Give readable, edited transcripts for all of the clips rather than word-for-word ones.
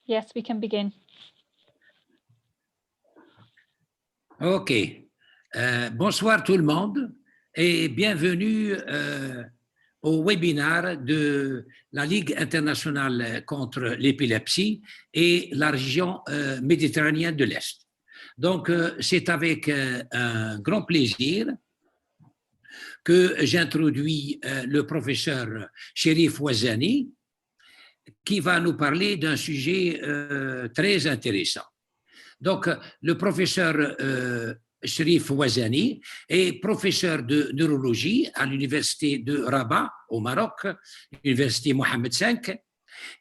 Yes, we can begin. OK. Bonsoir tout le monde et bienvenue au webinaire de la Ligue internationale contre l'épilepsie et la région méditerranéenne de l'Est. Donc, c'est avec un grand plaisir que j'introduis le professeur Cherif Ouazani, qui va nous parler d'un sujet très intéressant. Donc, le professeur Cherif Ouazani est professeur de neurologie à l'université de Rabat, au Maroc, l'université Mohammed V.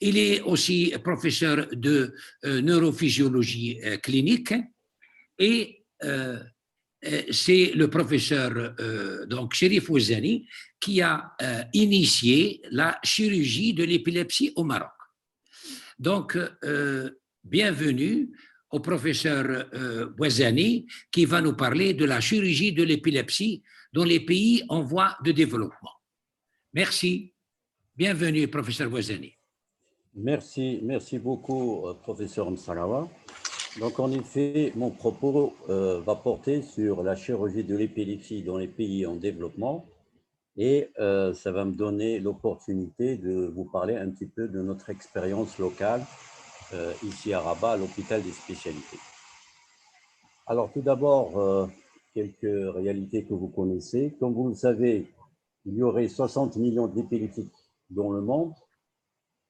Il est aussi professeur de neurophysiologie clinique et c'est le professeur donc Cherif Ouazani qui a initié la chirurgie de l'épilepsie au Maroc. Donc, bienvenue au professeur Ouazani qui va nous parler de la chirurgie de l'épilepsie dans les pays en voie de développement. Merci. Bienvenue, professeur Ouazani. Merci beaucoup, professeur Msarawa. Donc, en effet, mon propos va porter sur la chirurgie de l'épilepsie dans les pays en développement et ça va me donner l'opportunité de vous parler un petit peu de notre expérience locale ici à Rabat, à l'hôpital des spécialités. Alors, tout d'abord, quelques réalités que vous connaissez. Comme vous le savez, il y aurait 60 millions d'épileptiques dans le monde.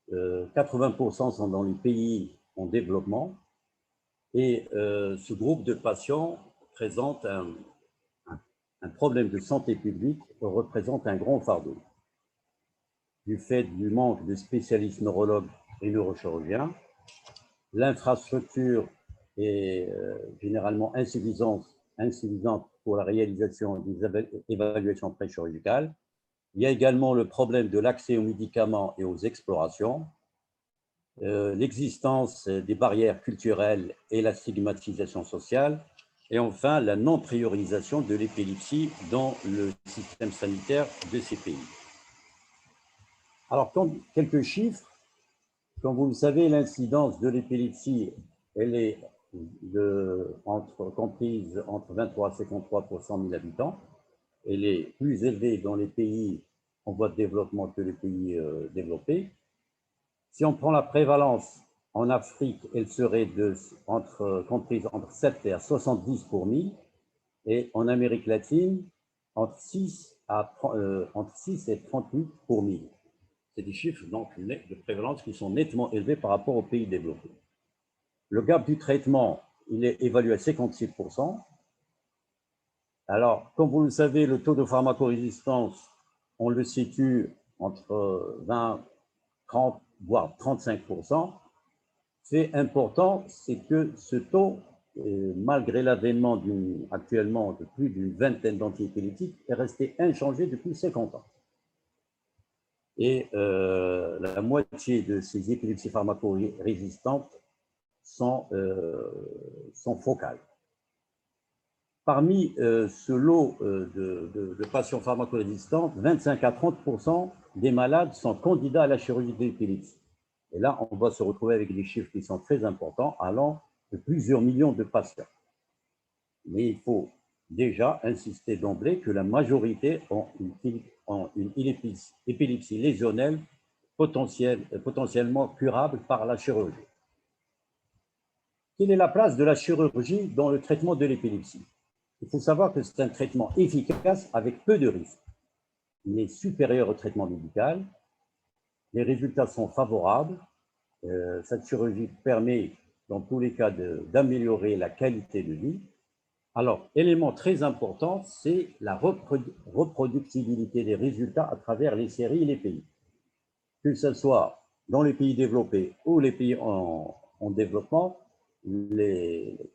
80% sont dans les pays en développement. Et ce groupe de patients présente un problème de santé publique, représente un grand fardeau. Du fait du manque de spécialistes neurologues et neurochirurgiens, l'infrastructure est généralement insuffisante pour la réalisation des évaluations préchirurgicales. Il y a également le problème de l'accès aux médicaments et aux explorations, l'existence des barrières culturelles et la stigmatisation sociale, et enfin la non-priorisation de l'épilepsie dans le système sanitaire de ces pays. Alors, quelques chiffres. Comme vous le savez, l'incidence de l'épilepsie, elle est comprise entre 23 et 53 pour 100 000 habitants. Elle est plus élevée dans les pays en voie de développement que les pays développés. Si on prend la prévalence en Afrique, elle serait comprise entre 7 et 70 pour 1000, et en Amérique latine, entre 6 et 38 pour 1000. C'est des chiffres donc, de prévalence qui sont nettement élevés par rapport aux pays développés. Le gap du traitement, il est évalué à 56%. Alors, comme vous le savez, le taux de pharmacorésistance, on le situe entre 20, 30, voire 35%. C'est important, c'est que ce taux, malgré l'avènement actuellement de plus d'une vingtaine d'antiépileptiques, est resté inchangé depuis 50 ans. Et la moitié de ces épilepsies pharmacorésistantes sont focales. Parmi ce lot de patients pharmacorésistants, 25 à 30% des malades sont candidats à la chirurgie de l'épilepsie. Et là, on va se retrouver avec des chiffres qui sont très importants, allant de plusieurs millions de patients. Mais il faut déjà insister d'emblée que la majorité ont une épilepsie lésionnelle potentiellement curable par la chirurgie. Quelle est la place de la chirurgie dans le traitement de l'épilepsie? Il faut savoir que c'est un traitement efficace avec peu de risques. Il est supérieur au traitement médical. Les résultats sont favorables. Cette chirurgie permet, dans tous les cas, d'améliorer la qualité de vie. Alors, élément très important, c'est la reproductibilité des résultats à travers les séries et les pays. Que ce soit dans les pays développés ou les pays en développement,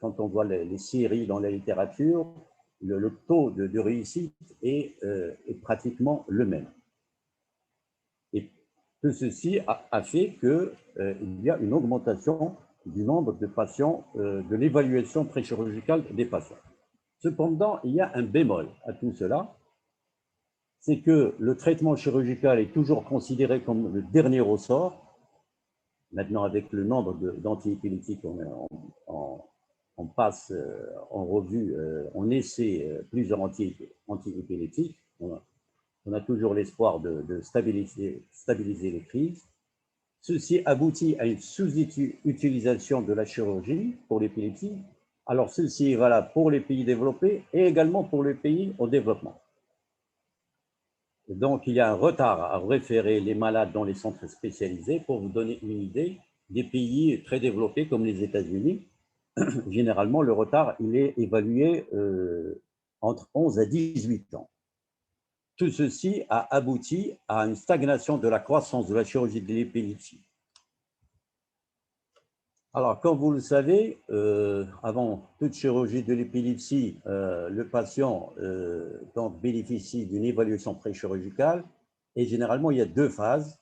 quand on voit les séries dans la littérature, le taux de réussite est pratiquement le même. Et tout ceci a fait qu'il y a une augmentation du nombre de patients, de l'évaluation préchirurgicale des patients. Cependant, il y a un bémol à tout cela, c'est que le traitement chirurgical est toujours considéré comme le dernier ressort Maintenant, avec le nombre d'antiépileptiques, on passe en revue, on essaie plusieurs antiépileptiques. On a toujours l'espoir de stabiliser les crises. Ceci aboutit à une sous-utilisation de la chirurgie pour l'épilepsie. Alors, ceci est valable pour les pays développés et également pour les pays en développement. Donc, il y a un retard à référer les malades dans les centres spécialisés. Pour vous donner une idée, des pays très développés comme les États-Unis, généralement, le retard il est évalué entre 11 à 18 ans. Tout ceci a abouti à une stagnation de la croissance de la chirurgie de l'épilepsie. Alors, comme vous le savez, avant toute chirurgie de l'épilepsie, le patient donc, bénéficie d'une évaluation préchirurgicale et généralement, il y a deux phases.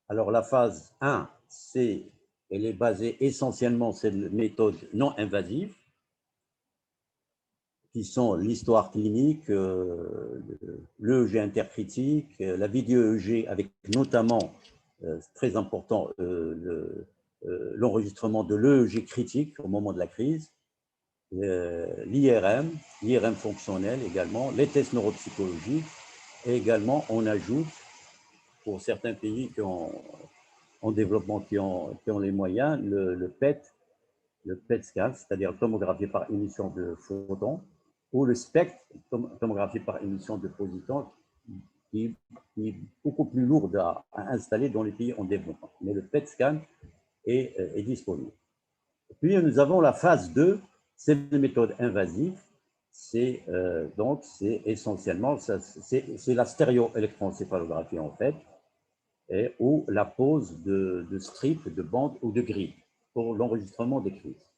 Alors, la phase 1, elle est basée essentiellement sur les méthodes non invasives qui sont l'histoire clinique, l'EEG intercritique, la vidéo-EEG avec notamment, très important, l'enregistrement de l'EEG critique au moment de la crise, l'IRM fonctionnel également, les tests neuropsychologiques et également on ajoute pour certains pays qui ont, en développement qui ont les moyens, le PET scan, c'est-à-dire tomographie par émission de photons, ou le SPECT, tomographie par émission de positons, qui est beaucoup plus lourde à installer dans les pays en développement. Mais le PET scan est disponible. Puis nous avons la phase 2, c'est une méthode invasive, c'est essentiellement, c'est la stéréoélectroencéphalographie en fait, ou la pose de strips, de bandes ou de grilles pour l'enregistrement des crises.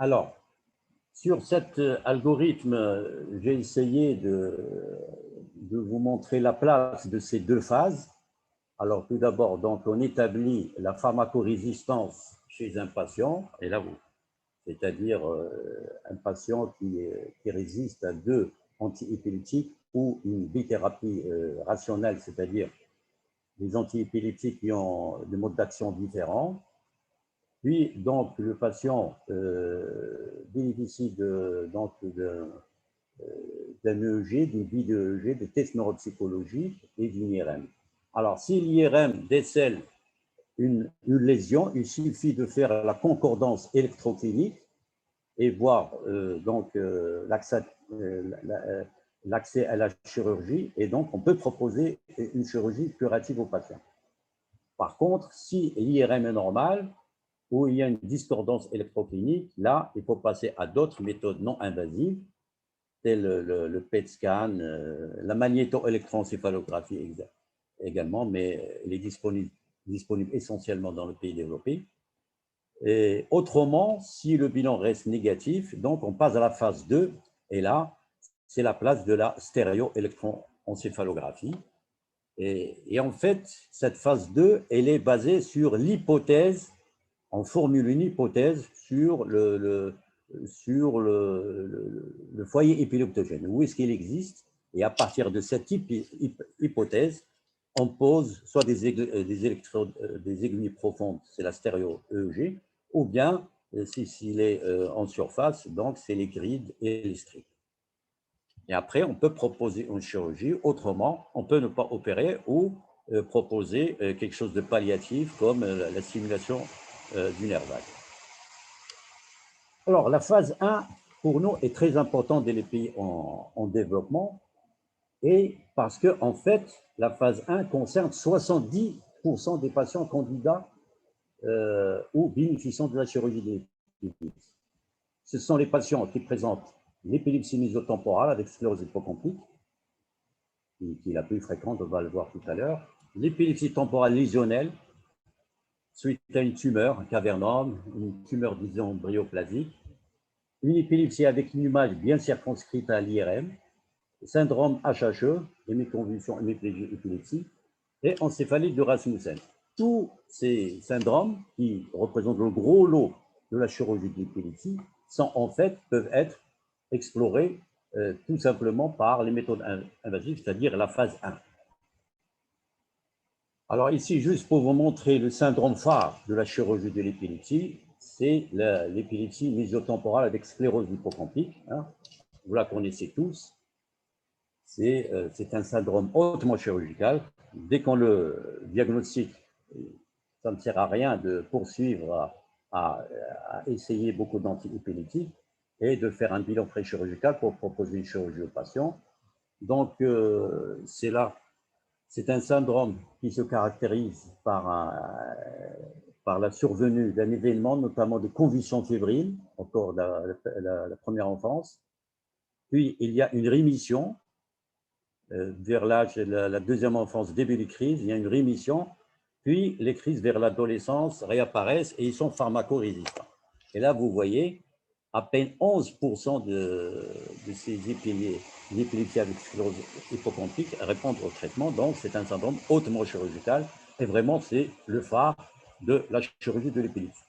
Alors, sur cet algorithme, j'ai essayé de vous montrer la place de ces deux phases. Alors, tout d'abord, donc, on établit la pharmacorésistance chez un patient, et là, c'est-à-dire un patient qui résiste à deux antiépileptiques ou une bithérapie rationnelle, c'est-à-dire des antiépileptiques qui ont des modes d'action différents. Puis, donc, le patient bénéficie d'un EEG, d'une vidéo-EEG, des tests neuropsychologiques et d'une IRM. Alors, si l'IRM décèle une lésion, il suffit de faire la concordance électroclinique et voir l'accès à la chirurgie. Et donc, on peut proposer une chirurgie curative au patient. Par contre, si l'IRM est normal, où il y a une discordance électroclinique, là, il faut passer à d'autres méthodes non invasives, telles le PET scan, la magnétoélectroencéphalographie également, mais elle est disponible essentiellement dans le pays développé. Et autrement, si le bilan reste négatif, donc on passe à la phase 2, et là, c'est la place de la stéréoélectroencéphalographie. Et en fait, cette phase 2, elle est basée sur l'hypothèse, on formule une hypothèse sur le foyer épileptogène. Où est-ce qu'il existe? Et à partir de cette hypothèse, on pose soit des aiguilles profondes, c'est la stéréo-EEG, ou bien, s'il est en surface, donc c'est les grids et les strips. Et après, on peut proposer une chirurgie. Autrement, on peut ne pas opérer ou proposer quelque chose de palliatif comme la stimulation du nerf vague. Alors, la phase 1, pour nous, est très importante dans les pays en développement, et parce que, en fait, la phase 1 concerne 70% des patients candidats ou bénéficiant de la chirurgie de l'épilepsie. Ce sont les patients qui présentent l'épilepsie mésotemporale avec sclérose hypocomplique, qui est la plus fréquente, on va le voir tout à l'heure, l'épilepsie temporale lésionnelle, suite à une tumeur, un cavernome, une tumeur, disons, bryoplasique, une épilepsie avec une image bien circonscrite à l'IRM, syndrome HHE, hémiconvulsion, hémiplégie, épilepsie, et encéphalite de Rasmussen. Tous ces syndromes, qui représentent le gros lot de la chirurgie de l'épilepsie, peuvent être explorés tout simplement par les méthodes invasives, c'est-à-dire la phase 1. Alors ici, juste pour vous montrer le syndrome phare de la chirurgie de l'épilepsie, c'est l'épilepsie mésiotemporale avec sclérose hypocampique. Hein. Vous la connaissez tous. C'est un syndrome hautement chirurgical. Dès qu'on le diagnostique, ça ne sert à rien de poursuivre à essayer beaucoup d'antiépileptiques et de faire un bilan préchirurgical pour proposer une chirurgie au patient. Donc, c'est un syndrome qui se caractérise par la survenue d'un événement, notamment de convulsions fébriles, encore la première enfance. Puis, il y a une rémission vers l'âge de la deuxième enfance, début des crises, il y a une rémission. Puis, les crises vers l'adolescence réapparaissent et ils sont pharmacorésistants. Et là, vous voyez, à peine 11% de ces épilepsies avec sclérose hypocampique répondent au traitement. Donc, c'est un syndrome hautement chirurgical. Et vraiment, c'est le phare de la chirurgie de l'épilepsie.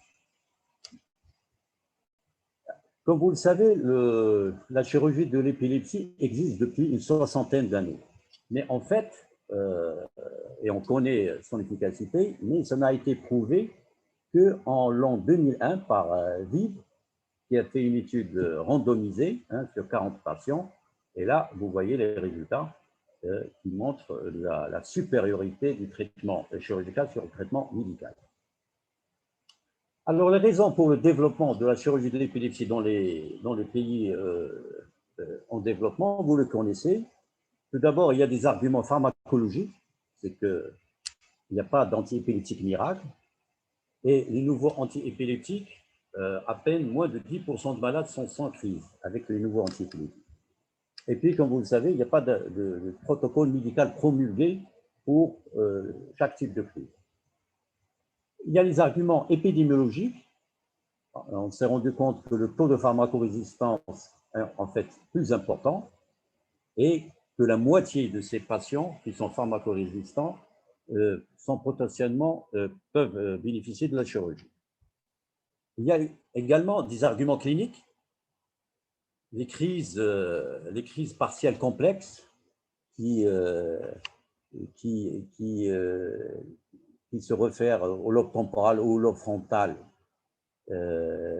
Comme vous le savez, la chirurgie de l'épilepsie existe depuis une soixantaine d'années. Mais en fait, et on connaît son efficacité, mais ça n'a été prouvé qu'en l'an 2001 par VIV, qui a fait une étude randomisée sur 40 patients. Et là, vous voyez les résultats qui montrent la supériorité du traitement chirurgical sur le traitement médical. Alors, les raisons pour le développement de la chirurgie de l'épilepsie dans les pays en développement, vous le connaissez. Tout d'abord, il y a des arguments pharmacologiques, c'est qu'il n'y a pas d'antiépileptique miracle. Et les nouveaux antiépileptiques, à peine moins de 10% de malades sont sans crise avec les nouveaux antiépileptiques. Et puis, comme vous le savez, il n'y a pas de protocole médical promulgué pour chaque type de crise. Il y a les arguments épidémiologiques. On s'est rendu compte que le taux de pharmacorésistance est en fait plus important et que la moitié de ces patients qui sont pharmacorésistants sont potentiellement, peuvent bénéficier de la chirurgie. Il y a également des arguments cliniques, les crises partielles complexes qui se réfèrent au lobe temporal ou au lobe frontal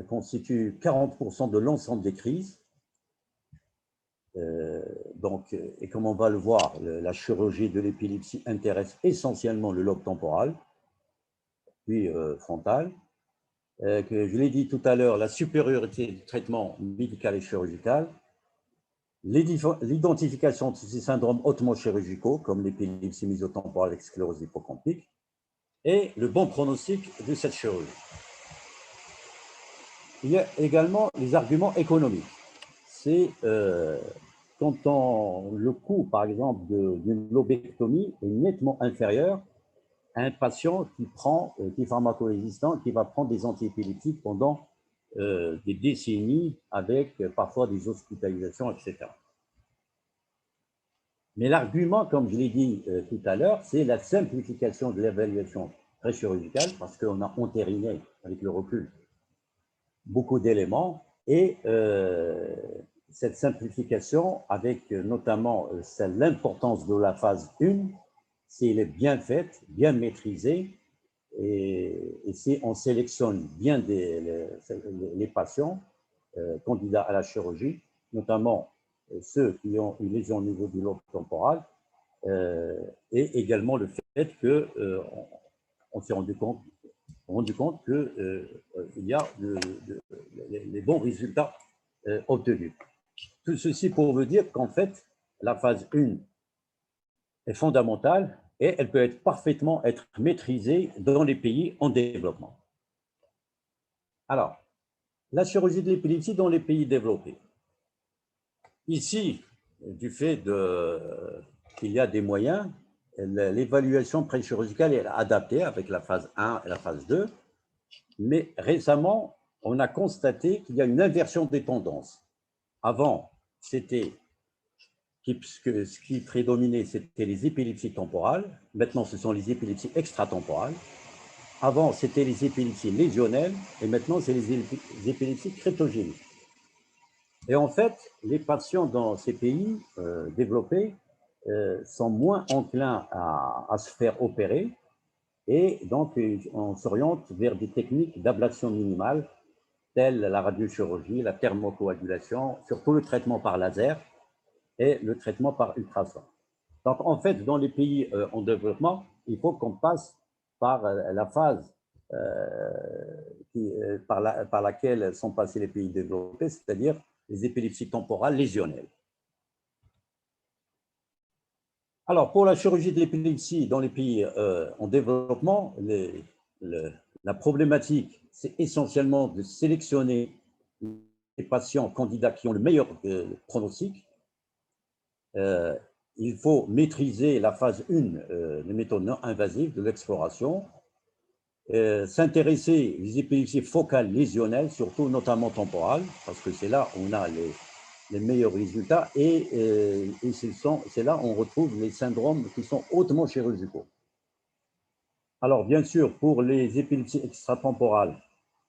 constituent 40% de l'ensemble des crises. Donc, et comme on va le voir, la chirurgie de l'épilepsie intéresse essentiellement le lobe temporal, puis frontal. Que je l'ai dit tout à l'heure, la supériorité du traitement médical et chirurgical, l'identification de ces syndromes hautement chirurgicaux, comme l'épilepsie mésiotemporale avec sclérose hypocampique, et le bon pronostic de cette chirurgie. Il y a également les arguments économiques. C'est quand le coût, par exemple, d'une lobectomie est nettement inférieur à un patient qui est pharmacorésistant, qui va prendre des antiépileptiques pendant des décennies avec parfois des hospitalisations, etc. Mais l'argument, comme je l'ai dit tout à l'heure, c'est la simplification de l'évaluation préchirurgicale parce qu'on a entériné, avec le recul, beaucoup d'éléments et cette simplification, avec notamment l'importance de la phase 1, si elle est bien faite, bien maîtrisée, et si on sélectionne bien les patients candidats à la chirurgie, notamment ceux qui ont une lésion au niveau du lobe temporal, et également le fait qu'on s'est rendu compte qu'il y a les bons résultats obtenus. Tout ceci pour vous dire qu'en fait, la phase 1 est fondamentale et elle peut parfaitement être maîtrisée dans les pays en développement. Alors, la chirurgie de l'épilepsie dans les pays développés. Ici, du fait qu'il y a des moyens, l'évaluation préchirurgicale est adaptée avec la phase 1 et la phase 2, mais récemment, on a constaté qu'il y a une inversion des tendances. Avant, ce qui prédominait, c'était les épilepsies temporales. Maintenant, ce sont les épilepsies extratemporales. Avant, c'était les épilepsies lésionnelles et maintenant, c'est les épilepsies cryptogéniques. Et en fait, les patients dans ces pays développés sont moins enclins à se faire opérer Et donc, on s'oriente vers des techniques d'ablation minimale, telles la radiochirurgie, la thermocoagulation, surtout le traitement par laser et le traitement par ultrason. Donc, en fait, dans les pays en développement, il faut qu'on passe par la phase par laquelle sont passés les pays développés, c'est-à-dire les épilepsies temporales lésionnelles. Alors, pour la chirurgie de l'épilepsie dans les pays en développement, la problématique, c'est essentiellement de sélectionner les patients candidats qui ont le meilleur pronostic. Il faut maîtriser la phase 1 des méthodes non invasives de l'exploration, s'intéresser aux épilepsies focales lésionnelles, surtout notamment temporales, parce que c'est là où on a les meilleurs résultats et c'est là où on retrouve les syndromes qui sont hautement chirurgicaux. Alors, bien sûr, pour les épilepsies extratemporales,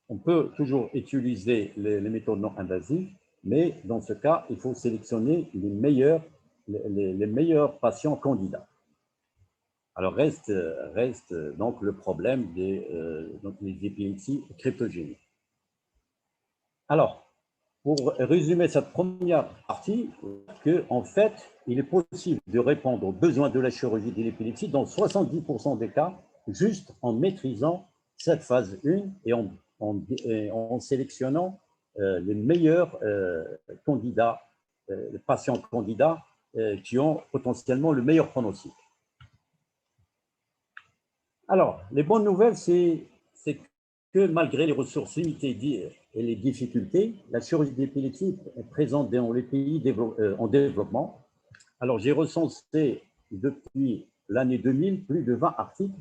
on peut toujours utiliser les méthodes non invasives, mais dans ce cas, il faut sélectionner les meilleurs patients candidats. Alors, reste donc le problème des épilepsies cryptogéniques. Alors, pour résumer cette première partie, en fait, il est possible de répondre aux besoins de la chirurgie de l'épilepsie dans 70% des cas, juste en maîtrisant cette phase 1 et en sélectionnant les meilleurs candidats, les patients candidats qui ont potentiellement le meilleur pronostic. Alors, les bonnes nouvelles, c'est que malgré les ressources limitées et les difficultés, la chirurgie d'épilepsie est présente dans les pays en développement. Alors, j'ai recensé depuis l'année 2000 plus de 20 articles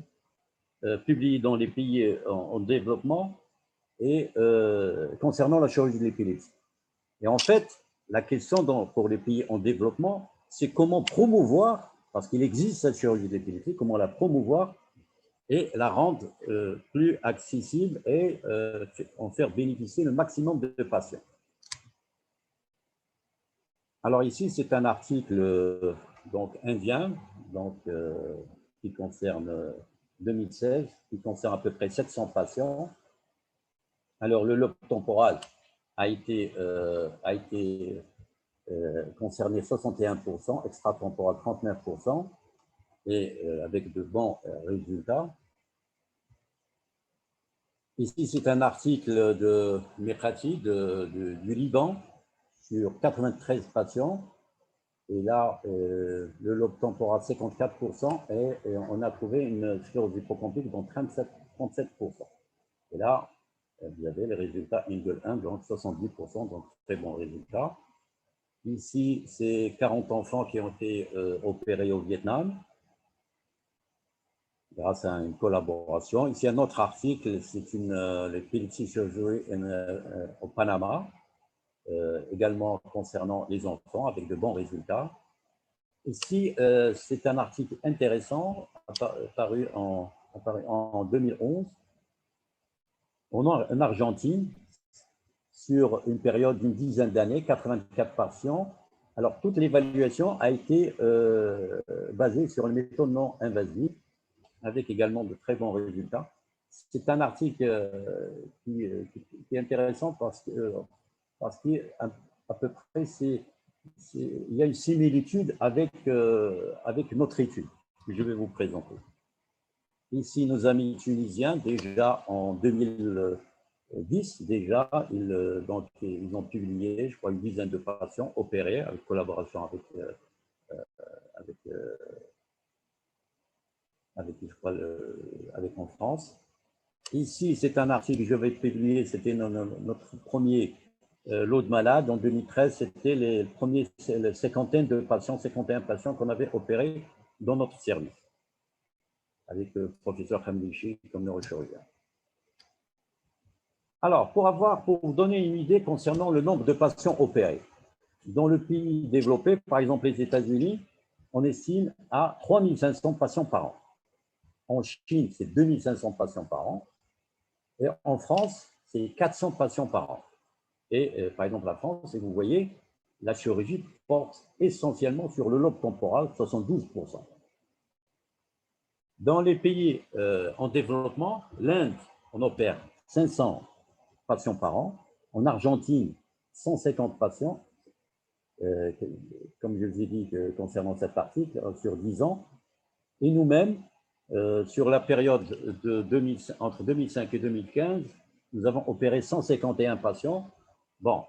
publiés dans les pays en développement et concernant la chirurgie de l'épilepsie. Et en fait, la question pour les pays en développement, c'est comment promouvoir, parce qu'il existe cette chirurgie de l'épilepsie, comment la promouvoir et la rendre plus accessible et en faire bénéficier le maximum de patients. Alors ici, c'est un article donc indien, donc, qui concerne 2016, qui concerne à peu près 700 patients. Alors le lobe temporal a été concerné 61%, extratemporal 39%, et avec de bons résultats. Ici, c'est un article de Mehrati du Liban sur 93 patients. Et là, le lobe temporal 54% et on a trouvé une sclérose hypocampique dans 37%. Et là, vous avez les résultats Engel 1, donc 70%, donc très bons résultats. Ici, c'est 40 enfants qui ont été opérés au Vietnam, grâce à une collaboration. Ici, un autre article, c'est l'épilepsie surgery au Panama, également concernant les enfants, avec de bons résultats. Ici, c'est un article intéressant, apparu en 2011, en Argentine, sur une période d'une dizaine d'années, 84 patients. Alors, toute l'évaluation a été basée sur une méthode non invasive, avec également de très bons résultats. C'est un article qui est intéressant parce qu'à peu près, il y a une similitude avec notre étude que je vais vous présenter. Ici, nos amis tunisiens, déjà en 2010, ils ont publié, je crois, une dizaine de patients opérés, avec collaboration avec en France. Ici, c'est un article que je vais publier, c'était notre premier lot de malades. En 2013, c'était les premiers 51 patients qu'on avait opérés dans notre service, avec le professeur Hamdichi comme neurochirurgien. Alors, pour vous donner une idée concernant le nombre de patients opérés, dans le pays développé, par exemple les États-Unis, on estime à 3500 patients par an. En Chine, c'est 2500 patients par an. Et en France, c'est 400 patients par an. Et par exemple, la France, et vous voyez, la chirurgie porte essentiellement sur le lobe temporal, 72%. Dans les pays en développement, l'Inde, on opère 500 patients par an. En Argentine, 150 patients, comme je vous ai dit concernant cet article, sur 10 ans. Et nous-mêmes, sur la période entre 2005 et 2015, nous avons opéré 151 patients. Bon,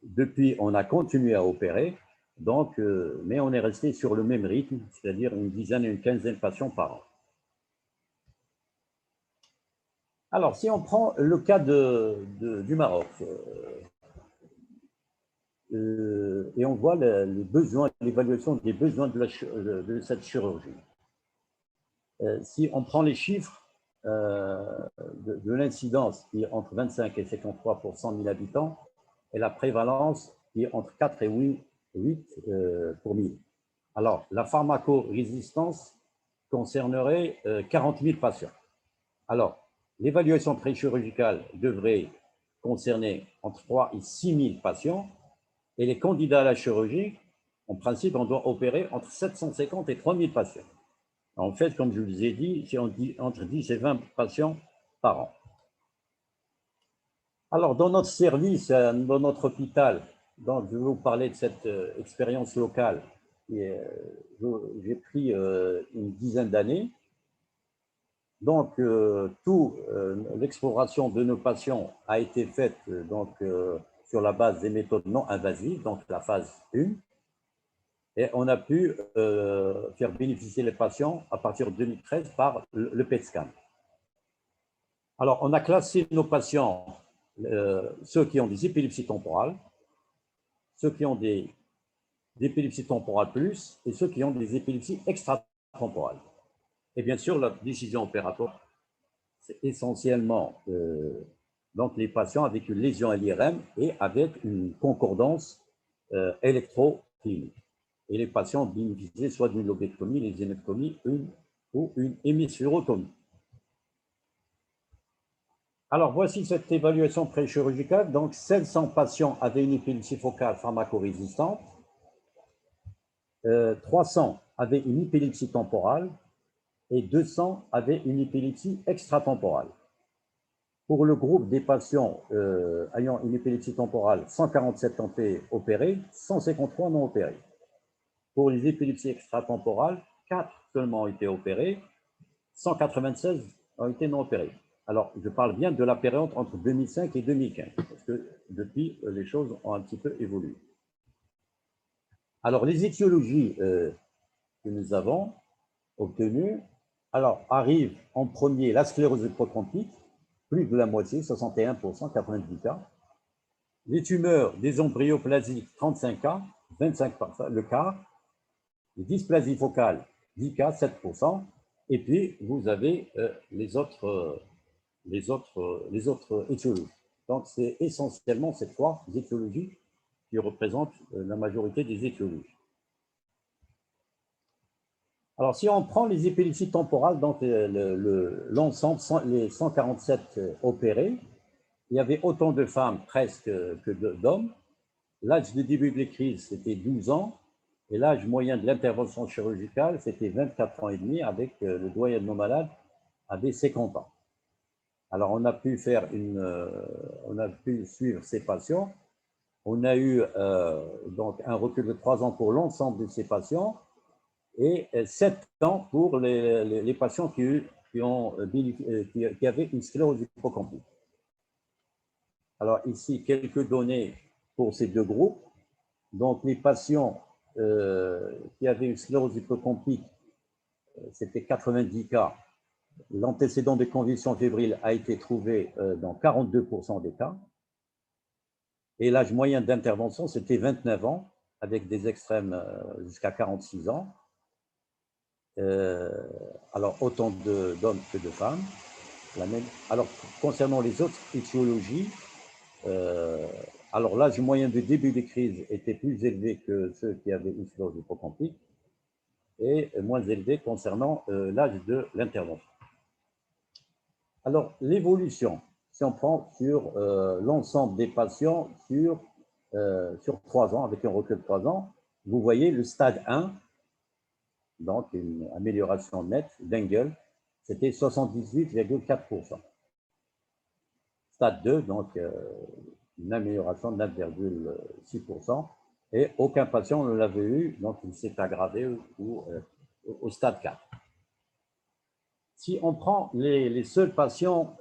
depuis, on a continué à opérer, donc, mais on est resté sur le même rythme, c'est-à-dire une dizaine et une quinzaine de patients par an. Alors, si on prend le cas du Maroc, et on voit les besoins, l'évaluation des besoins de cette chirurgie. Si on prend les chiffres de l'incidence qui est entre 25 et 53 pour 100 000 habitants, et la prévalence qui est entre 4 et 8 pour 1000. Alors, la pharmacorésistance concernerait 40 000 patients. Alors, l'évaluation préchirurgicale devrait concerner entre 3 et 6 000 patients, et les candidats à la chirurgie, en principe, on doit opérer entre 750 et 3 000 patients. En fait, comme je vous ai dit, c'est entre 10 et 20 patients par an. Alors, dans notre service, dans notre hôpital, donc je vais vous parler de cette expérience locale. J'ai pris une dizaine d'années. Donc, l'exploration de nos patients a été faite sur la base des méthodes non invasives, donc la phase 1. Et on a pu faire bénéficier les patients à partir de 2013 par le PET scan. Alors, on a classé nos patients, ceux qui ont des épilepsies temporales, ceux qui ont des épilepsies temporales plus et ceux qui ont des épilepsies extratemporales. Et bien sûr, la décision opératoire, c'est essentiellement donc les patients avec une lésion à l'IRM et avec une concordance électroclinique. Et les patients bénéficiaient soit d'une lobectomie, une hémisphérectomie, ou une hémisphérectomie. Alors, voici cette évaluation préchirurgicale. Donc, 700 patients avaient une épilepsie focale pharmacorésistante, 300 avaient une épilepsie temporale et 200 avaient une épilepsie extratemporale. Pour le groupe des patients ayant une épilepsie temporale, 147 ont été opérés, 153 non opérés. Pour les épilepsies extratemporales, 4 seulement ont été opérés, 196 ont été non opérés. Alors, je parle bien de la période entre 2005 et 2015, parce que depuis, les choses ont un petit peu évolué. Alors, les étiologies que nous avons obtenues, alors arrive en premier la sclérose hypocampique, plus de la moitié, 61%, 90 cas. Les tumeurs des embryoplasques, 35 cas, 25% le quart. Les dysplasies focales, 10 cas, 7%. Et puis, vous avez les autres étiologies. Donc, c'est essentiellement ces 3 étiologies qui représentent la majorité des étiologies. Alors, si on prend les épilepsies temporales, donc l'ensemble, les 147 opérés, il y avait autant de femmes presque que d'hommes. L'âge de début des crises, c'était 12 ans. Et l'âge moyen de l'intervention chirurgicale, c'était 24 ans et demi, avec le doyen de nos malades avait 50 ans. Alors, on a pu suivre ces patients. On a eu donc un recul de 3 ans pour l'ensemble de ces patients et 7 ans pour les patients qui avaient une sclérose hypocampique. Alors, ici, quelques données pour ces deux groupes. Donc, les patients qui avaient une sclérose hypocampique, c'était 90 cas. L'antécédent de convulsions fébriles a été trouvé dans 42% des cas. Et l'âge moyen d'intervention, c'était 29 ans, avec des extrêmes jusqu'à 46 ans. Alors, autant d'hommes que de femmes. Alors, concernant les autres étiologies, alors l'âge moyen de début des crises était plus élevé que ceux qui avaient une sclérose hypocampique et moins élevé concernant l'âge de l'intervention. Alors, l'évolution, si on prend sur l'ensemble des patients sur 3 ans, avec un recul de 3 ans, vous voyez le stade 1, donc une amélioration nette d'Engel, c'était 78,4%. Stade 2, donc une amélioration de 9,6%, et aucun patient ne l'avait eu, donc il s'est aggravé au stade 4. Si on prend les seuls patients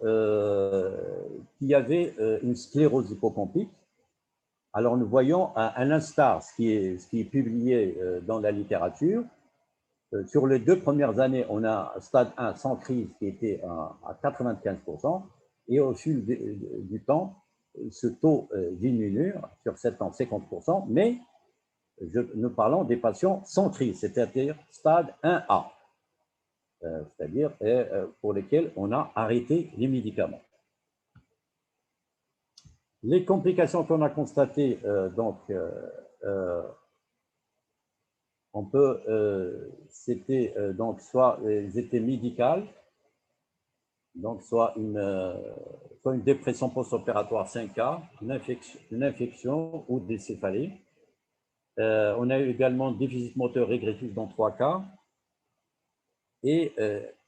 qui avaient une sclérose hypocampique, alors nous voyons à l'instar ce qui est publié dans la littérature. Sur les 2 premières années, on a un stade 1 sans crise qui était à 95%, et au fil du temps, ce taux diminue sur 7 ans, 50%, mais nous parlons des patients sans crise, c'est-à-dire stade 1A, c'est-à-dire pour lesquels on a arrêté les médicaments. Les complications qu'on a constatées, on peut, c'était donc soit elles étaient médicales, donc soit une dépression post-opératoire 5A, une infection ou des céphalées. On a eu également déficit moteur régressif dans 3 cas. Et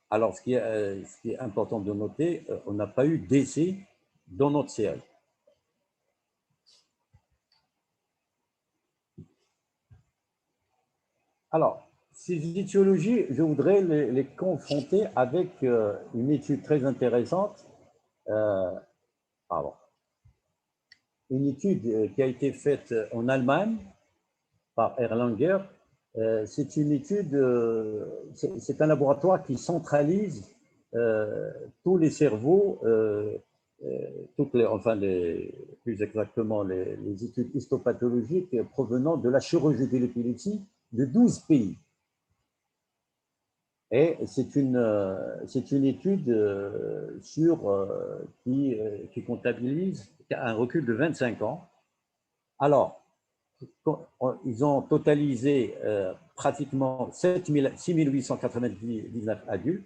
alors, ce qui est important de noter, on n'a pas eu d'essai dans notre série. Alors, ces étiologies, je voudrais les confronter avec une étude très intéressante. Une étude qui a été faite en Allemagne par Erlanger. C'est une étude, c'est un laboratoire qui centralise tous les cerveaux, plus exactement les études histopathologiques provenant de la chirurgie de l'épilepsie de 12 pays. Et c'est une étude qui comptabilise un recul de 25 ans. Alors, ils ont totalisé pratiquement 6899 adultes.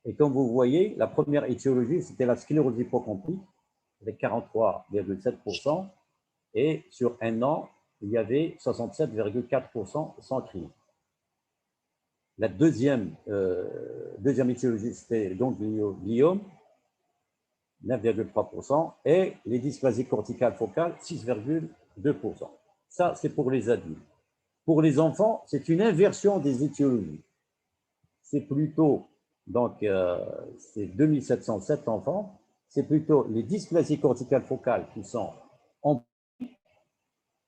Et comme vous voyez, la première étiologie, c'était la sclérose hypocampique, avec 43,7%. Et sur un an, il y avait 67,4% sans crise. La deuxième étiologie, c'était gangliome, 9,3%, et les dysplasies corticales focales, 6,2%. Ça, c'est pour les adultes. Pour les enfants, c'est une inversion des étiologies. C'est plutôt, donc, c'est 2707 enfants, c'est plutôt les dysplasies corticales focales qui sont en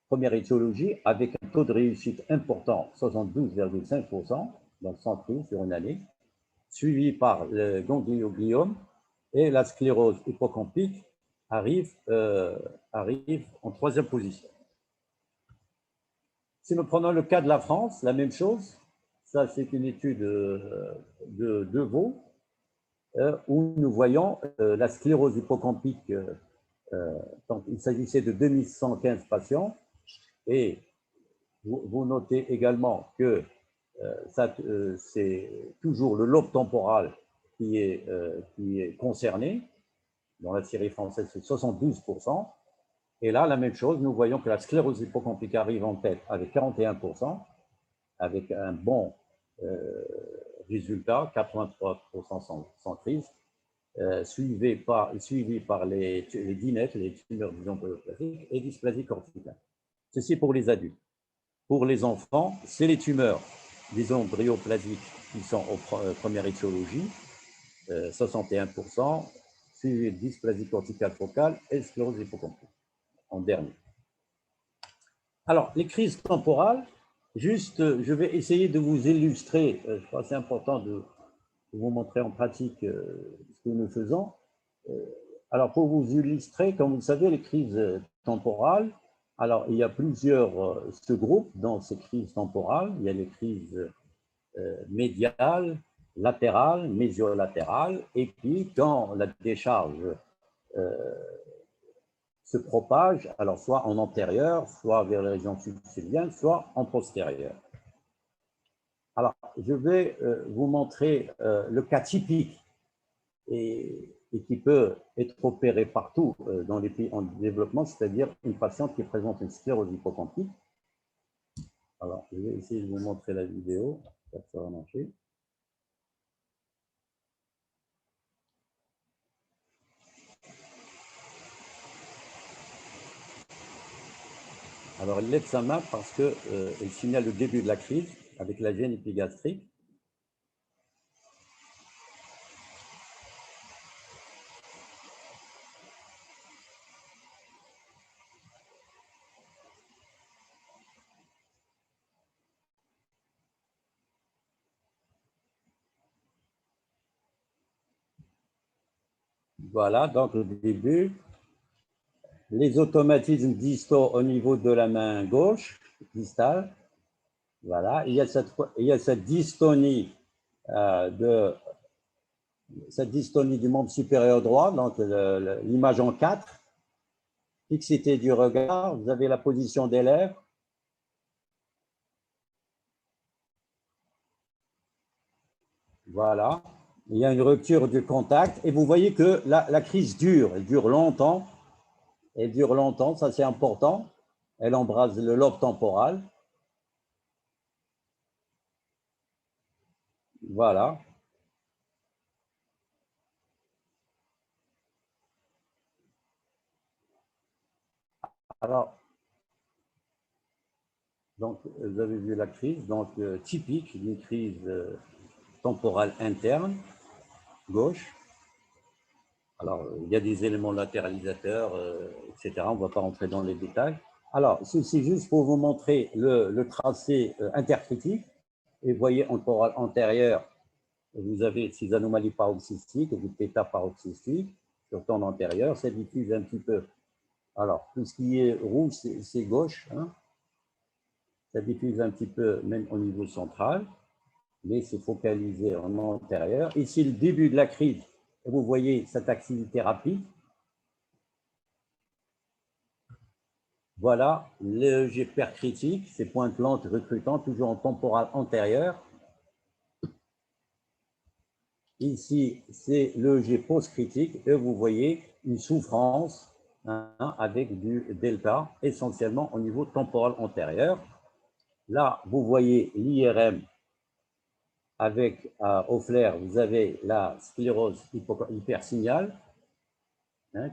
première étiologie, avec un taux de réussite important, 72,5%, donc sans crise sur une année, suivi par le gangliome, et la sclérose hypocampique arrive en troisième position. Si nous prenons le cas de la France, la même chose. Ça, c'est une étude de Vaud, où nous voyons la sclérose hypocampique. Donc, il s'agissait de 2115 patients, et vous notez également que c'est toujours le lobe temporal qui est concerné. Dans la série française, c'est 72%. Et là, la même chose, nous voyons que la sclérose hypocampique arrive en tête avec 41%, avec un bon résultat, 83% sans crise, suivi par les DINET, les tumeurs des embryoplasmiques, et dysplasie corticale. Ceci pour les adultes. Pour les enfants, c'est les tumeurs des embryoplasmiques qui sont aux première étiologie, 61%, suivi de dysplasie corticale focale et sclérose hypocampique en dernier. Alors, les crises temporales, juste, je vais essayer de vous illustrer, je crois que c'est important de vous montrer en pratique ce que nous faisons. Alors, pour vous illustrer, comme vous le savez, les crises temporales, alors il y a plusieurs sous-groupes dans ces crises temporales. Il y a les crises médiales, latérales, mésiolatérales, et puis quand la décharge se propage, alors soit en antérieur, soit vers les régions subclaviennes, soit en postérieur. Alors, je vais vous montrer le cas typique et qui peut être opéré partout dans les pays en développement, c'est-à-dire une patiente qui présente une sclérose hypocampique. Alors, je vais essayer de vous montrer la vidéo. Ça va marcher. Alors, il lève sa main parce qu'elle signale le début de la crise avec la gêne épigastrique. Voilà, donc le début. Les automatismes distaux au niveau de la main gauche, distale. Voilà, il y a cette dystonie du membre supérieur droit, donc l'image en 4. Fixité du regard, vous avez la position des lèvres. Voilà, il y a une rupture du contact et vous voyez que la crise dure, elle dure longtemps. Elle dure longtemps, ça c'est important. Elle embrase le lobe temporal. Voilà. Alors, donc, vous avez vu la crise, donc typique d'une crise temporale interne, gauche. Alors, il y a des éléments latéralisateurs, etc. On ne va pas rentrer dans les détails. Alors, c'est juste pour vous montrer le tracé intercritique. Et vous voyez, temporal antérieur, vous avez ces anomalies paroxystiques, du θ paroxystique, sur temps antérieur, ça diffuse un petit peu. Alors, tout ce qui est rouge, c'est gauche. Hein. Ça diffuse un petit peu, même au niveau central, mais c'est focalisé en antérieur. Ici, le début de la crise, vous voyez cette activité rapide. Voilà, l'EEG percritique, ces pointes lentes recrutantes, toujours en temporal antérieur. Ici, c'est l'EEG post-critique, et vous voyez une souffrance avec du delta, essentiellement au niveau temporal antérieur. Là, vous voyez l'IRM avec au flair, vous avez la sclérose hypersignale,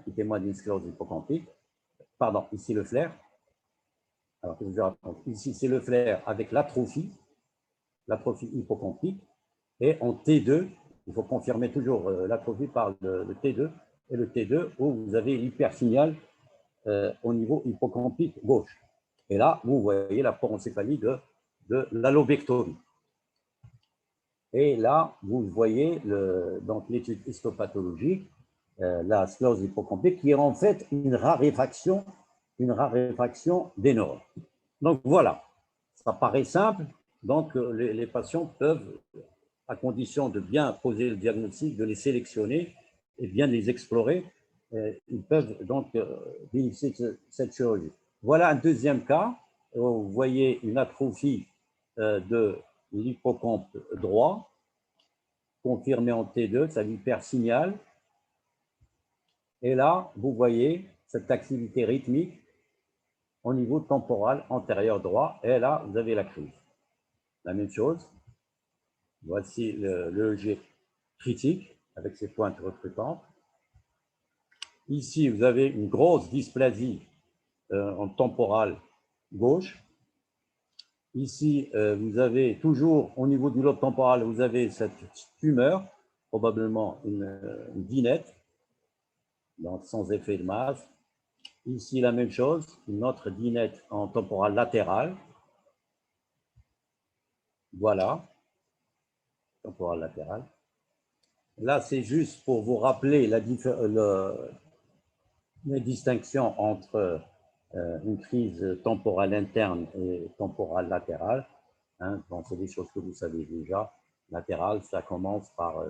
qui témoigne d'une sclérose hippocampique. Pardon, ici le flair. Alors, je raconte. Ici, c'est le flair avec l'atrophie hippocampique. Et en T2, il faut confirmer toujours l'atrophie par le T2. Et le T2, où vous avez l'hypersignal au niveau hippocampique gauche. Et là, vous voyez la porencéphalie de la lobectomie. Et là, vous voyez donc l'étude histopathologique, la sclérose hippocampique, qui est en fait une raréfaction des neurones. Donc voilà, ça paraît simple. Donc les patients peuvent, à condition de bien poser le diagnostic, de les sélectionner et bien les explorer, ils peuvent donc bénéficier de cette chirurgie. Voilà un deuxième cas. Vous voyez une atrophie de l'hippocampe droit, confirmée en T2, ça l'hypersignal. Et là, vous voyez cette activité rythmique au niveau temporal antérieur droit. Et là, vous avez la crise. La même chose. Voici l'EEG critique avec ses pointes recrutantes. Ici, vous avez une grosse dysplasie en temporale gauche. Ici, vous avez toujours, au niveau du lobe temporal, vous avez cette tumeur, probablement une dinette, donc sans effet de masse. Ici, la même chose, une autre dinette en temporale latérale. Voilà, temporale latérale. Là, c'est juste pour vous rappeler la distinction entre une crise temporale interne et temporale latérale. Hein, bon, c'est des choses que vous savez déjà. Latérale, ça commence par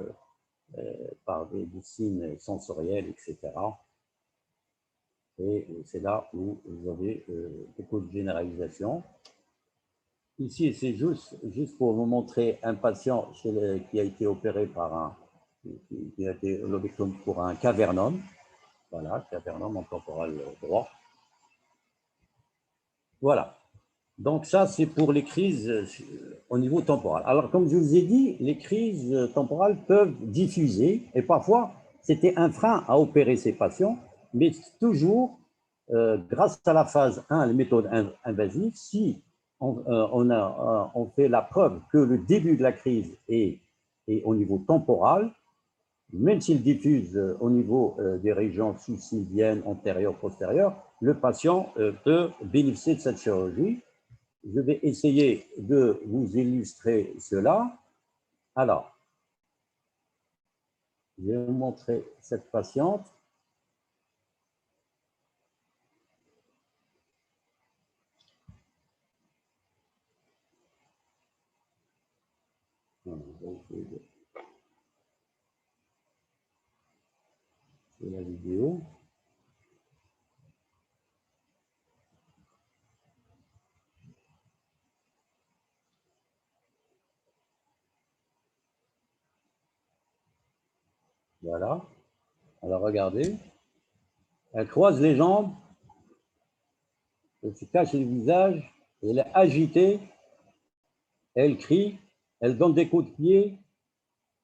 des signes sensoriels, etc. Et c'est là où vous avez beaucoup de généralisation. Ici, c'est juste pour vous montrer un patient qui a été opéré qui a été lobectomie pour un cavernome. Voilà, cavernome en temporal droit. Voilà. Donc ça, c'est pour les crises au niveau temporal. Alors, comme je vous ai dit, les crises temporales peuvent diffuser, et parfois, c'était un frein à opérer ces patients, mais toujours, grâce à la phase 1, les méthodes invasives, si on fait la preuve que le début de la crise est au niveau temporal, même s'il diffuse au niveau des régions sous-sylviennes, antérieures, postérieures, le patient peut bénéficier de cette chirurgie. Je vais essayer de vous illustrer cela. Alors, je vais vous montrer cette patiente. C'est la vidéo. Voilà. Alors, regardez. Elle croise les jambes, elle se cache le visage, elle est agitée, elle crie, elle donne des coups de pied.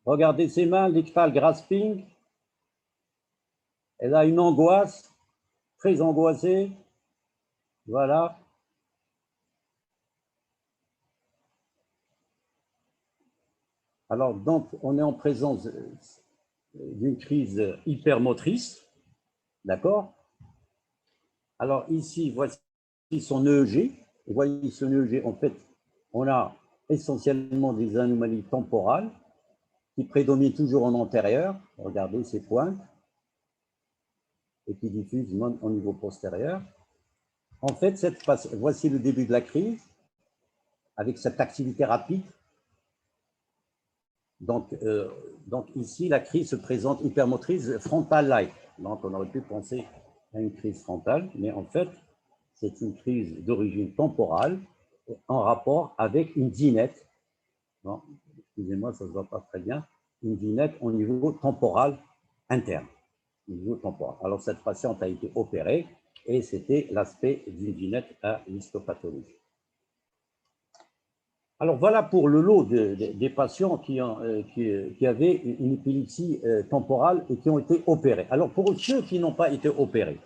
Regardez ses mains, l'ictal grasping. Elle a une angoisse, très angoissée. Voilà. Alors, donc, on est en présence d'une crise hypermotrice, d'accord? Alors ici, voici son EEG. Vous voyez son EEG, en fait, on a essentiellement des anomalies temporales qui prédominent toujours en antérieur. Regardez ces pointes. Et qui diffusent même au niveau postérieur. En fait, voici le début de la crise, avec cette activité rapide. Donc ici, la crise se présente hypermotrice frontale-like. Donc, on aurait pu penser à une crise frontale, mais en fait, c'est une crise d'origine temporale en rapport avec une dinette. Bon, excusez-moi, ça ne se voit pas très bien. Une dinette au niveau temporal interne. Au niveau temporal. Alors, cette patiente a été opérée et c'était l'aspect d'une dinette à l'histopathologie. Alors voilà pour le lot des patients qui avaient une épilepsie temporale et qui ont été opérés. Alors pour ceux qui n'ont pas été opérés,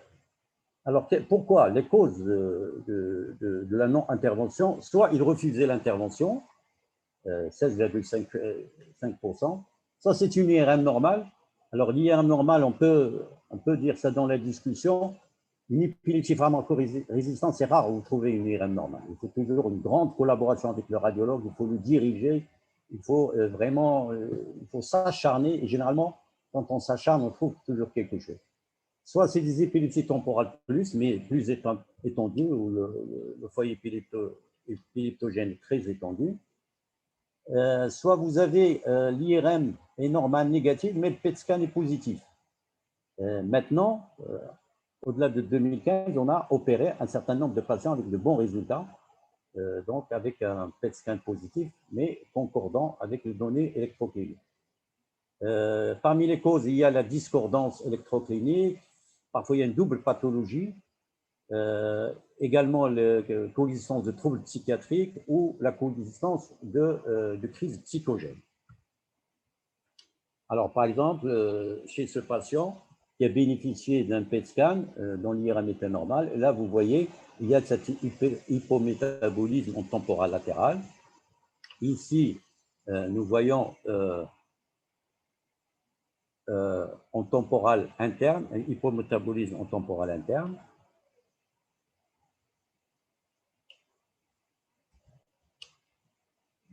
alors pourquoi? Les causes de la non-intervention, soit ils refusaient l'intervention, 16,5%, ça c'est une IRM normale. Alors l'IRM normale, on peut dire ça dans la discussion. Une épilepsie pharmacorésistante, c'est rare où vous trouvez une IRM normale. Il faut toujours une grande collaboration avec le radiologue, il faut le diriger, il faut vraiment il faut s'acharner. Et généralement, quand on s'acharne, on trouve toujours quelque chose. Soit c'est des épilepsies temporales mais plus étendues, où le foyer épileptogène est très étendu. Soit vous avez l'IRM est normal négatif, mais le PET scan est positif. Maintenant, au-delà de 2015, on a opéré un certain nombre de patients avec de bons résultats, donc avec un PET scan positif, mais concordant avec les données électrocliniques. Parmi les causes, il y a la discordance électroclinique, parfois il y a une double pathologie, également la coexistence de troubles psychiatriques ou la coexistence de crises psychogènes. Alors, par exemple, chez ce patient qui a bénéficié d'un PET scan dont l'IRM était normal, là, vous voyez, il y a cet hypométabolisme en temporal latéral. Ici, nous voyons en temporal interne, un hypométabolisme en temporal interne.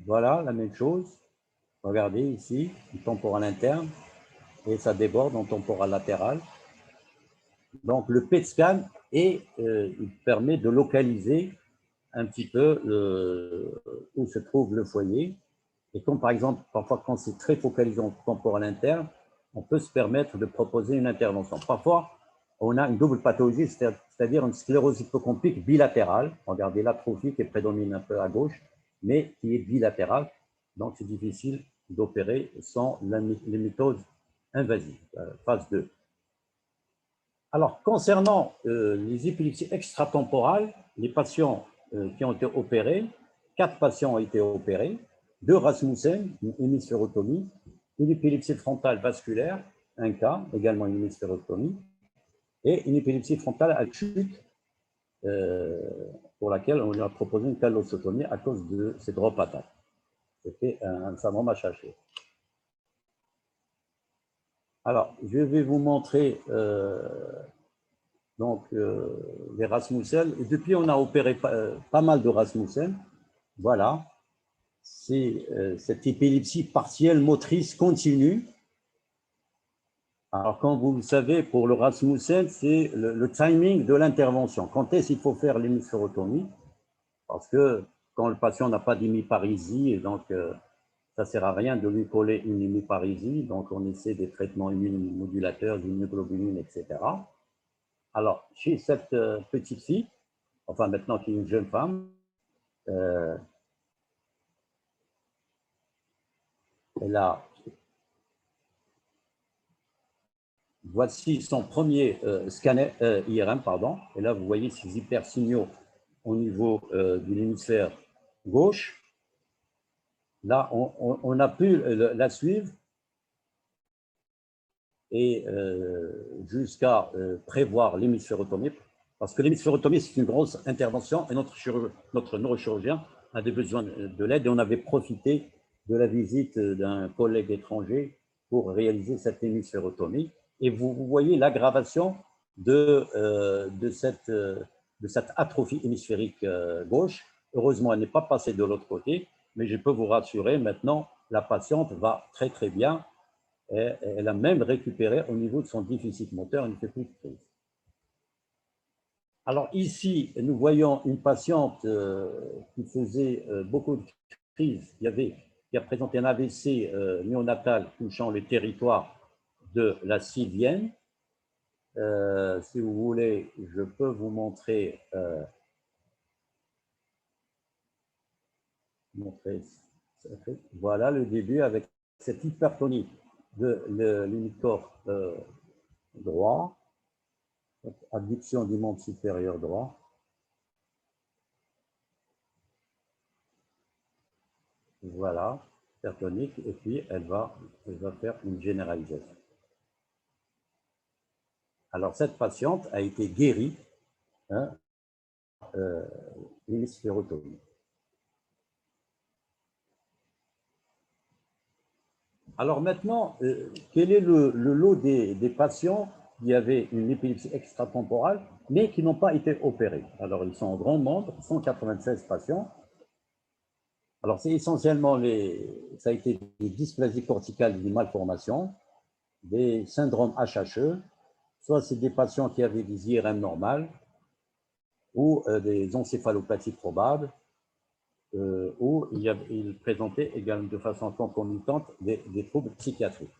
Voilà, la même chose. Regardez ici, en temporal interne, et ça déborde en temporal latéral. Donc, le PET scan, il permet de localiser un petit peu où se trouve le foyer. Et comme par exemple, parfois quand c'est très focalisé en temporal interne, on peut se permettre de proposer une intervention. Parfois, on a une double pathologie, c'est-à-dire une sclérose hypocomplique bilatérale. Regardez l'atrophie qui prédomine un peu à gauche, mais qui est bilatérale. Donc, c'est difficile d'opérer sans les méthodes invasives. Phase 2. Alors, concernant les épilepsies extratemporales, les patients qui ont été opérés, 4 patients ont été opérés, 2 Rasmussen, une hémisphérotomie, une épilepsie frontale vasculaire, un cas, également une hémisphérotomie, et une épilepsie frontale à chute, pour laquelle on lui a proposé une callosotomie à cause de ces drop attacks. C'était un syndrome HHE. Alors, je vais vous montrer les Rasmussen. Et depuis, on a opéré pas mal de Rasmussen. Voilà, c'est cette épilepsie partielle motrice continue. Alors, comme vous le savez, pour le Rasmussen, c'est le timing de l'intervention. Quand est-ce qu'il faut faire l'hémisphérotomie? Parce que quand le patient n'a pas d'hémiparésie, et donc ça ne sert à rien de lui coller une hémiparésie, donc on essaie des traitements immunomodulateurs, d'immunoglobuline, etc. Alors, chez cette petite fille, enfin maintenant qui est une jeune femme, voici son premier scanner IRM, pardon, et là vous voyez ces hypersignaux au niveau de l'hémisphère gauche. Là, on a pu la suivre et jusqu'à prévoir l'hémisphérotomie, parce que l'hémisphérotomie, c'est une grosse intervention et notre neurochirurgien a des besoins de l'aide et on avait profité de la visite d'un collègue étranger pour réaliser cette hémisphérotomie. Et vous voyez l'aggravation de cette atrophie hémisphérique gauche. Heureusement, elle n'est pas passée de l'autre côté, mais je peux vous rassurer, maintenant, la patiente va très très bien. Et elle a même récupéré au niveau de son déficit moteur, elle ne fait plus de crise. Alors ici, nous voyons une patiente qui faisait beaucoup de crises, qui a présenté un AVC néonatal touchant le territoire de la Sylvienne. Si vous voulez, je peux vous montrer, voilà le début avec cette hypertonie de l'hémicorps droit, abduction du membre supérieur droit. Voilà, hypertonique, et puis elle va faire une généralisation. Alors, cette patiente a été guérie, hein, l'hémisphérotomie. Alors maintenant, quel est le lot des patients qui avaient une épilepsie extratemporale, mais qui n'ont pas été opérés? Alors, ils sont en grand nombre, 196 patients. Alors, c'est essentiellement ça a été des dysplasies corticales, des malformations, des syndromes HHE, soit c'est des patients qui avaient des IRM normales, ou des encéphalopathies probables, où il présentait également de façon concomitante des troubles psychiatriques.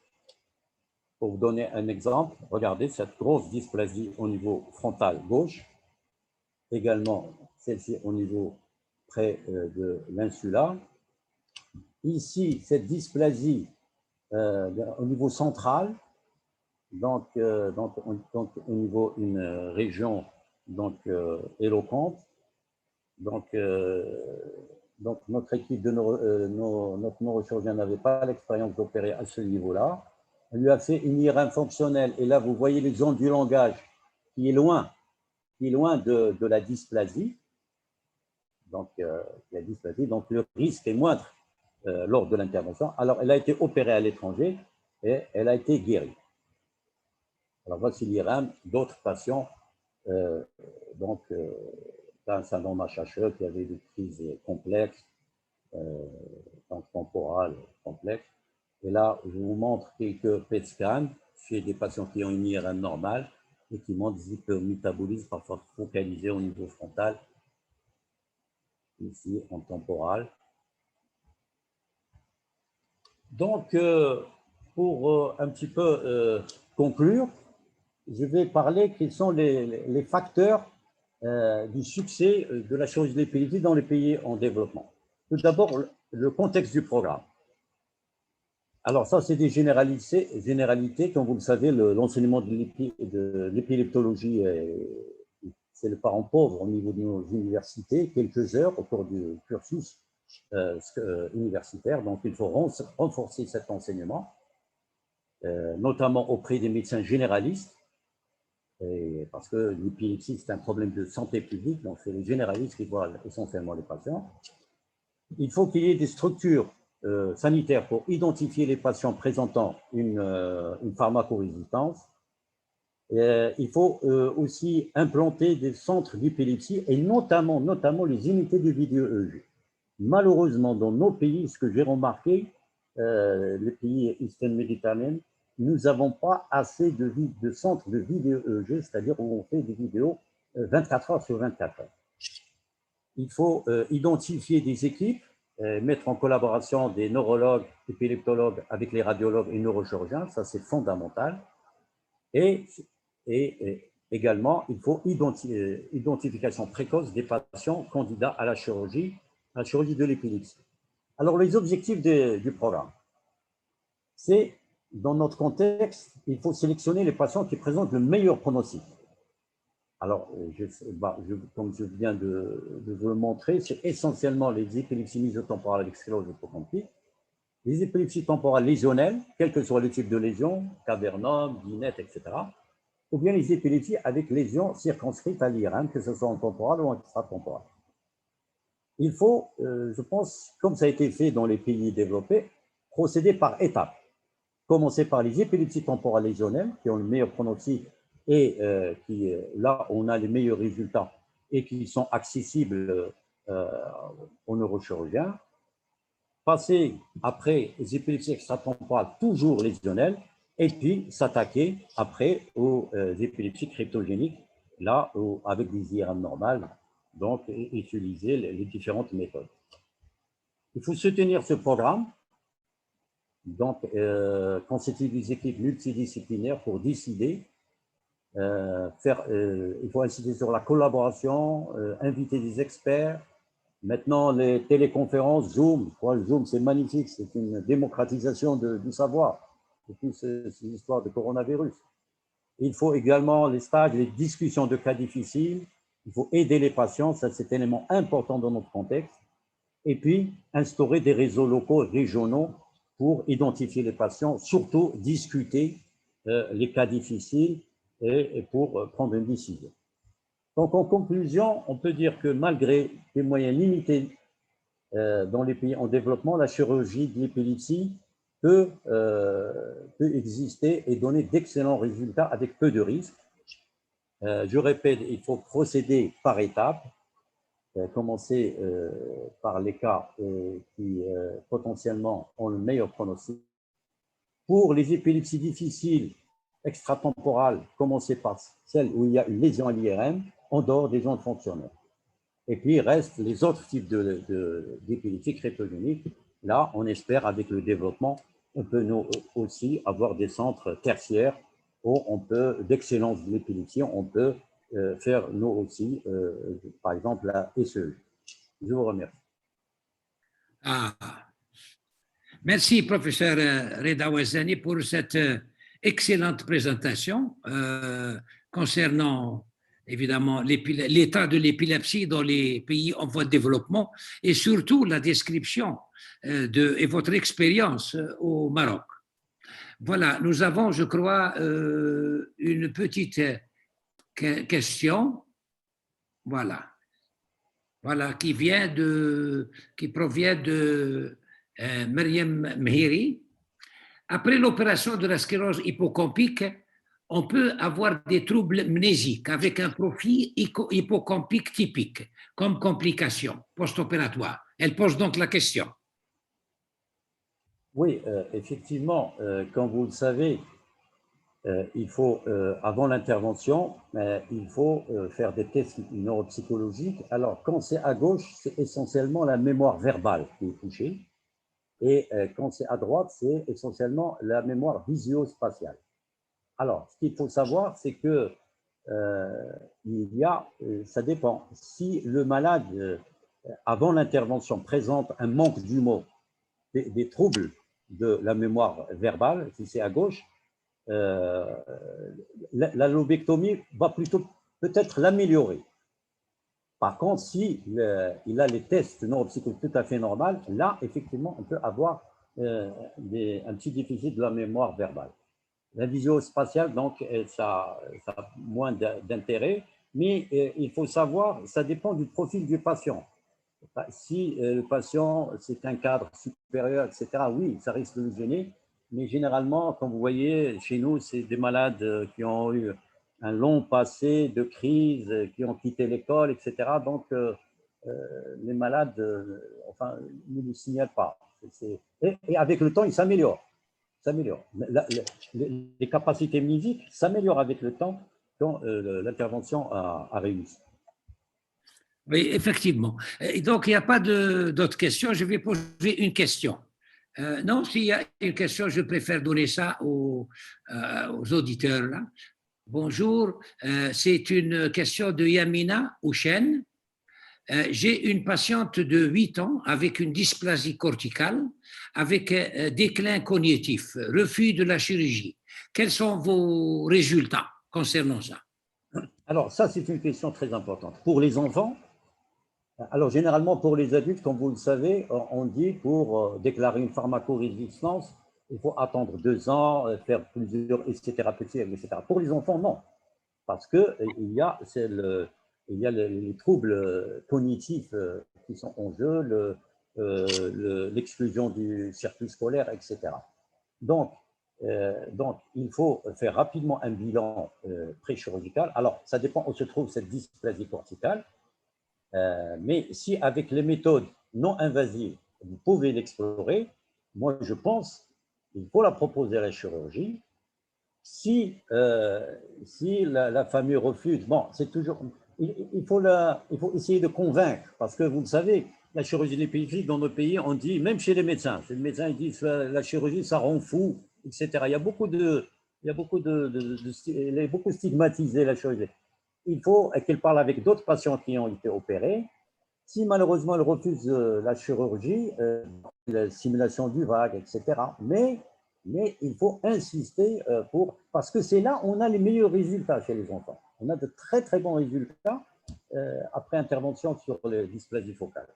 Pour vous donner un exemple, regardez cette grosse dysplasie au niveau frontal gauche, également celle-ci au niveau près de l'insula. Ici, cette dysplasie au niveau central, donc au niveau d'une région éloquente. Donc, notre équipe notre neurochirurgien n'avait pas l'expérience d'opérer à ce niveau-là. On lui a fait une IRM fonctionnelle. Et là, vous voyez les zones du langage qui est loin de la dysplasie. Donc, la dysplasie, donc le risque est moindre lors de l'intervention. Alors, elle a été opérée à l'étranger et elle a été guérie. Alors, voici l'IRM d'autres patients. Un syndrome HHE qui avait des crises complexes, temporales complexes. Et là, je vous montre quelques PET scans chez des patients qui ont une IRM normale et qui montrent des hypermétabolismes parfois focalisés au niveau frontal, ici en temporal. Donc, pour un petit peu conclure, je vais parler quels sont les facteurs du succès de la chirurgie de l'épilepsie dans les pays en développement. Tout d'abord, le contexte du programme. Alors ça, c'est des généralités. Comme vous le savez, l'enseignement de l'épileptologie, c'est le parent pauvre au niveau de nos universités, quelques heures au cours du cursus universitaire. Donc, il faut renforcer cet enseignement, notamment auprès des médecins généralistes, parce que l'épilepsie, c'est un problème de santé publique, donc c'est les généralistes qui voient essentiellement les patients. Il faut qu'il y ait des structures sanitaires pour identifier les patients présentant une pharmacorésistance. Il faut aussi implanter des centres d'épilepsie et notamment les unités de vidéo-EEG. Malheureusement, dans nos pays, ce que j'ai remarqué, les pays Eastern Méditerranée, nous n'avons pas assez de centres de vidéo-EEG, c'est-à-dire où on fait des vidéos 24 heures sur 24 heures. Il faut identifier des équipes, mettre en collaboration des neurologues, épileptologues avec les radiologues et neurochirurgiens, ça c'est fondamental. Et également, il faut identification précoce des patients candidats à la chirurgie de l'épilepsie. Alors, les objectifs du programme, c'est, dans notre contexte, il faut sélectionner les patients qui présentent le meilleur pronostic. Alors, comme je viens de vous le montrer, c'est essentiellement les épilepsies mésotemporales avec sclérose hypocampique, les épilepsies temporales lésionnelles, quel que soit le type de lésion, cavernome, dinette, etc., ou bien les épilepsies avec lésions circonscrites à l'IRM, que ce soit en temporal ou en extratemporal. Il faut, je pense, comme ça a été fait dans les pays développés, procéder par étapes. Commencer par les épilepsies temporales lésionnelles, qui ont le meilleur pronostic et là, on a les meilleurs résultats et qui sont accessibles aux neurochirurgiens. Passer après les épilepsies extratemporales, toujours lésionnelles, et puis s'attaquer après aux épilepsies cryptogéniques, là, avec des IRM normales, donc utiliser les différentes méthodes. Il faut soutenir ce programme, donc constituer des équipes multidisciplinaires pour décider, il faut insister sur la collaboration, inviter des experts. Maintenant, les téléconférences, Zoom, je crois que Zoom, c'est magnifique, c'est une démocratisation du savoir, depuis ces histoires de coronavirus. Il faut également les stages, les discussions de cas difficiles, il faut aider les patients, ça c'est un élément important dans notre contexte, et puis instaurer des réseaux locaux, régionaux, pour identifier les patients, surtout discuter les cas difficiles et pour prendre une décision. Donc, en conclusion, on peut dire que malgré des moyens limités dans les pays en développement, la chirurgie de l'épilepsie peut exister et donner d'excellents résultats avec peu de risques. Je répète, il faut procéder par étapes, commencer par les cas qui potentiellement ont le meilleur pronostic. Pour les épilepsies difficiles, extratemporales, commencer par celles où il y a une lésion à l'IRM, en dehors des zones fonctionnelles. Et puis, il reste les autres types d'épilepsie cryptogénique. Là, on espère, avec le développement, on peut nous aussi avoir des centres tertiaires où on peut, d'excellence de l'épilepsie, on peut faire nous aussi, par exemple, la SEE. Je vous remercie. Merci, professeur Reda Ouazzani, pour cette excellente présentation concernant évidemment l'état de l'épilepsie dans les pays en voie de développement et surtout la description et votre expérience au Maroc. Voilà, nous avons, je crois, une petite question, voilà, qui provient de Mariam Mhiri. Après l'opération de la sclérose hypocampique, on peut avoir des troubles mnésiques avec un profil hippocampique typique, comme complication post-opératoire. Elle pose donc la question. Oui, effectivement, comme vous le savez, il faut, avant l'intervention, il faut faire des tests neuropsychologiques. Alors, quand c'est à gauche, c'est essentiellement la mémoire verbale qui est touchée. Et quand c'est à droite, c'est essentiellement la mémoire visio-spatiale. Alors, ce qu'il faut savoir, c'est que ça dépend. Si le malade, avant l'intervention, présente un manque d'humour, des troubles de la mémoire verbale, si c'est à gauche, la lobectomie va plutôt peut-être l'améliorer. Par contre, si il a les tests neuropsychologiques tout à fait normaux, là, effectivement, on peut avoir un petit déficit de la mémoire verbale. La visio-spatiale, donc, ça a moins d'intérêt, mais il faut savoir, ça dépend du profil du patient. Si le patient, c'est un cadre supérieur, etc., oui, ça risque de nous gêner, mais généralement, comme vous voyez, chez nous, c'est des malades qui ont eu un long passé de crise, qui ont quitté l'école, etc. Donc, les malades, enfin, ne le signalent pas. Et avec le temps, ils s'améliorent. Les capacités musiques s'améliorent avec le temps quand l'intervention a réussi. Oui, effectivement. Et donc, il n'y a pas d'autres questions. Je vais poser une question. Non, s'il y a une question, je préfère donner ça aux auditeurs. Là. Bonjour, c'est une question de Yamina Houchen. J'ai une patiente de 8 ans avec une dysplasie corticale, avec déclin cognitif, refus de la chirurgie. Quels sont vos résultats concernant ça? Alors, ça, c'est une question très importante. Pour les enfants, alors généralement pour les adultes, comme vous le savez, on dit pour déclarer une pharmacorésistance, il faut attendre 2 ans, faire plusieurs essais thérapeutiques, etc. Pour les enfants, non, parce qu'il y a, les troubles cognitifs qui sont en jeu, l'exclusion du circuit scolaire, etc. Donc, il faut faire rapidement un bilan pré-chirurgical. Alors, ça dépend où se trouve cette dysplasie corticale. Mais si avec les méthodes non invasives, vous pouvez l'explorer, moi je pense qu'il faut la proposer à la chirurgie. Si la famille refuse, bon, c'est toujours, il faut essayer de convaincre, parce que vous le savez, la chirurgie lipédique dans nos pays, on dit, même chez les médecins ils disent la chirurgie, ça rend fou, etc. Il y a beaucoup elle est beaucoup stigmatisée, la chirurgie. Il faut qu'elle parle avec d'autres patients qui ont été opérés. Si malheureusement elle refuse la chirurgie, la simulation du vague, etc. Mais il faut insister parce que c'est là où on a les meilleurs résultats chez les enfants. On a de très très bons résultats après intervention sur les dysplasies focales.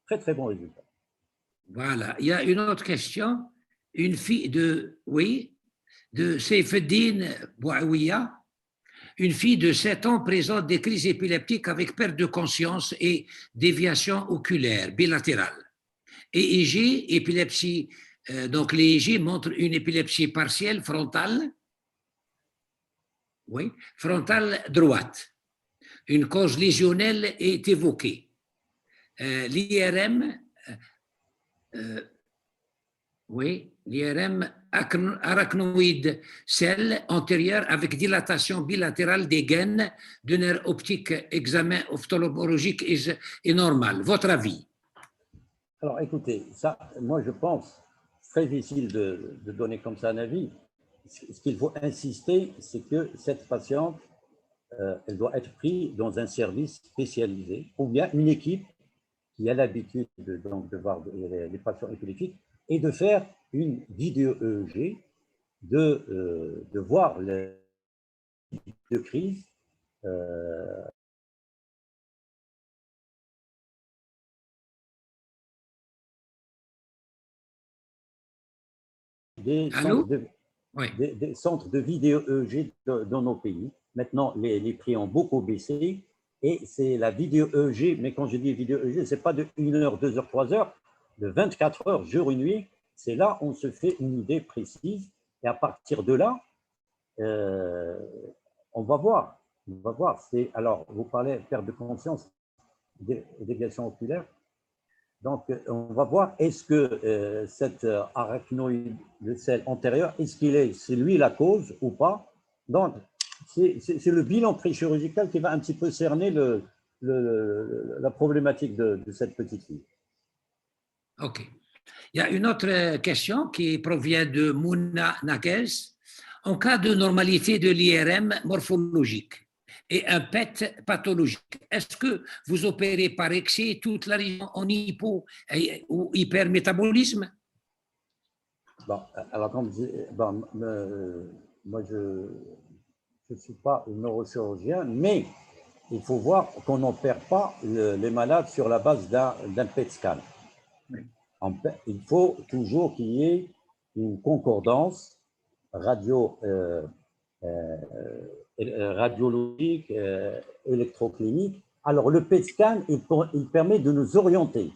Très très bons résultats. Voilà. Il y a une autre question. Une fille de Seyfeddine Bouaouia, une fille de 7 ans présente des crises épileptiques avec perte de conscience et déviation oculaire bilatérale. EEG, épilepsie, donc l'EEG montre une épilepsie partielle frontale, oui, frontale droite. Une cause lésionnelle est évoquée. L'IRM, oui, l'IRM arachnoïde celle antérieure avec dilatation bilatérale des gaines de nerf optique, examen ophtalmologique est normal. Votre avis? Alors écoutez, ça, moi je pense, très difficile de donner comme ça un avis. Ce qu'il faut insister, c'est que cette patiente, elle doit être prise dans un service spécialisé ou bien une équipe qui a l'habitude de voir les patients épileptiques et de faire une vidéo-EEG, de voir les de crise des centres de vidéo-EEG dans nos pays. Maintenant, les prix ont beaucoup baissé et c'est la vidéo-EEG, mais quand je dis vidéo-EEG, ce n'est pas de 1 heure, 2 heures, 3 heures, de 24 heures, jour et nuit. C'est là où on se fait une idée précise et à partir de là, on va voir. On va voir. Alors, vous parlez de perte de conscience, déviation oculaire. Donc, on va voir, est-ce que cet arachnoïde de celle antérieure, c'est lui la cause ou pas? Donc, c'est le bilan pré-chirurgical qui va un petit peu cerner la problématique de cette petite fille. OK. Il y a une autre question qui provient de Mouna Naguez. En cas de normalité de l'IRM morphologique et un PET pathologique, est-ce que vous opérez par excès toute la région en hypo ou hypermétabolisme? Bon, alors, moi, je ne suis pas un neurochirurgien, mais il faut voir qu'on n'en perd pas les malades sur la base d'un PET scan. Il faut toujours qu'il y ait une concordance radiologique, électroclinique. Alors, le PET scan, il permet de nous orienter.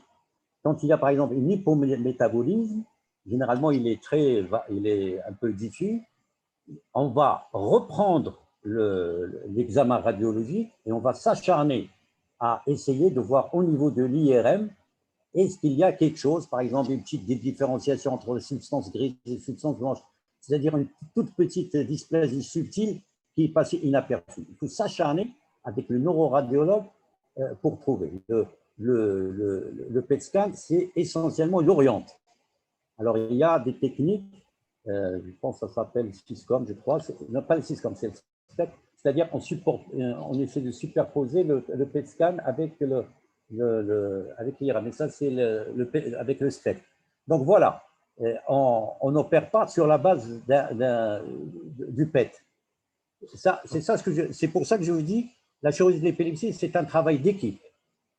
Quand il y a, par exemple, une hypométabolisme, généralement, il est un peu diffus. On va reprendre l'examen radiologique et on va s'acharner à essayer de voir au niveau de l'IRM est-ce qu'il y a quelque chose, par exemple, une petite différenciation entre les substances grises et les substances blanches, c'est-à-dire une toute petite dysplasie subtile qui est passée inaperçue. Il faut s'acharner avec le neuroradiologue pour trouver. Le PET scan, c'est essentiellement l'oriente. Alors, il y a des techniques, je pense que ça s'appelle SysCom, je crois. Non, pas le SysCom, c'est le SPECT. C'est-à-dire on essaie de superposer le PET scan avec l'IRM. Mais ça, c'est avec le SPECT. Donc, voilà. On n'opère pas sur la base du PET. C'est pour ça que je vous dis, la chirurgie de l'épilepsie, c'est un travail d'équipe.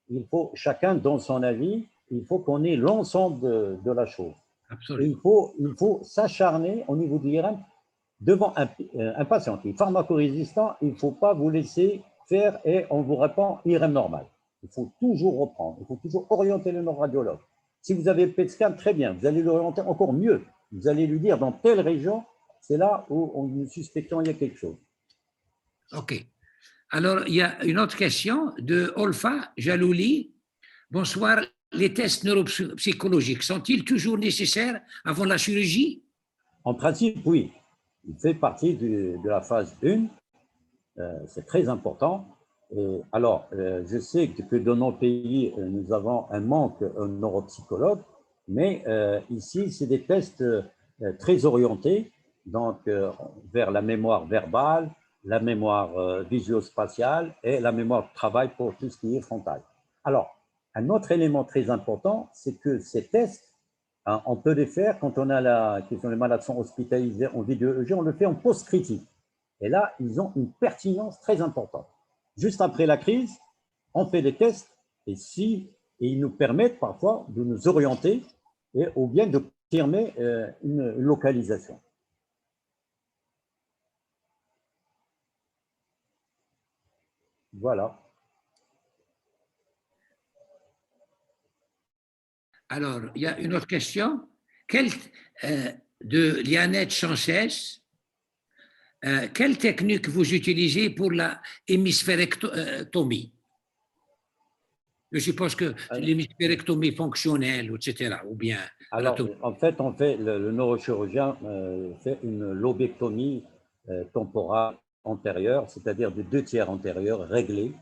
Il faut, chacun dans son avis, il faut qu'on ait l'ensemble de la chose. Absolument. Il faut s'acharner au niveau de l'IRM devant un patient qui est pharmacorésistant. Il ne faut pas vous laisser faire et on vous répond IRM normal. Il faut toujours reprendre, il faut toujours orienter le neuroradiologue. Si vous avez le PET scan, très bien, vous allez l'orienter encore mieux. Vous allez lui dire dans telle région, c'est là où nous suspectons qu'il y a quelque chose. OK. Alors, il y a une autre question de Olfa Jalouli. Bonsoir. Les tests neuropsychologiques sont-ils toujours nécessaires avant la chirurgie? En principe, oui. Il fait partie de la phase 1. C'est très important. Alors, je sais que dans nos pays, nous avons un manque de neuropsychologues, mais ici, c'est des tests très orientés, donc vers la mémoire verbale, la mémoire visuospatiale et la mémoire de travail pour tout ce qui est frontal. Alors, un autre élément très important, c'est que ces tests, hein, on peut les faire quand les malades sont hospitalisés en vidéo-EEG, on le fait en post-critique. Et là, ils ont une pertinence très importante. Juste après la crise, on fait des tests et ils nous permettent parfois de nous orienter ou bien de confirmer une localisation. Voilà. Alors, il y a une autre question. De Lianette Sanchez. Quelle technique vous utilisez pour la hémisphérectomie? Je suppose que l'hémisphérectomie fonctionnelle, etc. Ou bien. Alors, en fait, le neurochirurgien fait une lobectomie temporale antérieure, c'est-à-dire de 2/3 antérieurs réglés.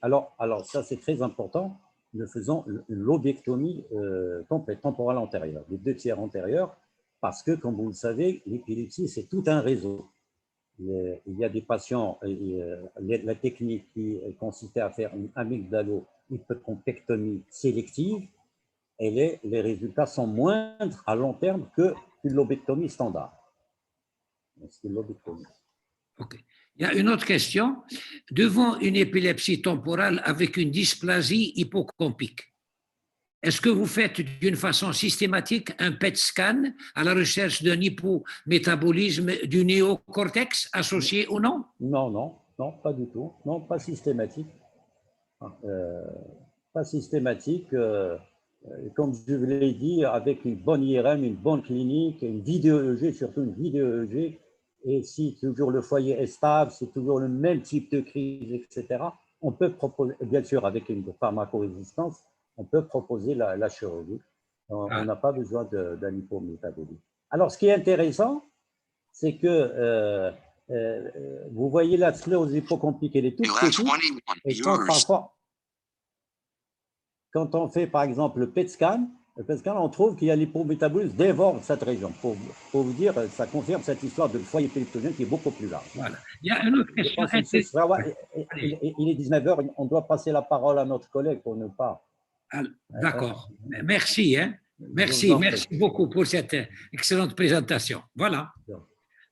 Alors, ça, c'est très important. Nous faisons une lobectomie complète, temporale antérieure, des 2/3 antérieurs, parce que, comme vous le savez, l'épilepsie, c'est tout un réseau. Il y a des patients, la technique qui consistait à faire une amygdalo-hypotrompectomie sélective, les résultats sont moindres à long terme qu'une lobectomie standard. C'est une lobectomie. OK. Il y a une autre question. Devant une épilepsie temporale avec une dysplasie hippocampique, est-ce que vous faites d'une façon systématique un PET scan à la recherche d'un hypométabolisme du néocortex associé ou non? Non, pas du tout. Non, pas systématique. Pas systématique. Comme je vous l'ai dit, avec une bonne IRM, une bonne clinique, une vidéo-EEG, surtout une vidéo-EEG, et si toujours le foyer est stable, c'est toujours le même type de crise, etc., on peut proposer, bien sûr avec une pharmacorésistance, on peut proposer la chirurgie. On n'a pas besoin d'un hypométabolisme. Alors, ce qui est intéressant, c'est que vous voyez la sclérose hippocampique, elle est toute petite, et quand on fait, par exemple, le PET scan, on trouve qu'il y a l'hypométabolisme dévore cette région. Pour vous dire, ça confirme cette histoire de foyer épileptogène qui est beaucoup plus large. Voilà. Il y a une autre question. Il est 19h, on doit passer la parole à notre collègue pour ne pas… D'accord. Merci. Merci beaucoup pour cette excellente présentation. Voilà.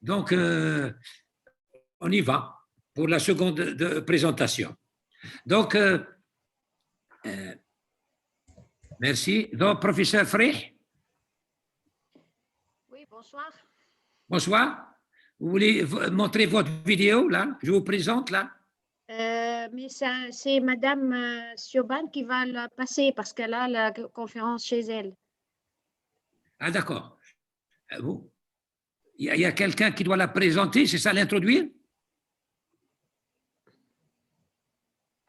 Donc, on y va. pour la seconde présentation. Donc, merci. Donc, professeur Frey. Oui, bonsoir. Bonsoir. Vous voulez montrer votre vidéo, là? Je vous présente, là. Mais c'est Madame Sioban qui va la passer parce qu'elle a la conférence chez elle. Ah, d'accord. Il y a quelqu'un qui doit la présenter, c'est ça, l'introduire?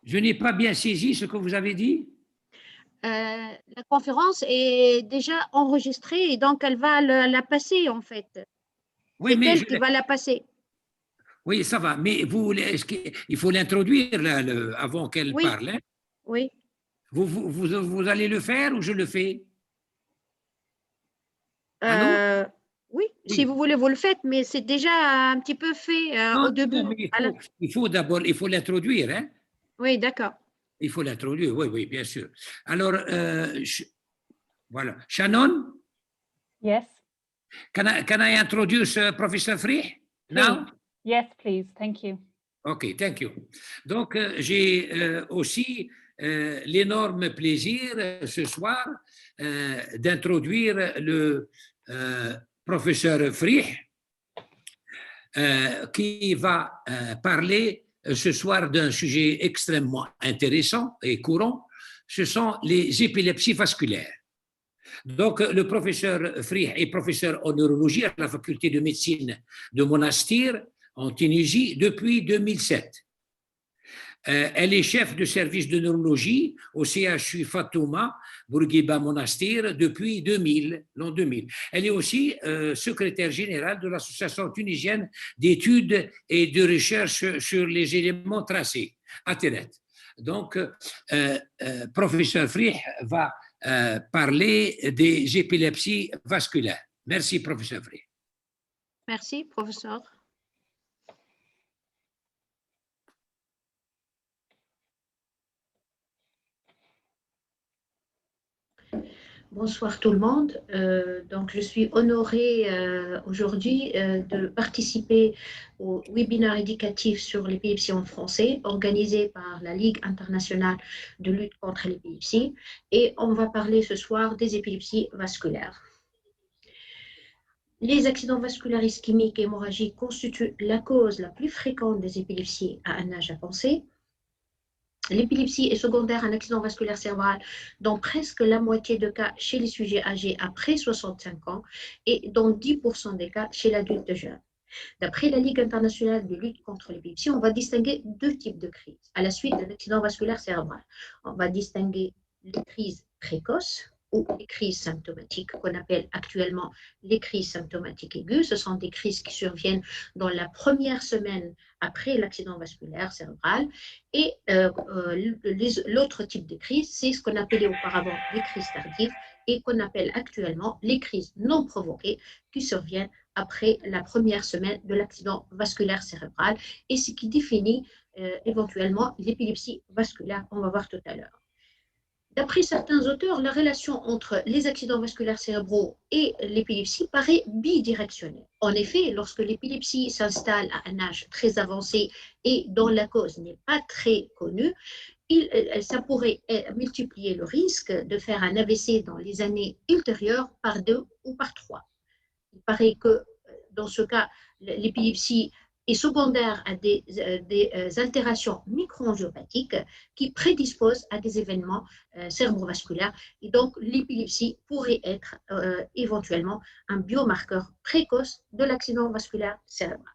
Je n'ai pas bien saisi ce que vous avez dit. La conférence est déjà enregistrée et donc elle va la passer en fait. Oui, c'est elle qui va la passer. Oui, ça va, mais il faut l'introduire avant qu'elle parle. Hein? Oui. Vous allez le faire ou je le fais? Oui, si vous voulez, vous le faites, mais c'est déjà un petit peu fait au début. Non, mais il faut d'abord, il faut l'introduire. Hein? Oui, d'accord. Il faut l'introduire, oui, bien sûr. Alors, voilà. Shannon? Yes. Can I introduce Professor Frey now? Yes, please. Thank you. OK, thank you. Donc, j'ai aussi l'énorme plaisir ce soir d'introduire le professeur Frey qui va parler ce soir d'un sujet extrêmement intéressant et courant, ce sont les épilepsies vasculaires. Donc, le professeur Frey est professeur en neurologie à la faculté de médecine de Monastir en Tunisie depuis 2007. Elle est chef de service de neurologie au CHU Fatouma, Bourguiba Monastir, depuis l'an 2000. Elle est aussi secrétaire générale de l'Association tunisienne d'études et de recherche sur les éléments tracés, ATERET. Donc, professeur Frey va parler des épilepsies vasculaires. Merci, professeur Frey. Merci, professeur. Bonsoir tout le monde. Donc, je suis honorée aujourd'hui de participer au webinaire éducatif sur l'épilepsie en français organisé par la Ligue internationale de lutte contre l'épilepsie. Et on va parler ce soir des épilepsies vasculaires. Les accidents vasculaires ischémiques et hémorragiques constituent la cause la plus fréquente des épilepsies à un âge avancé. L'épilepsie est secondaire à un accident vasculaire cérébral dans presque la moitié des cas chez les sujets âgés après 65 ans et dans 10% des cas chez l'adulte jeune. D'après la Ligue internationale de lutte contre l'épilepsie, on va distinguer deux types de crises à la suite d'un accident vasculaire cérébral. On va distinguer les crises précoces ou les crises symptomatiques qu'on appelle actuellement les crises symptomatiques aiguës. Ce sont des crises qui surviennent dans la première semaine après l'accident vasculaire cérébral. Et l'autre type de crise, c'est ce qu'on appelait auparavant les crises tardives et qu'on appelle actuellement les crises non provoquées qui surviennent après la première semaine de l'accident vasculaire cérébral et ce qui définit éventuellement l'épilepsie vasculaire, on va voir tout à l'heure. D'après certains auteurs, la relation entre les accidents vasculaires cérébraux et l'épilepsie paraît bidirectionnelle. En effet, lorsque l'épilepsie s'installe à un âge très avancé et dont la cause n'est pas très connue, ça pourrait multiplier le risque de faire un AVC dans les années ultérieures par 2 ou par 3. Il paraît que dans ce cas, l'épilepsie est secondaire à des altérations microangiopathiques qui prédisposent à des événements cérébrovasculaires. Et donc, l'épilepsie pourrait être éventuellement un biomarqueur précoce de l'accident vasculaire cérébral.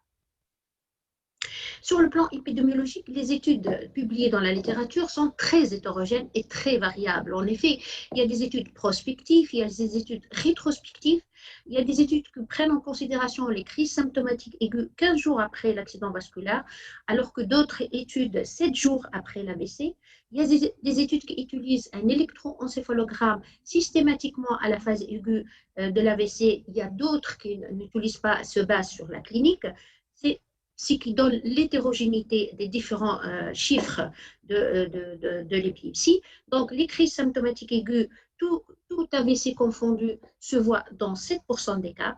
Sur le plan épidémiologique, les études publiées dans la littérature sont très hétérogènes et très variables. En effet, il y a des études prospectives, il y a des études rétrospectives, il y a des études qui prennent en considération les crises symptomatiques aiguës 15 jours après l'accident vasculaire, alors que d'autres études 7 jours après l'AVC. Il y a des études qui utilisent un électroencéphalogramme systématiquement à la phase aiguë de l'AVC. Il y a d'autres qui n'utilisent pas, se basent sur la clinique. C'est ce qui donne l'hétérogénéité des différents chiffres de l'épilepsie. Donc, les crises symptomatiques aiguës, tout AVC confondu, se voit dans 7% des cas.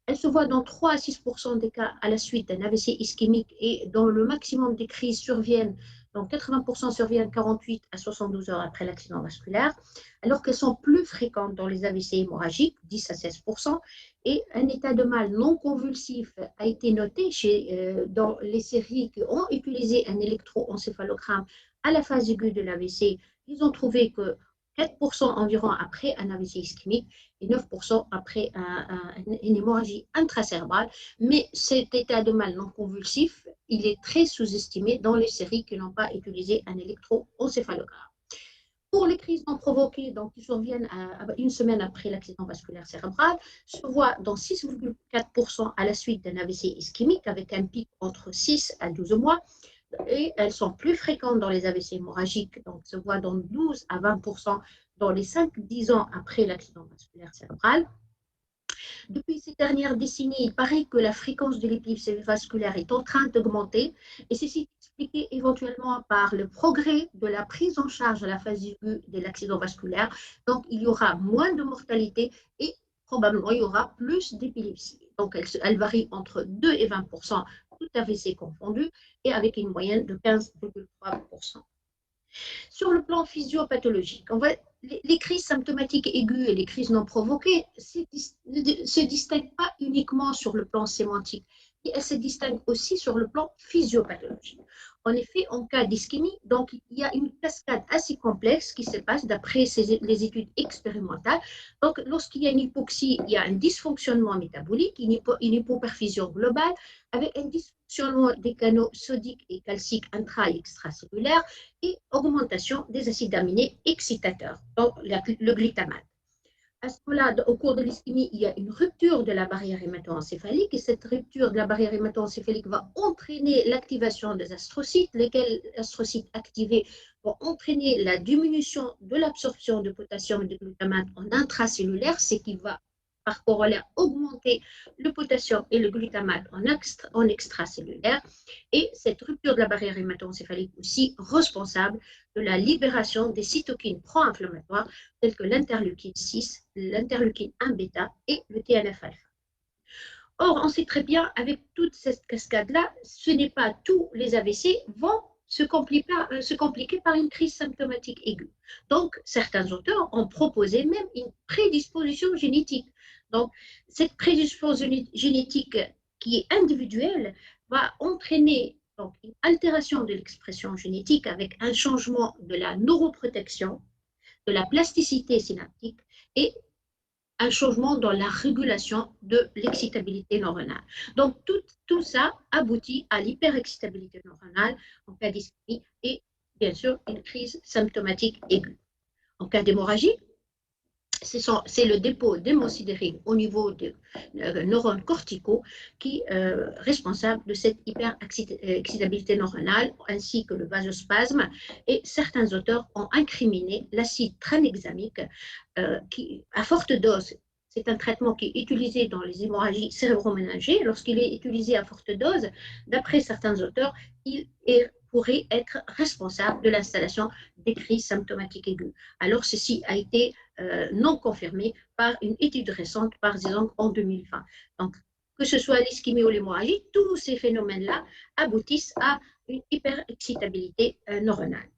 Elle se voit dans 3 à 6% des cas à la suite d'un AVC ischémique et dont le maximum des crises surviennent, donc 80% surviennent 48 à 72 heures après l'accident vasculaire, alors qu'elles sont plus fréquentes dans les AVC hémorragiques, 10 à 16%, et un état de mal non convulsif a été noté dans les séries qui ont utilisé un électroencéphalogramme à la phase aiguë de l'AVC. Ils ont trouvé que 4% environ après un AVC ischémique et 9% après une hémorragie intracérébrale. Mais cet état de mal non convulsif, il est très sous-estimé dans les séries qui n'ont pas utilisé un électroencéphalogramme. Pour les crises non provoquées, donc qui surviennent une semaine après l'accident vasculaire cérébral, se voit dans 6,4% à la suite d'un AVC ischémique avec un pic entre 6 à 12 mois. Et elles sont plus fréquentes dans les AVC hémorragiques, donc se voit dans 12 à 20% dans les 5-10 ans après l'accident vasculaire cérébral. Depuis ces dernières décennies, il paraît que la fréquence de l'épilepsie vasculaire est en train d'augmenter et ceci est expliqué éventuellement par le progrès de la prise en charge à la phase aiguë de l'accident vasculaire. Donc, il y aura moins de mortalité et probablement il y aura plus d'épilepsie. Donc, elle varie entre 2 et 20%, tout AVC confondu, et avec une moyenne de 15,3%. Sur le plan physiopathologique, les crises symptomatiques aiguës et les crises non provoquées ne se distinguent pas uniquement sur le plan sémantique, mais elles se distinguent aussi sur le plan physiopathologique. En effet, en cas d'ischémie, donc il y a une cascade assez complexe qui se passe d'après les études expérimentales. Donc, lorsqu'il y a une hypoxie, il y a un dysfonctionnement métabolique, une hypoperfusion globale, avec un dysfonctionnement des canaux sodiques et calciques intra- et extracellulaires et augmentation des acides aminés excitateurs, donc le glutamate. À ce moment-là, au cours de l'ischémie, il y a une rupture de la barrière hémato-encéphalique et cette rupture de la barrière hémato-encéphalique va entraîner l'activation des astrocytes, lesquels astrocytes activés vont entraîner la diminution de l'absorption de potassium et de glutamate en intracellulaire, ce qui va par corollaire augmenter le potassium et le glutamate en extracellulaire. Et cette rupture de la barrière hémato-encéphalique aussi responsable de la libération des cytokines pro-inflammatoires telles que l'interleukine 6, l'interleukine 1-bêta et le TNF-alpha. Or, on sait très bien, avec toute cette cascade-là, ce n'est pas tous les AVC vont se compliquer par une crise symptomatique aiguë. Donc, certains auteurs ont proposé même une prédisposition génétique. Donc, cette prédisposition génétique qui est individuelle va entraîner donc, une altération de l'expression génétique avec un changement de la neuroprotection, de la plasticité synaptique et un changement dans la régulation de l'excitabilité neuronale. Donc, tout ça aboutit à l'hyperexcitabilité neuronale en cas d'ischémie et bien sûr une crise symptomatique aiguë. En cas d'hémorragie, c'est le dépôt d'hémosidérine au niveau des neurones corticaux qui est responsable de cette hyperexcitabilité neuronale ainsi que le vasospasme. Et certains auteurs ont incriminé l'acide tranexamique qui, à forte dose, c'est un traitement qui est utilisé dans les hémorragies cérébroméningées. Lorsqu'il est utilisé à forte dose, d'après certains auteurs, il pourrait être responsable de l'installation des crises symptomatiques aiguës. Alors, ceci a été non confirmé par une étude récente, par exemple en 2020. Donc, que ce soit l'ischémie ou l'hémorragie, tous ces phénomènes-là aboutissent à une hyperexcitabilité neuronale.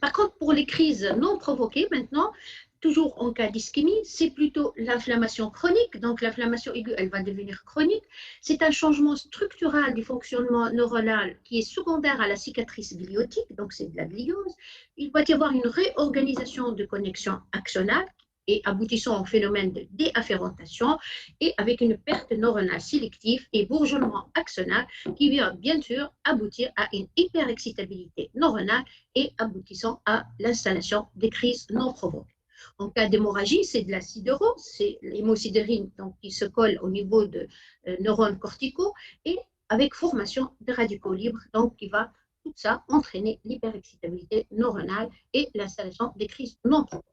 Par contre, pour les crises non provoquées, maintenant, toujours en cas d'ischémie, c'est plutôt l'inflammation chronique. Donc, l'inflammation aiguë, elle va devenir chronique. C'est un changement structural du fonctionnement neuronal qui est secondaire à la cicatrice gliotique, donc c'est de la gliose. Il va y avoir une réorganisation de connexions axonales et aboutissant au phénomène de déafférentation et avec une perte neuronale sélective et bourgeonnement axonal qui vient bien sûr aboutir à une hyperexcitabilité neuronale et aboutissant à l'installation des crises non provoquées. En cas d'hémorragie, c'est de l'acide euro, c'est l'hémosidérine qui se colle au niveau de neurones corticaux et avec formation de radicaux libres, donc qui va tout ça entraîner l'hyperexcitabilité neuronale et l'installation des crises non provoquées.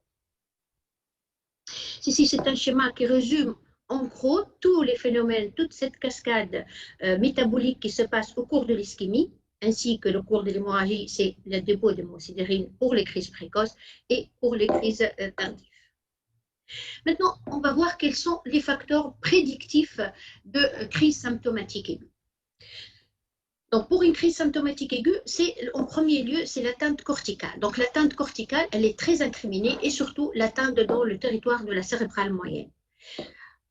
Ceci, c'est un schéma qui résume en gros tous les phénomènes, toute cette cascade métabolique qui se passe au cours de l'ischémie, ainsi que le cours de l'hémorragie, c'est le dépôt d'hémosidérine pour les crises précoces et pour les crises tardives. Maintenant, on va voir quels sont les facteurs prédictifs de crise symptomatique aiguë. Donc, pour une crise symptomatique aiguë, en premier lieu, c'est l'atteinte corticale. Donc, l'atteinte corticale, elle est très incriminée et surtout l'atteinte dans le territoire de la cérébrale moyenne.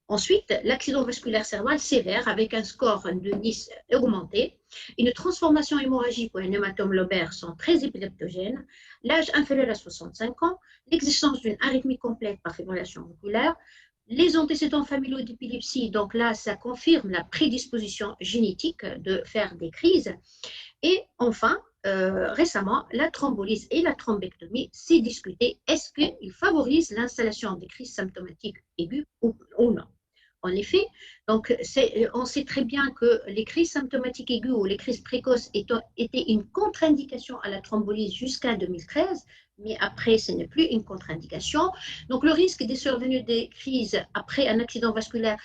Ensuite, l'accident vasculaire cérébral sévère avec un score de Nice augmenté, une transformation hémorragique ou un hématome lobaire sont très épileptogènes, l'âge inférieur à 65 ans, l'existence d'une arythmie complète par fibrillation auriculaire, les antécédents familiaux d'épilepsie, donc là, ça confirme la prédisposition génétique de faire des crises. Et enfin, récemment, la thrombolyse et la thrombectomie, c'est discuté. Est-ce qu'ils favorisent l'installation des crises symptomatiques aiguës ou non? En effet, donc on sait très bien que les crises symptomatiques aiguës ou les crises précoces étaient une contre-indication à la thrombolyse jusqu'à 2013, mais après, ce n'est plus une contre-indication. Donc, le risque des survenues des crises après un accident vasculaire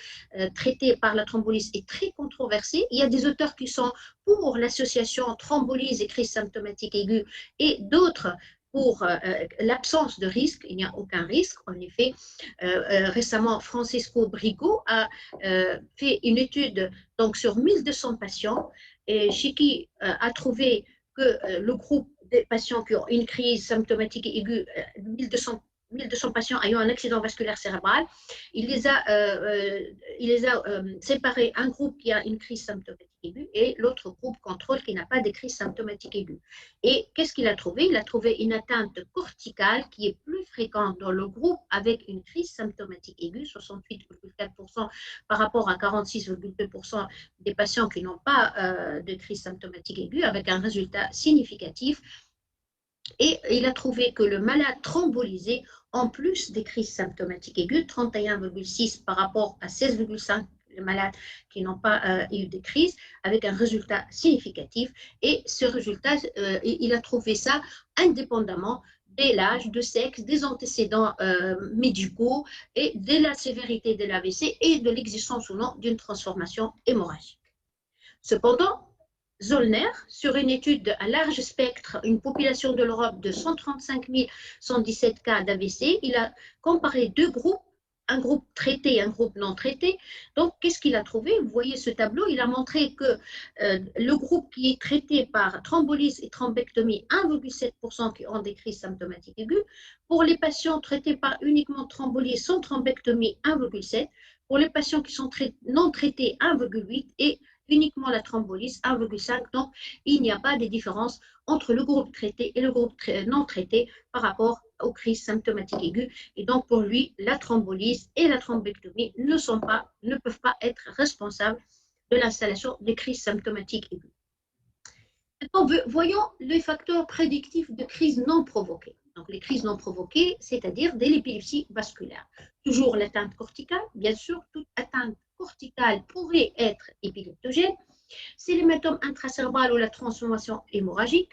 traité par la thrombolyse est très controversé. Il y a des auteurs qui sont pour l'association thrombolyse et crise symptomatique aiguë et d'autres pour l'absence de risque. Il n'y a aucun risque. En effet, récemment, Francisco Brigo a fait une étude donc, sur 1200 patients et chez qui a trouvé que le groupe des patients qui ont une crise symptomatique aiguë, 1200 patients ayant un accident vasculaire cérébral, il les a séparés, un groupe qui a une crise symptomatique aiguë et l'autre groupe contrôle qui n'a pas de crise symptomatique aiguë. Et qu'est-ce qu'il a trouvé? Il a trouvé une atteinte corticale qui est plus fréquente dans le groupe avec une crise symptomatique aiguë, 68,4% par rapport à 46,2% des patients qui n'ont pas de crise symptomatique aiguë, avec un résultat significatif. Et il a trouvé que le malade thrombolysé, en plus des crises symptomatiques aiguës, 31,6 par rapport à 16,5 les malades qui n'ont pas eu de crise, avec un résultat significatif. Et ce résultat, il a trouvé ça indépendamment de l'âge, de sexe, des antécédents médicaux et de la sévérité de l'AVC et de l'existence ou non d'une transformation hémorragique. Cependant, Zollner, sur une étude à large spectre, une population de l'Europe de 135 117 cas d'AVC, il a comparé deux groupes, un groupe traité et un groupe non traité. Donc, qu'est-ce qu'il a trouvé? Vous voyez ce tableau, il a montré que le groupe qui est traité par thrombolyse et thrombectomie, 1,7% qui ont des crises symptomatiques aiguës. Pour les patients traités par uniquement thrombolyse sans thrombectomie, 1,7%. Pour les patients qui sont non traités, 1,8%. Et uniquement la thrombolyse, 1,5. Donc, il n'y a pas de différence entre le groupe traité et le groupe non traité par rapport aux crises symptomatiques aiguës. Et donc, pour lui, la thrombolyse et la thrombectomie ne peuvent pas être responsables de l'installation des crises symptomatiques aiguës. Maintenant, voyons les facteurs prédictifs de crises non provoquées. Donc, les crises non provoquées, c'est-à-dire de l'épilepsie vasculaire. Toujours l'atteinte corticale, bien sûr, toute atteinte corticale pourrait être épileptogène. C'est l'hématome intracérébral ou la transformation hémorragique.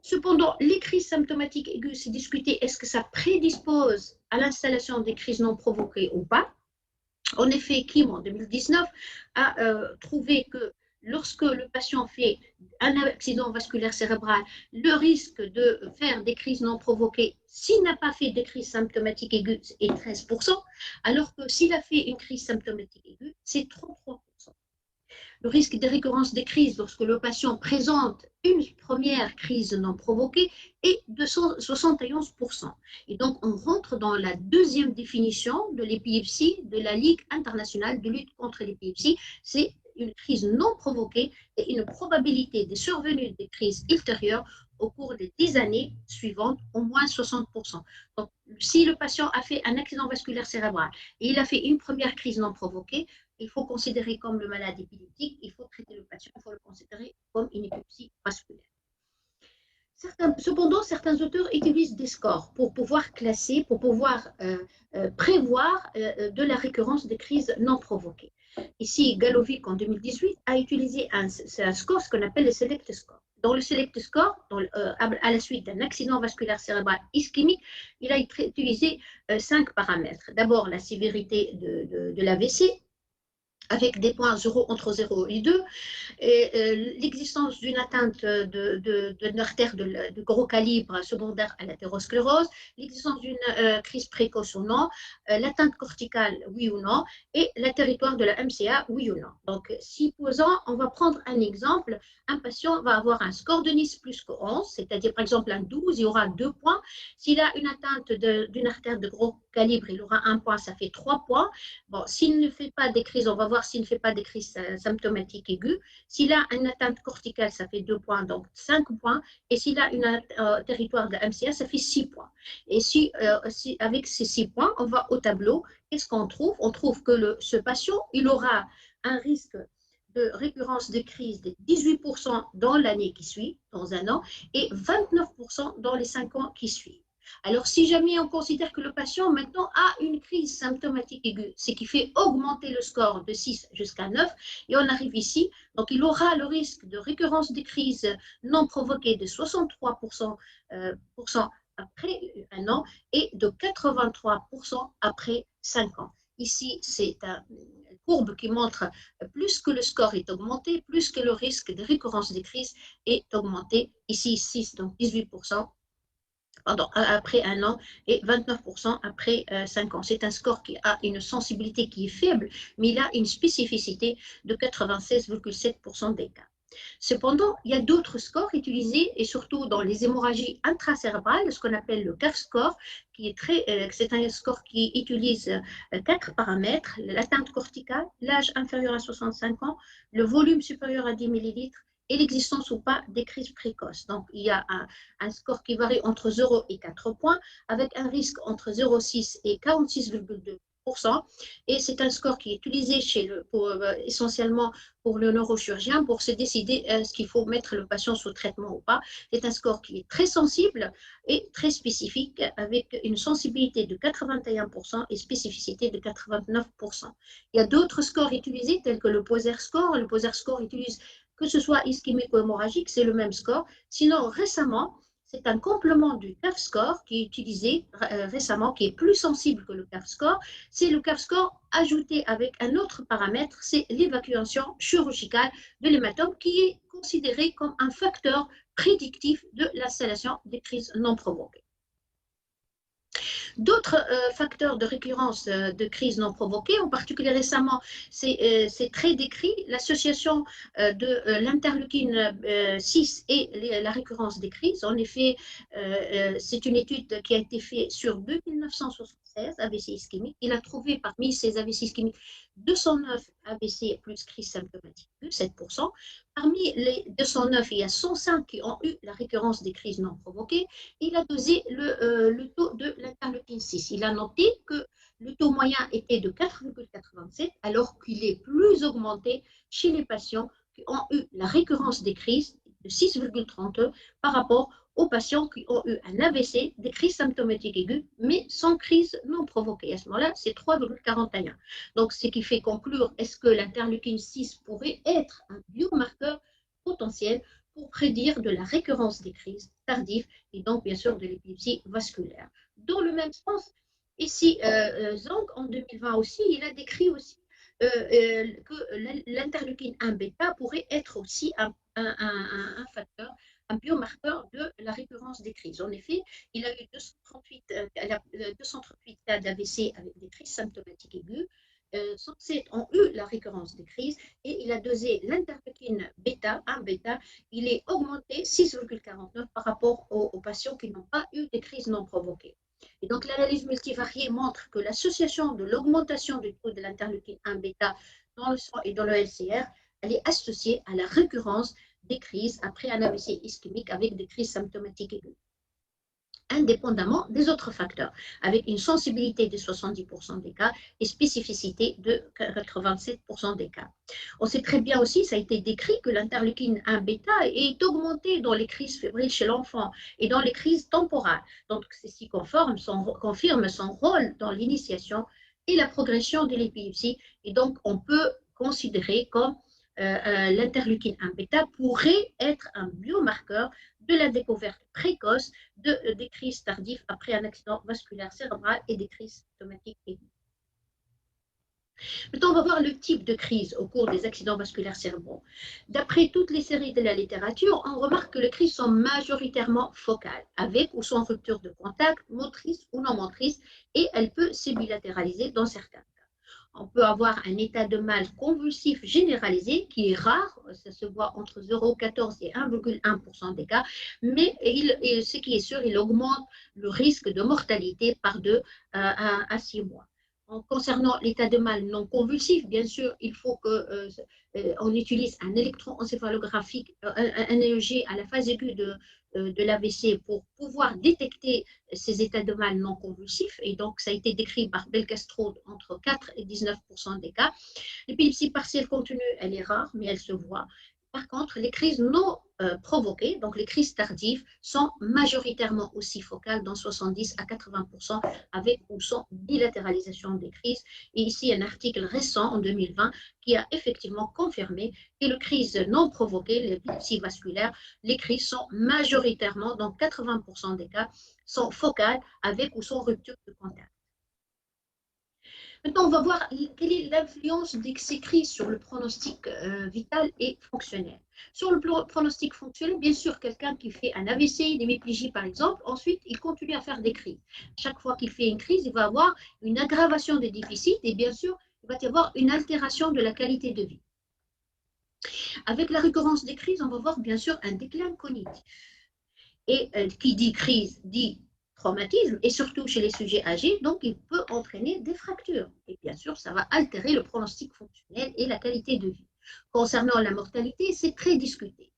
Cependant, les crises symptomatiques aiguës, c'est discuté, est-ce que ça prédispose à l'installation des crises non provoquées ou pas? En effet, Kim, en 2019, a trouvé que lorsque le patient fait un accident vasculaire cérébral, le risque de faire des crises non provoquées, s'il n'a pas fait de crise symptomatique aiguë, est 13%, alors que s'il a fait une crise symptomatique aiguë, c'est 33%. Le risque de récurrence des crises lorsque le patient présente une première crise non provoquée est de 71%. Et donc, on rentre dans la deuxième définition de l'épilepsie de la Ligue internationale de lutte contre l'épilepsie. C'est une crise non provoquée et une probabilité de survenue des crises ultérieures au cours des 10 années suivantes, au moins 60%. Donc, si le patient a fait un accident vasculaire cérébral et il a fait une première crise non provoquée, il faut considérer comme le malade épileptique, il faut traiter le patient, il faut le considérer comme une épilepsie vasculaire. Cependant, certains auteurs utilisent des scores pour pouvoir classer, pour pouvoir prévoir de la récurrence des crises non provoquées. Ici, Galovic, en 2018, a utilisé un score, ce qu'on appelle le Select Score. Dans le Select Score, à la suite d'un accident vasculaire cérébral ischémique, il a utilisé 5 paramètres. D'abord, la sévérité de l'AVC, avec des points 0 entre 0 et 2, et l'existence d'une atteinte d'une artère de gros calibre secondaire à l'athérosclérose, l'existence d'une crise précoce ou non, l'atteinte corticale, oui ou non, et le territoire de la MCA, oui ou non. Donc, supposons, on va prendre un exemple, un patient va avoir un score de Nice plus que 11, c'est-à-dire par exemple un 12, il aura 2 points. S'il a une atteinte d'une artère de gros calibre, il aura 1 point, ça fait 3 points. Bon, s'il ne fait pas des crises, on va voir s'il ne fait pas des crises symptomatiques aiguës. S'il a une atteinte corticale, ça fait 2 points, donc 5 points. Et s'il a un territoire de MCA, ça fait 6 points. Et si avec ces 6 points, on va au tableau, qu'est-ce qu'on trouve? On trouve que ce patient, il aura un risque de récurrence de crise de 18% dans l'année qui suit, dans un an, et 29% dans les 5 ans qui suivent. Alors, si jamais on considère que le patient maintenant a une crise symptomatique aiguë, ce qui fait augmenter le score de 6 jusqu'à 9, et on arrive ici, donc il aura le risque de récurrence de crise non provoquée de 63% après un an et de 83% après 5 ans. Ici, c'est une courbe qui montre plus que le score est augmenté, plus que le risque de récurrence des crises est augmenté. Ici, 6, donc 18%. Pardon, après un an et 29% après 5 ans. C'est un score qui a une sensibilité qui est faible, mais il a une spécificité de 96,7% des cas. Cependant, il y a d'autres scores utilisés, et surtout dans les hémorragies intracérébrales, ce qu'on appelle le CAF score, c'est un score qui utilise 4 paramètres: l'atteinte corticale, l'âge inférieur à 65 ans, le volume supérieur à 10 millilitres, et l'existence ou pas des crises précoces. Donc, il y a un score qui varie entre 0 et 4 points, avec un risque entre 0,6 et 46,2%. Et c'est un score qui est utilisé essentiellement pour le neurochirurgien pour se décider est-ce qu'il faut mettre le patient sous traitement ou pas. C'est un score qui est très sensible et très spécifique, avec une sensibilité de 81% et spécificité de 89%. Il y a d'autres scores utilisés tels que le Poser score. Le Poser score utilise que ce soit ischémique ou hémorragique, c'est le même score. Sinon, récemment, c'est un complément du CAF score qui est utilisé récemment, qui est plus sensible que le CAF score. C'est le CAF score ajouté avec un autre paramètre, c'est l'évacuation chirurgicale de l'hématome, qui est considéré comme un facteur prédictif de l'installation des crises non provoquées. D'autres facteurs de récurrence de crise non provoquée, en particulier récemment, c'est très décrit, l'association de l'interleukine 6 et la récurrence des crises. En effet, c'est une étude qui a été faite sur 2976 AVC ischémiques. Il a trouvé parmi ces AVC ischémiques 209 AVC plus crise symptomatique, 7%. Parmi les 209, il y a 105 qui ont eu la récurrence des crises non provoquées. Il a dosé le taux de l'interleukine 6. Il a noté que le taux moyen était de 4,87, alors qu'il est plus augmenté chez les patients qui ont eu la récurrence des crises de 6,32 par rapport aux patients qui ont eu un AVC, des crises symptomatiques aiguës, mais sans crise non provoquée. À ce moment-là, c'est 3,41. Donc, ce qui fait conclure, est-ce que l'interleukine 6 pourrait être un biomarqueur potentiel pour prédire de la récurrence des crises tardives et donc, bien sûr, de l'épilepsie vasculaire. Dans le même sens, ici, Zhang, en 2020 aussi, il a décrit aussi que l'interleukine 1 bêta pourrait être aussi un facteur, un biomarqueur de la récurrence des crises. En effet, il a eu 238 cas d'AVC avec des crises symptomatiques aiguës. 107 ont eu la récurrence des crises et il a dosé l'interleukine bêta, 1 bêta, il est augmenté 6,49 par rapport aux patients qui n'ont pas eu des crises non provoquées. Et donc l'analyse multivariée montre que l'association de l'augmentation du taux de l'interleukine 1 bêta dans le sang et dans le LCR, elle est associée à la récurrence des crises après un AVC ischémique avec des crises symptomatiques aiguës, indépendamment des autres facteurs, avec une sensibilité de 70% des cas et spécificité de 87% des cas. On sait très bien aussi, ça a été décrit, que l'interleukine 1 bêta est augmentée dans les crises fébriles chez l'enfant et dans les crises temporales. Donc, ceci confirme son rôle dans l'initiation et la progression de l'épilepsie. Et donc, on peut considérer comme l'interleukine 1 bêta pourrait être un biomarqueur de la découverte précoce des crises tardives après un accident vasculaire cérébral et des crises symptomatiques aiguës. Maintenant, on va voir le type de crise au cours des accidents vasculaires cérébraux. D'après toutes les séries de la littérature, on remarque que les crises sont majoritairement focales, avec ou sans rupture de contact, motrice ou non motrice, et elle peut se bilatéraliser dans certains cas. On peut avoir un état de mal convulsif généralisé qui est rare, ça se voit entre 0,14 et 1,1% des cas, mais ce qui est sûr, il augmente le risque de mortalité par 2 à 6 mois. Concernant l'état de mal non convulsif, bien sûr, il faut qu'on utilise un électroencéphalographique, un EEG à la phase aiguë de l'AVC pour pouvoir détecter ces états de mal non convulsifs. Et donc, ça a été décrit par Belcastro entre 4 et 19% des cas. L'épilepsie partielle contenue, elle est rare, mais elle se voit. Par contre, les crises non provoquées, donc les crises tardives, sont majoritairement aussi focales dans 70 à 80% avec ou sans bilatéralisation des crises. Et ici, un article récent en 2020 qui a effectivement confirmé que les crises non provoquées, l'épilepsie vasculaire, les crises sont majoritairement, dans 80% des cas, sont focales avec ou sans rupture de contact. Maintenant, on va voir quelle est l'influence de ces crises sur le pronostic vital et fonctionnel. Sur le pronostic fonctionnel, bien sûr, quelqu'un qui fait un AVC, une hémiplégie par exemple, ensuite, il continue à faire des crises. Chaque fois qu'il fait une crise, il va avoir une aggravation des déficits et bien sûr, il va y avoir une altération de la qualité de vie. Avec la récurrence des crises, on va voir bien sûr un déclin cognitif. Et qui dit crise dit traumatisme, et surtout chez les sujets âgés, donc il peut entraîner des fractures. Et bien sûr, ça va altérer le pronostic fonctionnel et la qualité de vie. Concernant la mortalité, c'est très discuté.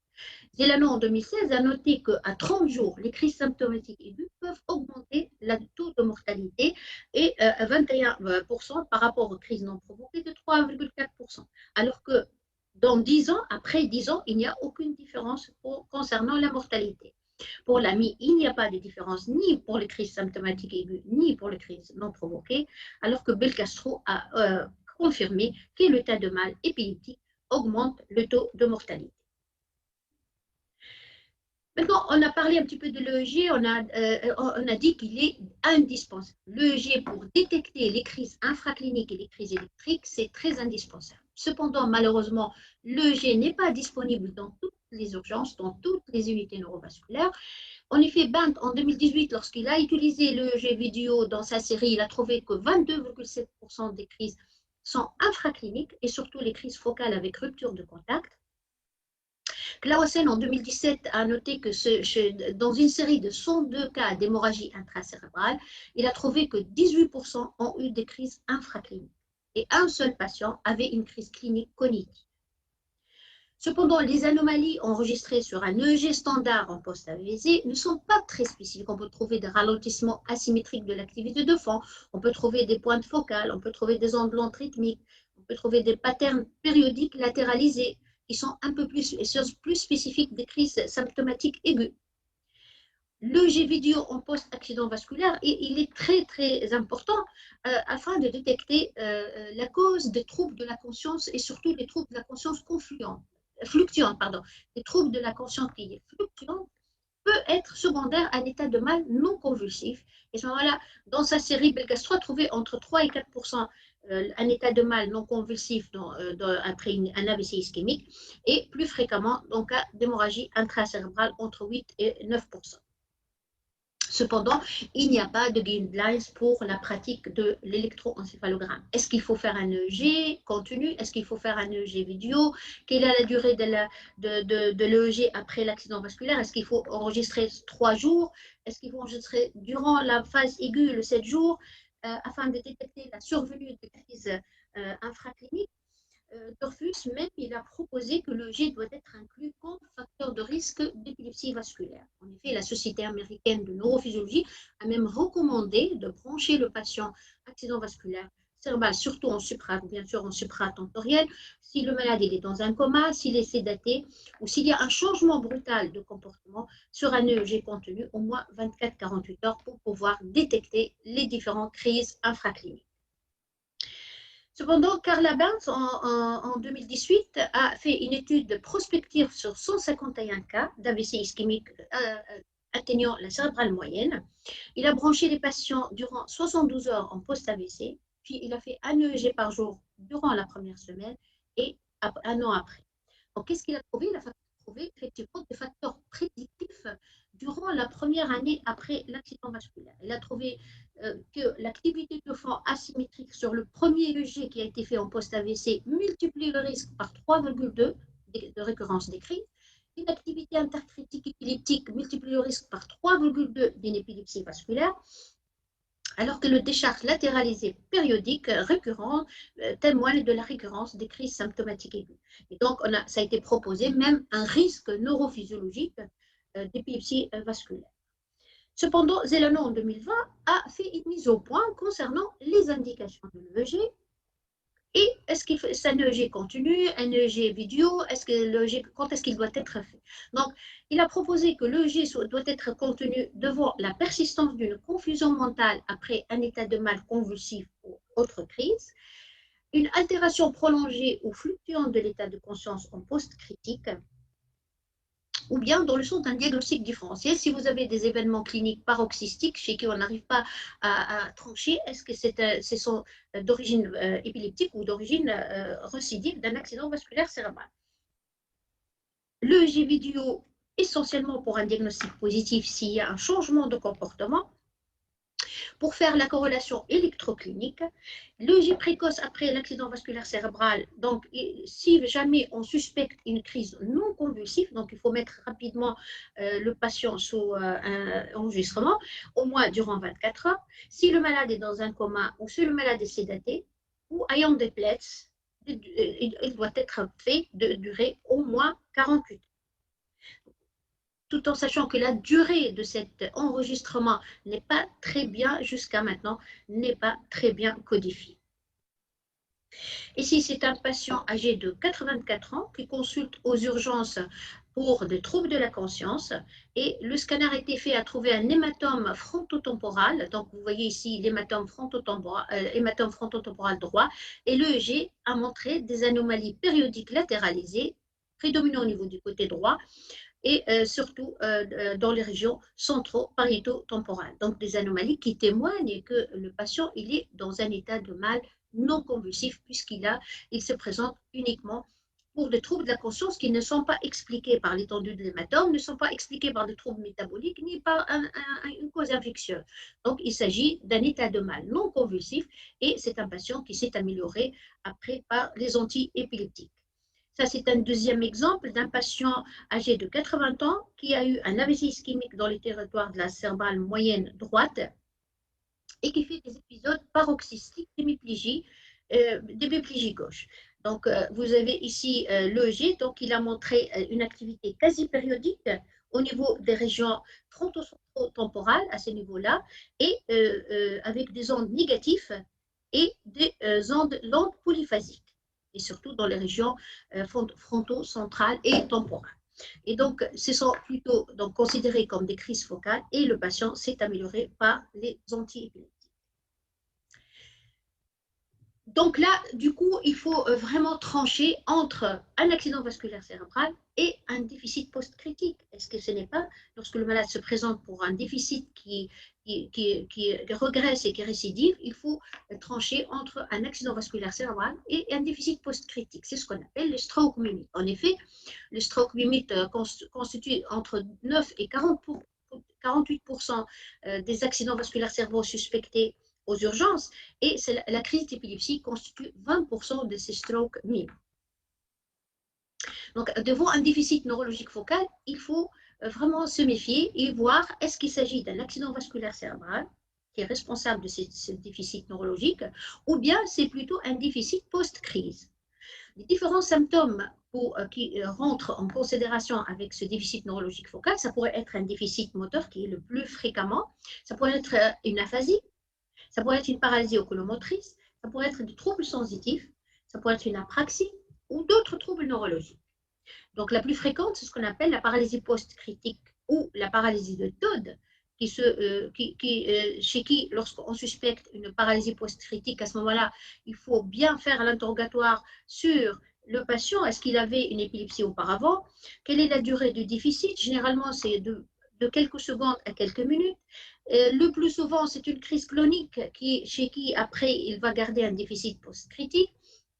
Zelano, en 2016, a noté qu'à 30 jours, les crises symptomatiques aiguës peuvent augmenter le taux de mortalité et à 21% par rapport aux crises non provoquées de 3,4%. Alors que dans 10 ans, après 10 ans, il n'y a aucune différence concernant la mortalité. Pour l'AMI, il n'y a pas de différence ni pour les crises symptomatiques aiguës, ni pour les crises non provoquées, alors que Belcastro a confirmé que l'état de mal épileptique augmente le taux de mortalité. Maintenant, on a parlé un petit peu de l'EEG, on a dit qu'il est indispensable. L'EEG pour détecter les crises infracliniques et les crises électriques, c'est très indispensable. Cependant, malheureusement, l'EEG n'est pas disponible dans toutes les urgences, dans toutes les unités neurovasculaires. En effet, Bent, en 2018, lorsqu'il a utilisé l'EEG vidéo dans sa série, il a trouvé que 22,7% des crises sont infracliniques et surtout les crises focales avec rupture de contact. Clausen, en 2017, a noté que dans une série de 102 cas d'hémorragie intracérébrale, il a trouvé que 18% ont eu des crises infracliniques et un seul patient avait une crise clinique cognitive. Cependant, les anomalies enregistrées sur un EEG standard en post-AVC ne sont pas très spécifiques. On peut trouver des ralentissements asymétriques de l'activité de fond, on peut trouver des pointes focales, on peut trouver des ondes lentes rythmiques, on peut trouver des patterns périodiques latéralisés qui sont un peu plus spécifiques des crises symptomatiques aiguës. L'EEG vidéo en post-accident vasculaire, il est très très important afin de détecter la cause des troubles de la conscience et surtout les troubles de la conscience fluctuante, les troubles de la conscience qui est fluctuante peut être secondaire à un état de mal non convulsif. Et à ce moment-là, dans sa série, Belcastro a trouvé entre 3 et 4% un état de mal non convulsif après un AVC ischémique et plus fréquemment en cas d'hémorragie intracérébrale entre 8 et 9%. Cependant, il n'y a pas de guidelines pour la pratique de l'électroencéphalogramme. Est-ce qu'il faut faire un EEG continu? Est-ce qu'il faut faire un EEG vidéo? Quelle est la durée de l'EEG après l'accident vasculaire? Est-ce qu'il faut enregistrer 3 jours? Est-ce qu'il faut enregistrer durant la phase aiguë, le 7 jours, afin de détecter la survenue de crises infracliniques? Dorfus, même, il a proposé que l'EEG doit être inclus comme facteur de risque d'épilepsie vasculaire. En effet, la Société américaine de neurophysiologie a même recommandé de brancher le patient accident vasculaire cérébral, surtout en bien sûr en supratentoriel, si le malade est dans un coma, s'il est sédaté ou s'il y a un changement brutal de comportement sur un EEG contenu au moins 24-48 heures pour pouvoir détecter les différentes crises infracliniques. Cependant, Carla Burns, en 2018, a fait une étude prospective sur 151 cas d'AVC ischémique atteignant la cérébrale moyenne. Il a branché les patients durant 72 heures en post-AVC, il a fait un EEG par jour durant la première semaine et un an après. Donc, qu'est-ce qu'il a trouvé? Il a trouvé effectivement des facteurs prédictifs durant la première année après l'accident vasculaire. Il a trouvé que l'activité de fond asymétrique sur le premier EEG qui a été fait en post-AVC multiplie le risque par 3,2 de récurrence des crises. Une activité intercritique épileptique multiplie le risque par 3,2 d'une épilepsie vasculaire, alors que le décharge latéralisé périodique récurrent témoigne de la récurrence des crises symptomatiques aiguës. Et donc, ça a été proposé même un risque neurophysiologique d'épilepsie vasculaire. Cependant, Zelano en 2020 a fait une mise au point concernant les indications de l'EEG. Et est-ce qu'il faut un EEG continu, un EEG vidéo, quand est-ce qu'il doit être fait? Donc, il a proposé que l'EEG doit être contenu devant la persistance d'une confusion mentale après un état de mal convulsif ou autre crise, une altération prolongée ou fluctuante de l'état de conscience en post-critique, ou bien dans le sens d'un diagnostic différentiel, si vous avez des événements cliniques paroxystiques chez qui on n'arrive pas à trancher, est-ce que ce sont d'origine épileptique ou d'origine récidive d'un accident vasculaire cérébral. L'EEG vidéo, essentiellement pour un diagnostic positif s'il y a un changement de comportement, pour faire la corrélation électroclinique, l'EEG précoce après l'accident vasculaire cérébral, donc si jamais on suspecte une crise non convulsive, donc il faut mettre rapidement le patient sous un enregistrement, au moins durant 24 heures. Si le malade est dans un coma ou si le malade est sédaté ou ayant des plaies, il doit être fait de durer au moins 48 heures. Tout en sachant que la durée de cet enregistrement n'est pas très bien, jusqu'à maintenant, n'est pas très bien codifiée. Ici, c'est un patient âgé de 84 ans qui consulte aux urgences pour des troubles de la conscience et le scanner a été fait à trouver un hématome frontotemporal. Donc, vous voyez ici l'hématome frontotemporal droit et l'EEG a montré des anomalies périodiques latéralisées prédominant au niveau du côté droit et surtout dans les régions centro-pariéto-temporales. Donc, des anomalies qui témoignent que le patient il est dans un état de mal non convulsif puisqu'il se présente uniquement pour des troubles de la conscience qui ne sont pas expliqués par l'étendue de l'hématome, ne sont pas expliqués par des troubles métaboliques ni par une cause infectieuse. Donc, il s'agit d'un état de mal non convulsif et c'est un patient qui s'est amélioré après par les antiépileptiques. Ça, c'est un deuxième exemple d'un patient âgé de 80 ans qui a eu un AVC ischémique dans les territoires de la cérébrale moyenne droite et qui fait des épisodes paroxystiques d'hémiplégie gauche. Donc, vous avez ici l'EEG, donc il a montré une activité quasi périodique au niveau des régions frontotemporales à ce niveau-là et avec des ondes négatives et des ondes lentes polyphasiques et surtout dans les régions fronto-centrales et temporales. Et donc, ce sont plutôt donc, considérés comme des crises focales et le patient s'est amélioré par les antiépileptiques. Donc là, du coup, il faut vraiment trancher entre un accident vasculaire cérébral et un déficit post-critique. Est-ce que ce n'est pas, lorsque le malade se présente pour un déficit qui regresse et qui récidive, il faut trancher entre un accident vasculaire cérébral et un déficit post-critique. C'est ce qu'on appelle le stroke mimic. En effet, le stroke mimic constitue entre 9 et 48% des accidents vasculaires cérébraux suspectés aux urgences et la crise d'épilepsie constitue 20% de ces strokes MIM. Donc, devant un déficit neurologique focal, il faut vraiment se méfier et voir est-ce qu'il s'agit d'un accident vasculaire cérébral qui est responsable de ce déficit neurologique ou bien c'est plutôt un déficit post-crise. Les différents symptômes qui rentrent en considération avec ce déficit neurologique focal, ça pourrait être un déficit moteur qui est le plus fréquemment, ça pourrait être une aphasie, ça pourrait être une paralysie oculomotrice, ça pourrait être des troubles sensitifs, ça pourrait être une apraxie ou d'autres troubles neurologiques. Donc, la plus fréquente, c'est ce qu'on appelle la paralysie post-critique ou la paralysie de Todd, chez qui, lorsqu'on suspecte une paralysie post-critique, à ce moment-là, il faut bien faire l'interrogatoire sur le patient. Est-ce qu'il avait une épilepsie auparavant? Quelle est la durée du déficit? Généralement, c'est de quelques secondes à quelques minutes. Le plus souvent, c'est une crise chronique chez qui, après, il va garder un déficit post-critique.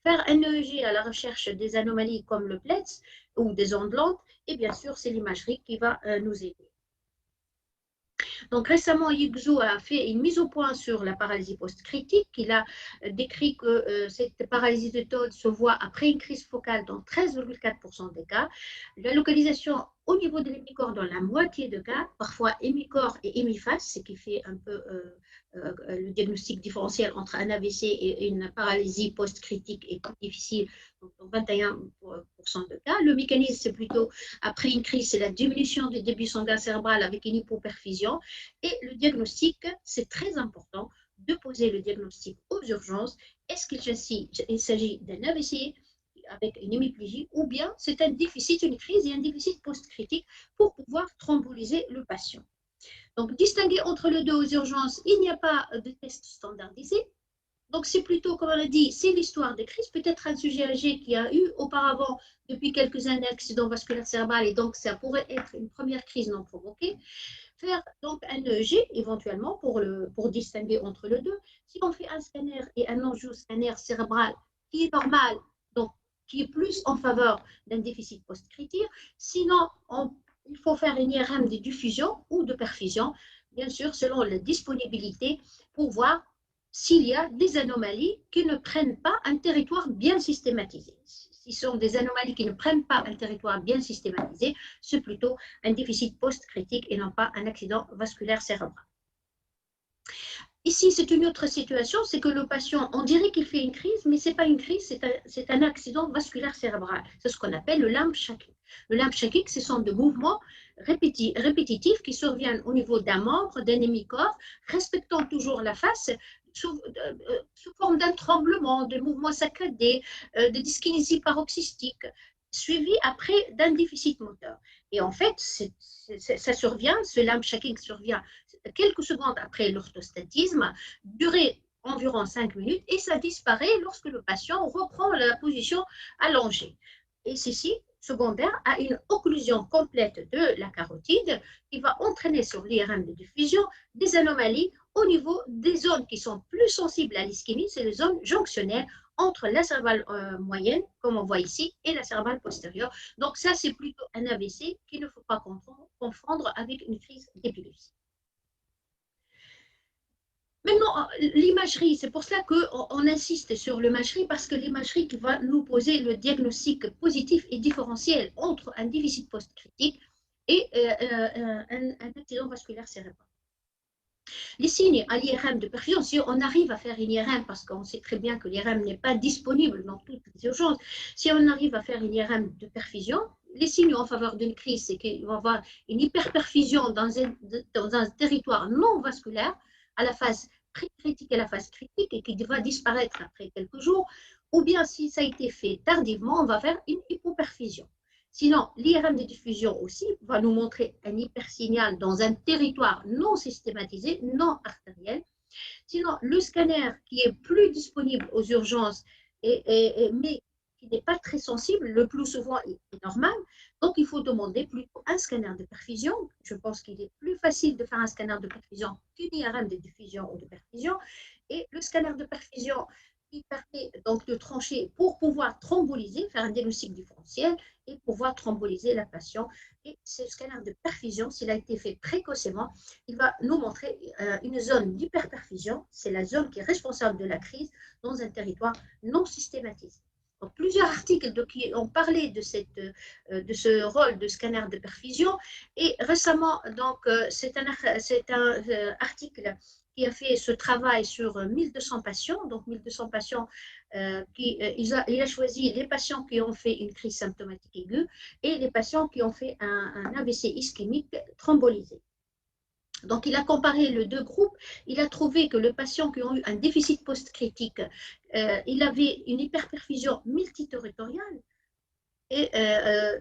Faire un EEG à la recherche des anomalies comme le PLETS ou des ondes lentes, et bien sûr, c'est l'imagerie qui va nous aider. Donc récemment, Yigzhou a fait une mise au point sur la paralysie post-critique. Il a décrit que cette paralysie de Todd se voit après une crise focale dans 13,4% des cas. La localisation au niveau de l'hémicorps dans la moitié des cas, parfois hémicorps et hémiface, ce qui fait un peu le diagnostic différentiel entre un AVC et une paralysie post-critique est plus difficile, donc dans 21% de cas. Le mécanisme, c'est plutôt après une crise, c'est la diminution du débit sanguin cérébral avec une hypoperfusion. Et le diagnostic, c'est très important de poser le diagnostic aux urgences. Est-ce qu'il s'agit d'un AVC avec une hémiplégie ou bien c'est un déficit, une crise et un déficit post-critique pour pouvoir thromboliser le patient. Donc, distinguer entre les deux aux urgences, il n'y a pas de test standardisé. Donc, c'est plutôt, comme on a dit, c'est l'histoire des crises. Peut-être un sujet âgé qui a eu auparavant, depuis quelques années, un accident vasculaire cérébral et donc ça pourrait être une première crise non provoquée. Faire donc un EEG éventuellement pour distinguer entre les deux. Si on fait un scanner et un enjeu scanner cérébral qui est normal, donc qui est plus en faveur d'un déficit post-critique, sinon il faut faire une IRM de diffusion ou de perfusion, bien sûr selon la disponibilité pour voir s'il y a des anomalies qui ne prennent pas un territoire bien systématisé. Si ce sont des anomalies qui ne prennent pas un territoire bien systématisé, c'est plutôt un déficit post-critique et non pas un accident vasculaire cérébral. Ici, c'est une autre situation, c'est que le patient, on dirait qu'il fait une crise, mais ce n'est pas une crise, c'est un accident vasculaire cérébral. C'est ce qu'on appelle le limb shaking. Le limb shaking, ce sont des mouvements répétitifs qui surviennent au niveau d'un membre, d'un hémicorps, respectant toujours la face, sous forme d'un tremblement, de mouvements saccadés, de dyskinésie paroxystique, suivi après d'un déficit moteur. Et en fait, ça survient, ce limb shaking survient quelques secondes après l'orthostatisme, durée environ 5 minutes, et ça disparaît lorsque le patient reprend la position allongée. Et ceci, secondaire à une occlusion complète de la carotide qui va entraîner sur l'IRM de diffusion des anomalies au niveau des zones qui sont plus sensibles à l'ischémie, c'est les zones jonctionnaires entre la cérébrale moyenne, comme on voit ici, et la cérébrale postérieure. Donc ça, c'est plutôt un AVC qu'il ne faut pas confondre avec une crise d'épilepsie. Maintenant, l'imagerie, c'est pour cela qu'on insiste sur l'imagerie, parce que l'imagerie qui va nous poser le diagnostic positif et différentiel entre un déficit post-critique et un accident vasculaire cérébral. Les signes à l'IRM de perfusion, si on arrive à faire une IRM, parce qu'on sait très bien que l'IRM n'est pas disponible dans toutes les urgences, si on arrive à faire une IRM de perfusion, les signes en faveur d'une crise, c'est qu'il va y avoir une hyperperfusion dans un territoire non vasculaire, à la phase pré-critique et la phase critique et qui va disparaître après quelques jours, ou bien si ça a été fait tardivement, on va faire une hypoperfusion. Sinon, l'IRM de diffusion aussi va nous montrer un hypersignal dans un territoire non systématisé, non artériel. Sinon, le scanner qui est plus disponible aux urgences, mais qui n'est pas très sensible, le plus souvent est normal. Donc, il faut demander plutôt un scanner de perfusion. Je pense qu'il est plus facile de faire un scanner de perfusion qu'une IRM de diffusion ou de perfusion. Et le scanner de perfusion, il permet donc de trancher pour pouvoir thromboliser, faire un diagnostic différentiel et pouvoir thromboliser la patiente. Et ce scanner de perfusion, s'il a été fait précocement, il va nous montrer une zone d'hyperperfusion. C'est la zone qui est responsable de la crise dans un territoire non systématisé. Donc, plusieurs articles qui ont parlé de ce rôle de scanner de perfusion. Et récemment, c'est un article qui a fait ce travail sur 1200 patients. Donc, 1200 patients, il a choisi les patients qui ont fait une crise symptomatique aiguë et les patients qui ont fait un AVC ischémique thrombolisé. Donc, il a comparé les deux groupes. Il a trouvé que les patients qui ont eu un déficit post-critique, il avait une hyperperfusion multiterritoriale et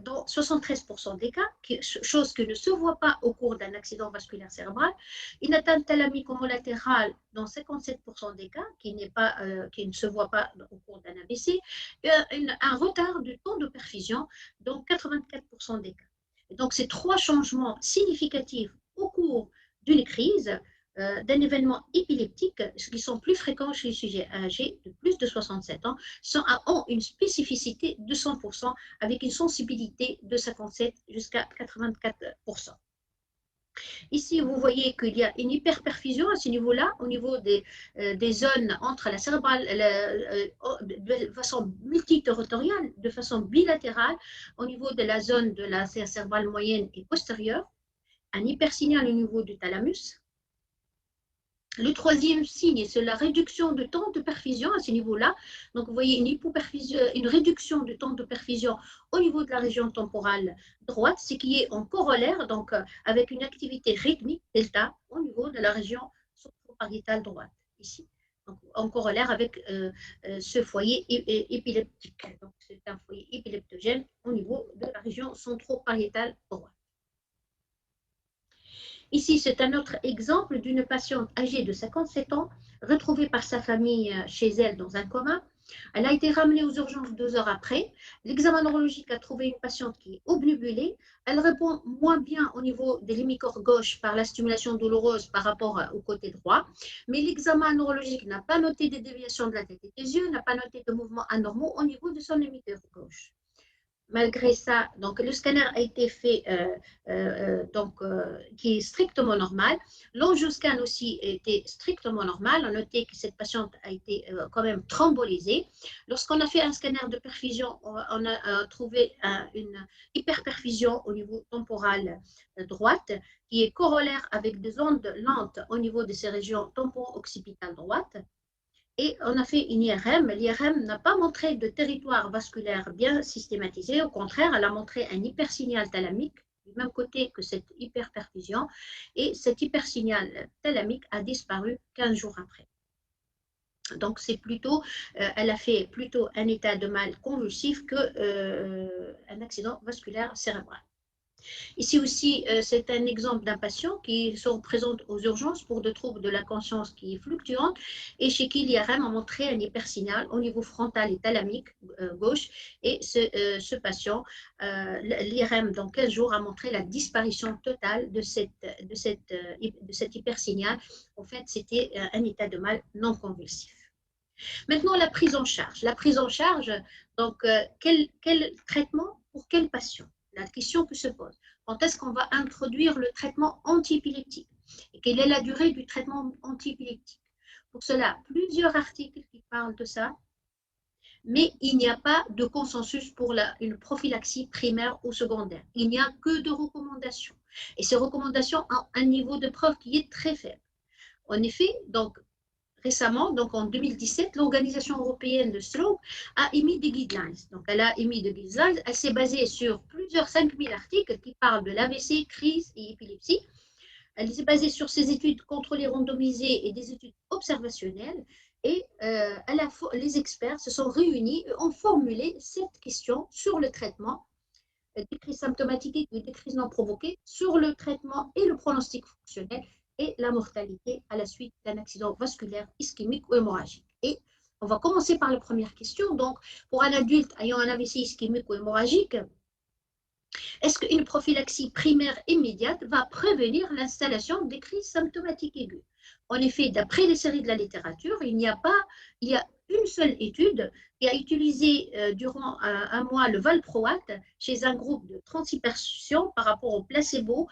dans 73% des cas, chose qui ne se voit pas au cours d'un accident vasculaire cérébral, une atteinte thalamique homolatérale dans 57% des cas, qui ne se voit pas au cours d'un AVC, un retard du temps de perfusion dans 84% des cas. Et donc, ces trois changements significatifs au cours d'une crise d'un événement épileptique, qui sont plus fréquents chez les sujets âgés de plus de 67 ans, ont une spécificité de 100% avec une sensibilité de 57 jusqu'à 84%. Ici, vous voyez qu'il y a une hyperperfusion à ce niveau-là, au niveau des zones entre la cérébrale, de façon multiterritoriale, de façon bilatérale, au niveau de la zone de la cérébrale moyenne et postérieure, un hypersignal au niveau du thalamus. Le troisième signe, c'est la réduction du temps de perfusion à ce niveau-là. Donc, vous voyez une réduction du temps de perfusion au niveau de la région temporale droite, ce qui est en corollaire, donc avec une activité rythmique, delta, au niveau de la région centropariétale droite, ici. Donc, en corollaire avec ce foyer épileptique. Donc, c'est un foyer épileptogène au niveau de la région centropariétale droite. Ici, c'est un autre exemple d'une patiente âgée de 57 ans, retrouvée par sa famille chez elle dans un coma. Elle a été ramenée aux urgences 2 heures après. L'examen neurologique a trouvé une patiente qui est obnubilée. Elle répond moins bien au niveau de l'hémicorps gauche par la stimulation douloureuse par rapport au côté droit. Mais l'examen neurologique n'a pas noté des déviations de la tête et des yeux, n'a pas noté de mouvements anormaux au niveau de son hémicorps gauche. Malgré ça, donc le scanner a été fait, qui est strictement normal. L'angioscan aussi était strictement normal. On a noté que cette patiente a été quand même thrombolysée. Lorsqu'on a fait un scanner de perfusion, on a trouvé une hyperperfusion au niveau temporal droite, qui est corollaire avec des ondes lentes au niveau de ces régions temporo-occipitales droites. Et on a fait une IRM. L'IRM n'a pas montré de territoire vasculaire bien systématisé. Au contraire, elle a montré un hypersignal thalamique du même côté que cette hyperperfusion. Et cet hypersignal thalamique a disparu 15 jours après. Donc, c'est plutôt, elle a fait plutôt un état de mal convulsif qu'un accident vasculaire cérébral. Ici aussi, c'est un exemple d'un patient qui se présente aux urgences pour des troubles de la conscience qui est fluctuante et chez qui l'IRM a montré un hypersignal au niveau frontal et thalamique gauche. Et ce patient, l'IRM, dans 15 jours, a montré la disparition totale de cet hypersignal. En fait, c'était un état de mal non convulsif. Maintenant, la prise en charge. La prise en charge, donc, quel traitement pour quel patient? La question que se pose, quand est-ce qu'on va introduire le traitement antiépileptique et quelle est la durée du traitement antiépileptique? Pour cela, plusieurs articles qui parlent de ça, mais il n'y a pas de consensus pour une prophylaxie primaire ou secondaire. Il n'y a que de recommandations. Et ces recommandations ont un niveau de preuve qui est très faible. En effet, donc, récemment, donc en 2017, l'Organisation européenne de stroke a émis des guidelines. Donc, elle a émis des guidelines. Elle s'est basée sur plusieurs 5000 articles qui parlent de l'AVC, crise et épilepsie. Elle s'est basée sur ces études contrôlées randomisées et des études observationnelles. Et les experts se sont réunis et ont formulé cette question sur le traitement des crises symptomatiques et des crises non provoquées, sur le traitement et le pronostic fonctionnel et la mortalité à la suite d'un accident vasculaire ischémique ou hémorragique. Et on va commencer par la première question. Donc, pour un adulte ayant un AVC ischémique ou hémorragique, est-ce qu'une prophylaxie primaire immédiate va prévenir l'installation des crises symptomatiques aiguës? En effet, d'après les séries de la littérature, il y a une seule étude qui a utilisé durant un mois le valproate chez un groupe de 36 patients par rapport au placebo,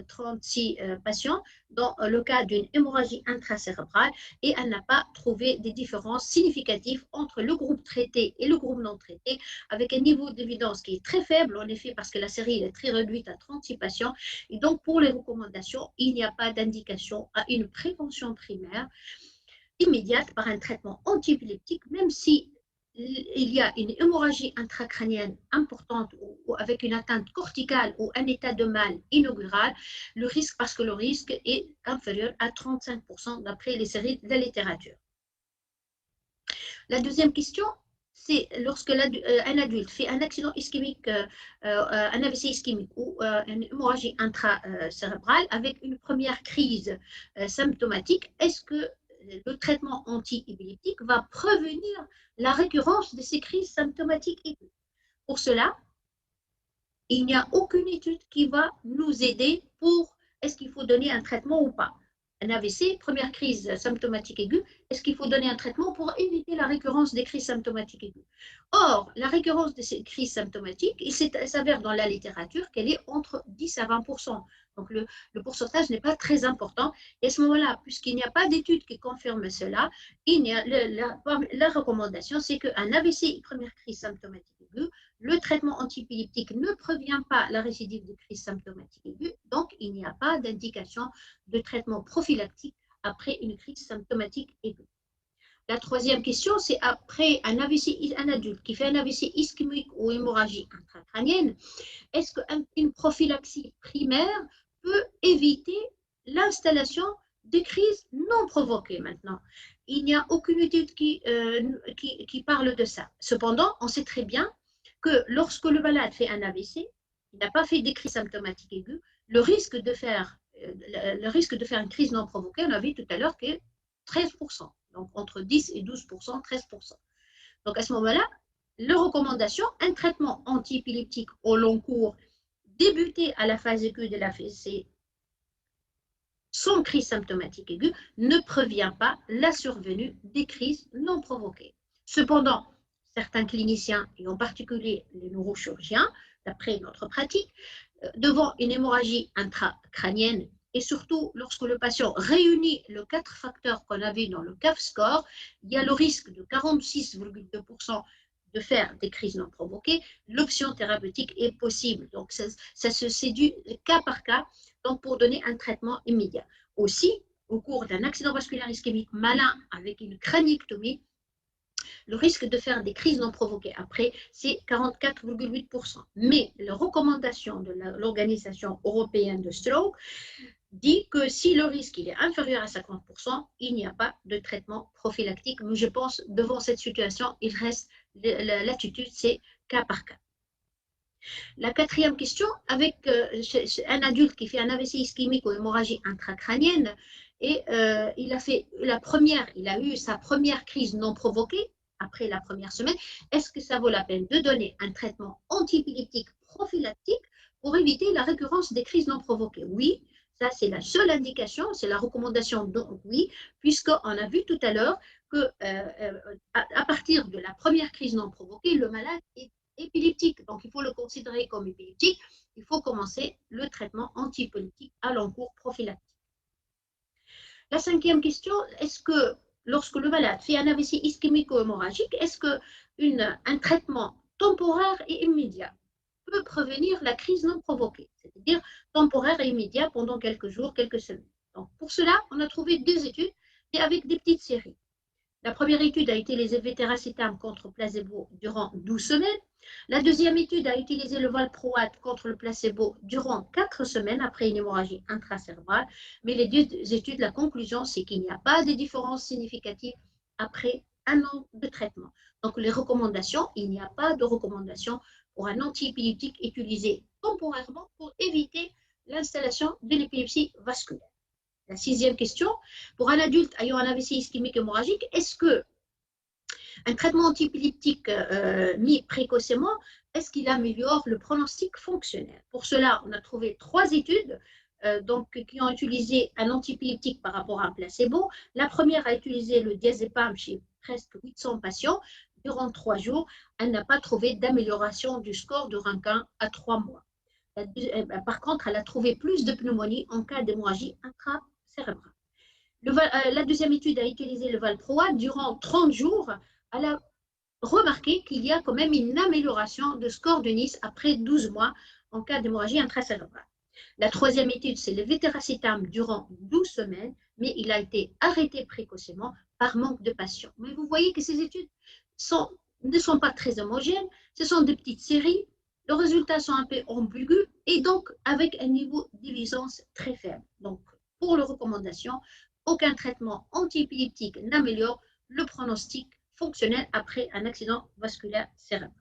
36 patients, dans le cas d'une hémorragie intracérébrale, et elle n'a pas trouvé des différences significatives entre le groupe traité et le groupe non traité, avec un niveau d'évidence qui est très faible, en effet, parce que la série est très réduite à 36 patients. Et donc, pour les recommandations, il n'y a pas d'indication à une prévention primaire immédiate par un traitement antiépileptique, même si il y a une hémorragie intracrânienne importante ou avec une atteinte corticale ou un état de mal inaugural, le risque, parce que le risque est inférieur à 35% d'après les séries de la littérature. La deuxième question, c'est lorsque un adulte fait un accident ischémique, un AVC ischémique ou une hémorragie intracérébrale avec une première crise symptomatique, est-ce que le traitement anti-épileptique va prévenir la récurrence de ces crises symptomatiques aiguës? Pour cela, il n'y a aucune étude qui va nous aider pour est-ce qu'il faut donner un traitement ou pas. un AVC, première crise symptomatique aiguë, est-ce qu'il faut donner un traitement pour éviter la récurrence des crises symptomatiques aiguës? Or, la récurrence de ces crises symptomatiques, il s'avère dans la littérature qu'elle est entre 10 à 20%. Donc, le pourcentage n'est pas très important. Et à ce moment-là, puisqu'il n'y a pas d'études qui confirment cela, la recommandation, c'est qu'un AVC, première crise symptomatique aiguë, le traitement antiépileptique ne prévient pas la récidive de crise symptomatique aiguë, donc il n'y a pas d'indication de traitement prophylactique après une crise symptomatique aiguë. La troisième question, c'est après un adulte qui fait un AVC ischémique ou hémorragie intracrânienne, est-ce qu'une prophylaxie primaire peut éviter l'installation des crises non provoquées maintenant? Il n'y a aucune étude qui parle de ça. Cependant, on sait très bien que lorsque le malade fait un AVC, il n'a pas fait des crises symptomatiques aiguës, le risque de faire une crise non provoquée, on a vu tout à l'heure, que 13%. Donc entre 10 et 12%, 13%. Donc à ce moment-là, la recommandation, un traitement antiépileptique au long cours, débuté à la phase aiguë de l'AVC sans crise symptomatique aiguë, ne prévient pas la survenue des crises non provoquées. Cependant, certains cliniciens, et en particulier les neurochirurgiens, d'après notre pratique, devant une hémorragie intracrânienne, et surtout lorsque le patient réunit les 4 facteurs qu'on a vus dans le CAF score, il y a le risque de 46,2% de faire des crises non provoquées, l'option thérapeutique est possible. Donc, ça se séduit cas par cas, donc pour donner un traitement immédiat. Aussi, au cours d'un accident vasculaire ischémique malin avec une craniectomie, le risque de faire des crises non provoquées après, c'est 44,8%. Mais la recommandation de l'Organisation européenne de stroke dit que si le risque il est inférieur à 50%, il n'y a pas de traitement prophylactique. Mais je pense, devant cette situation, il reste l'attitude, c'est cas par cas. La quatrième question, avec un adulte qui fait un AVC ischémique ou hémorragie intracrânienne, et il a eu sa première crise non provoquée après la première semaine, est-ce que ça vaut la peine de donner un traitement antiépileptique prophylactique pour éviter la récurrence des crises non provoquées? Oui, ça c'est la seule indication, c'est la recommandation, donc oui, puisqu'on a vu tout à l'heure qu'à partir de la première crise non provoquée, le malade est épileptique, donc il faut le considérer comme épileptique, il faut commencer le traitement antiépileptique à l'encours prophylactique. La cinquième question, est-ce que lorsque le malade fait un AVC ischémique ou hémorragique, est-ce qu'un traitement temporaire et immédiat peut prévenir la crise non provoquée, c'est-à-dire temporaire et immédiat pendant quelques jours, quelques semaines? Donc, pour cela, on a trouvé 2 études, mais avec des petites séries. La première étude a utilisé vétéracétam contre placebo durant 12 semaines. La deuxième étude a utilisé le valproate contre le placebo durant 4 semaines après une hémorragie intracérébrale. Mais les 2 études, la conclusion, c'est qu'il n'y a pas de différence significative après 1 an de traitement. Donc, les recommandations, il n'y a pas de recommandation pour un antiépileptique utilisé temporairement pour éviter l'installation de l'épilepsie vasculaire. La 6e question, pour un adulte ayant un AVC ischémique hémorragique, est-ce qu'un traitement antiépileptique mis précocement, est-ce qu'il améliore le pronostic fonctionnel? Pour cela, on a trouvé 3 études qui ont utilisé un antiépileptique par rapport à un placebo. La première a utilisé le diazépam chez presque 800 patients. Durant 3 jours, elle n'a pas trouvé d'amélioration du score de Rankin à 3 mois. Par contre, elle a trouvé plus de pneumonie en cas d'hémorragie intracérébrale. La deuxième étude a utilisé le valproate. Durant 30 jours, elle a remarqué qu'il y a quand même une amélioration de score de Nice après 12 mois en cas d'hémorragie intracérébrale. La 3e étude, c'est le vétéracétam durant 12 semaines, mais il a été arrêté précocement par manque de patients. Mais vous voyez que ces études ne sont pas très homogènes, ce sont des petites séries, les résultats sont un peu ambigus et donc avec un niveau d'évidence très faible. Donc, pour les recommandations, aucun traitement antiépileptique n'améliore le pronostic fonctionnel après un accident vasculaire cérébral.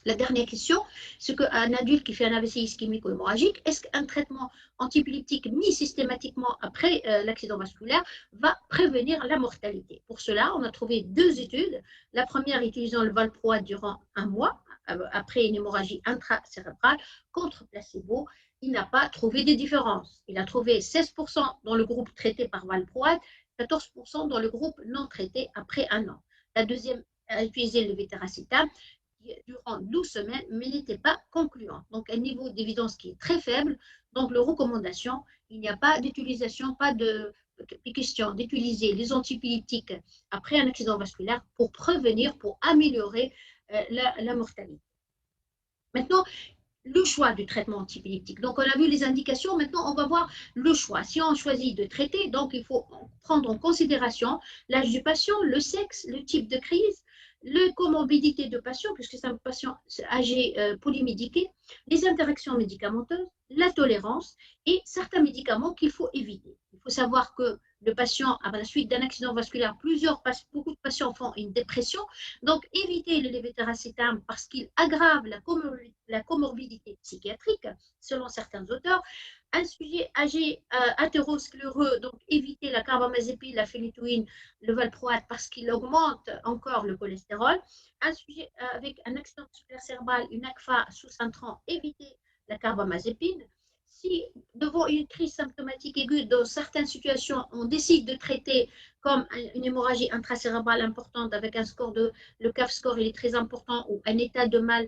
La dernière question, c'est qu'un adulte qui fait un AVC ischémique ou hémorragique, est-ce qu'un traitement antiépileptique mis systématiquement après l'accident vasculaire va prévenir la mortalité? Pour cela, on a trouvé 2 études. La première utilisant le valproate durant 1 mois après une hémorragie intracérébrale contre placebo. il n'a pas trouvé de différence. Il a trouvé 16% dans le groupe traité par valproate, 14% dans le groupe non traité après un an. La deuxième a utilisé le vétéracétam durant 12 semaines, mais n'était pas concluant. Donc, un niveau d'évidence qui est très faible. Donc, les recommandations, il n'y a pas d'utilisation, pas de question d'utiliser les antibiotiques après un accident vasculaire pour prévenir, pour améliorer la mortalité. Maintenant, le choix du traitement antibiotique. Donc, on a vu les indications. Maintenant, on va voir le choix. Si on choisit de traiter, donc il faut prendre en considération l'âge du patient, le sexe, le type de crise, les comorbidités de patient, puisque c'est un patient âgé polymédiqué, les interactions médicamenteuses, la tolérance et certains médicaments qu'il faut éviter. Il faut savoir que le patient, à la suite d'un accident vasculaire, beaucoup de patients font une dépression. Donc, éviter le lévétéracétam parce qu'il aggrave la comorbidité psychiatrique, selon certains auteurs. Un sujet âgé athéroscléreux, donc éviter la carbamazépine, la phénitoïne, le valproate parce qu'il augmente encore le cholestérol. Un sujet avec un accident vasculaire cérébral, une ACFA sous intrant, éviter la carbamazépine. Si devant une crise symptomatique aiguë, dans certaines situations, on décide de traiter comme une hémorragie intracérébrale importante avec un score le CAF score, il est très important, ou un état de mal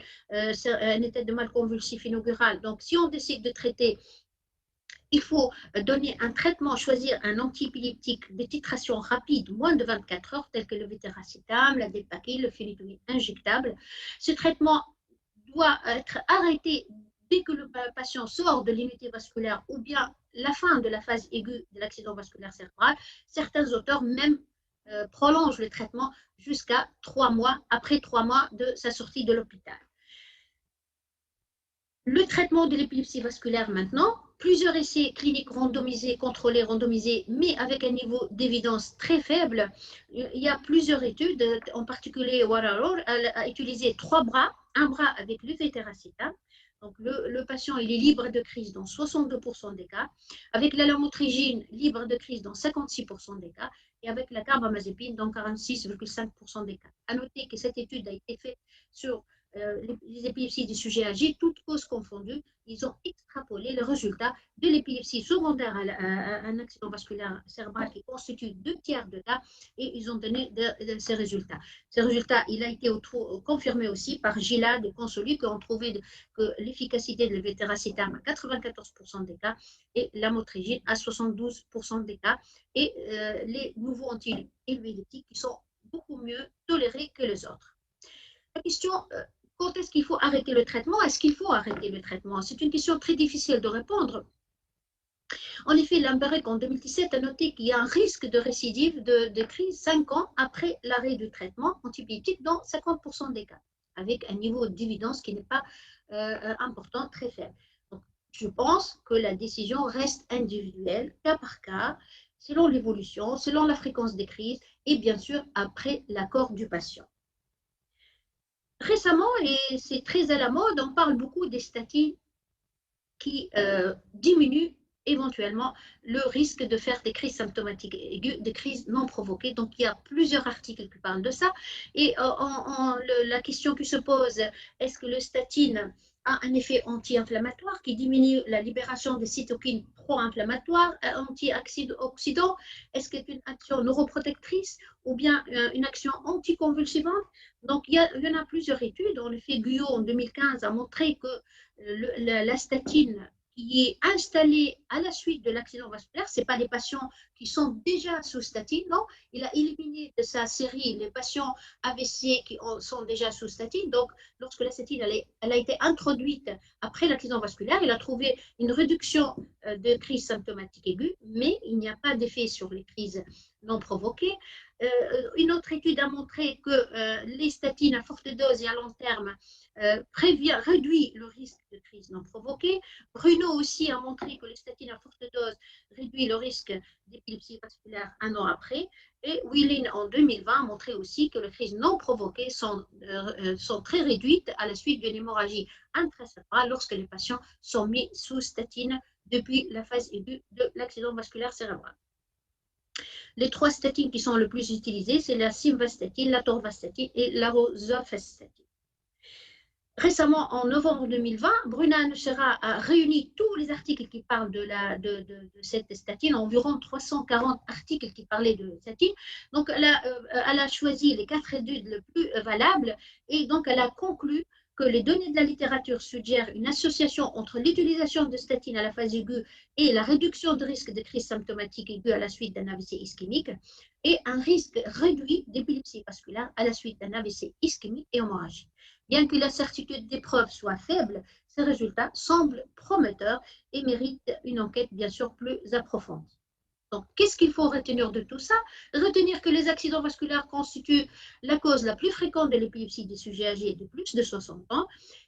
convulsif inaugural. Donc, si on décide de traiter, il faut donner un traitement, choisir un antiépileptique de titration rapide, moins de 24 heures, tel que le vétéracétam, la dépakine, le phénitoïne injectable. Ce traitement doit être arrêté dès que le patient sort de l'unité vasculaire ou bien la fin de la phase aiguë de l'accident vasculaire cérébral. Certains auteurs même prolongent le traitement jusqu'à 3 mois, après 3 mois de sa sortie de l'hôpital. Le traitement de l'épilepsie vasculaire maintenant, plusieurs essais cliniques randomisés, contrôlés, randomisés, mais avec un niveau d'évidence très faible. Il y a plusieurs études, en particulier Wararor a utilisé 3 bras, un bras avec le vétéracétam. Donc le patient il est libre de crise dans 62% des cas, avec la lamotrigine libre de crise dans 56% des cas, et avec la carbamazépine dans 46,5% des cas. À noter que cette étude a été faite sur les épilepsies des sujets âgés, toutes causes confondues, ils ont extrapolé le résultat de l'épilepsie secondaire à un accident vasculaire cérébral qui constitue 2/3 de cas, et ils ont donné ces résultats. Ces résultats, il a été confirmé aussi par Gilad et Consoli, qui ont trouvé que l'efficacité de l'évétéracétam à 94% des cas et l'amotrigine à 72% des cas, et les nouveaux anti-épileptiques qui sont beaucoup mieux tolérés que les autres. La question, quand est-ce qu'il faut arrêter le traitement? Est-ce qu'il faut arrêter le traitement? C'est une question très difficile de répondre. En effet, Lamberec, en 2017, a noté qu'il y a un risque de récidive de crise 5 ans après l'arrêt du traitement antibiotique dans 50% des cas, avec un niveau d'évidence qui n'est pas important, très faible. Donc, je pense que la décision reste individuelle, cas par cas, selon l'évolution, selon la fréquence des crises et bien sûr après l'accord du patient. Récemment, et c'est très à la mode, on parle beaucoup des statines qui diminuent éventuellement le risque de faire des crises symptomatiques aiguës, des crises non provoquées. Donc, il y a plusieurs articles qui parlent de ça. Et la question qui se pose, est-ce que le statine a un effet anti-inflammatoire qui diminue la libération des cytokines pro-inflammatoires, anti-oxydants? Est-ce que c'est une action neuroprotectrice ou bien une action anticonvulsivante? Donc, il y en a plusieurs études. En effet, Guyot, en 2015, a montré que la statine qui est installée à la suite de l'accident vasculaire, ce n'est pas les patients qui sont déjà sous statine, non, il a éliminé de sa série les patients AVC qui sont déjà sous statine. Donc, lorsque la statine elle a été introduite après l'accident vasculaire, il a trouvé une réduction de crise symptomatique aiguë, mais il n'y a pas d'effet sur les crises non provoquées. Une autre étude a montré que les statines à forte dose et à long terme réduit le risque de crise non provoquée. Bruno aussi a montré que les statines à forte dose réduit le risque d'épilepsie vasculaire un an après. Et Whelan en 2020 a montré aussi que les crises non provoquées sont très réduites à la suite d'une hémorragie intracérébrale lorsque les patients sont mis sous statine depuis la phase aiguë de l'accident vasculaire cérébral. Les 3 statines qui sont le plus utilisées, c'est la simvastatine, la torvastatine et la rosuvastatine. Récemment, en novembre 2020, Bruna Nocera a réuni tous les articles qui parlent de cette statine, environ 340 articles qui parlaient de statine. Donc, elle a choisi les 4 études les plus valables et donc elle a conclu que les données de la littérature suggèrent une association entre l'utilisation de statine à la phase aiguë et la réduction de risque de crise symptomatique aiguë à la suite d'un AVC ischémique et un risque réduit d'épilepsie vasculaire à la suite d'un AVC ischémique et hémorragique. Bien que la certitude des preuves soit faible, ces résultats semblent prometteurs et méritent une enquête bien sûr plus approfondie. Donc, qu'est-ce qu'il faut retenir de tout ça? Retenir que les accidents vasculaires constituent la cause la plus fréquente de l'épilepsie des sujets âgés de plus de 60 ans.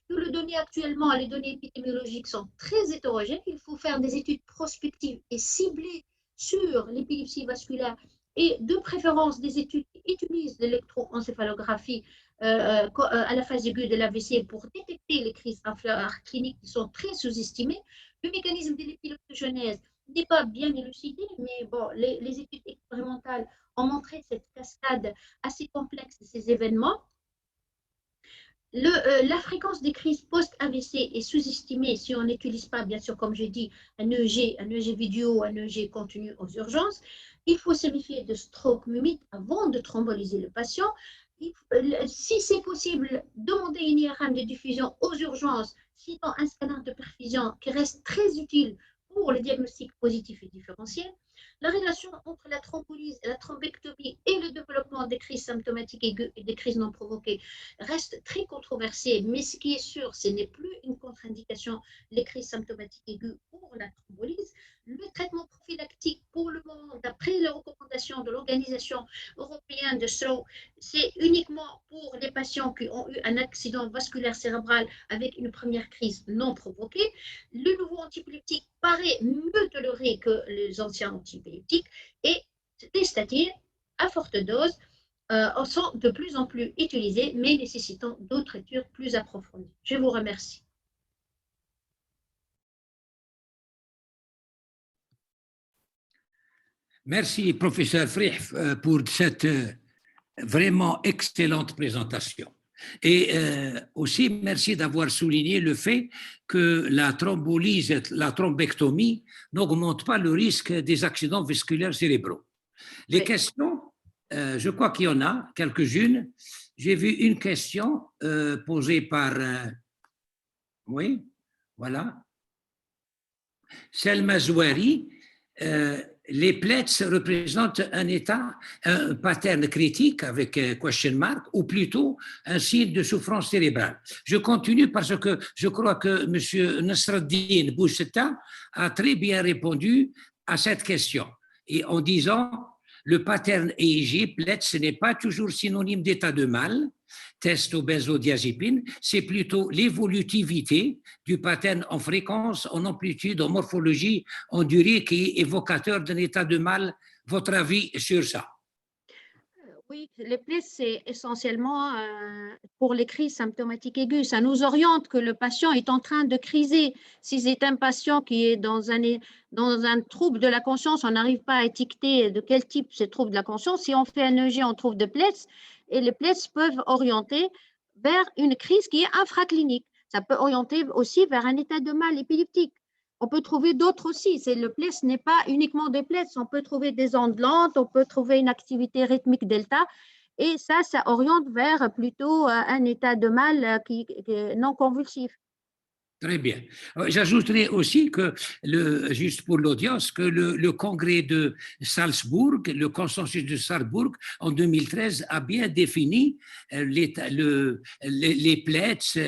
Que les données actuellement, les données épidémiologiques sont très hétérogènes. Il faut faire des études prospectives et ciblées sur l'épilepsie vasculaire et de préférence des études qui utilisent l'électroencéphalographie à la phase aiguë de l'AVC pour détecter les crises inflammaires cliniques qui sont très sous-estimées. Le mécanisme de l'épileptogenèse n'est pas bien élucidé, mais bon, les études expérimentales ont montré cette cascade assez complexe de ces événements. La fréquence des crises post-AVC est sous-estimée si on n'utilise pas, bien sûr, comme j'ai dit, un EEG vidéo, un EEG continu aux urgences. Il faut se méfier de stroke mumite avant de thromboliser le patient. Si c'est possible, demander une IRM de diffusion aux urgences, citant un scanner de perfusion qui reste très utile pour le diagnostic positif et différentiel. La relation entre la thrombolyse, la thrombectomie et le développement des crises symptomatiques aiguës et des crises non provoquées reste très controversée, mais ce qui est sûr, ce n'est plus une contre-indication, les crises symptomatiques aiguës pour la thrombolyse. Le traitement prophylactique, pour le moment, d'après les recommandations de l'Organisation européenne de stroke, c'est uniquement pour les patients qui ont eu un accident vasculaire cérébral avec une première crise non provoquée. Le nouveau antibiotique paraît mieux toléré que les anciens antibiotiques et les statines à forte dose sont de plus en plus utilisées, mais nécessitant d'autres études plus approfondies. Je vous remercie. Merci, professeur Frih, pour cette vraiment excellente présentation. Et aussi, merci d'avoir souligné le fait que la thrombolyse, la thrombectomie n'augmente pas le risque des accidents vasculaires cérébraux. Les questions, je crois qu'il y en a quelques-unes. J'ai vu une question posée par... oui, voilà. Selma Zouari. Les PLETS représentent un état, un pattern critique avec question mark, ou plutôt un signe de souffrance cérébrale. Je continue parce que je crois que M. Nasreddin Boussetta a très bien répondu à cette question. Et en disant, le pattern EEG, PLETS, ce n'est pas toujours synonyme d'état de mal, test aux benzodiazépines, c'est plutôt l'évolutivité du pattern en fréquence, en amplitude, en morphologie, en durée qui est évocateur d'un état de mal. Votre avis sur ça? Oui, les PLES, c'est essentiellement pour les crises symptomatiques aiguës. Ça nous oriente que le patient est en train de criser. Si c'est un patient qui est dans un trouble de la conscience, on n'arrive pas à étiqueter de quel type c'est trouble de la conscience. Si on fait un EEG, on trouve de PLES, et les PLES peuvent orienter vers une crise qui est infraclinique. Ça peut orienter aussi vers un état de mal épileptique. On peut trouver d'autres aussi. Le PLES n'est pas uniquement des PLES. On peut trouver des ondes lentes, on peut trouver une activité rythmique delta. Et ça oriente vers plutôt un état de mal qui non convulsif. Très bien. J'ajouterai aussi que, juste pour l'audience, que le congrès de Salzbourg, le consensus de Salzbourg, en 2013, a bien défini les PLETS,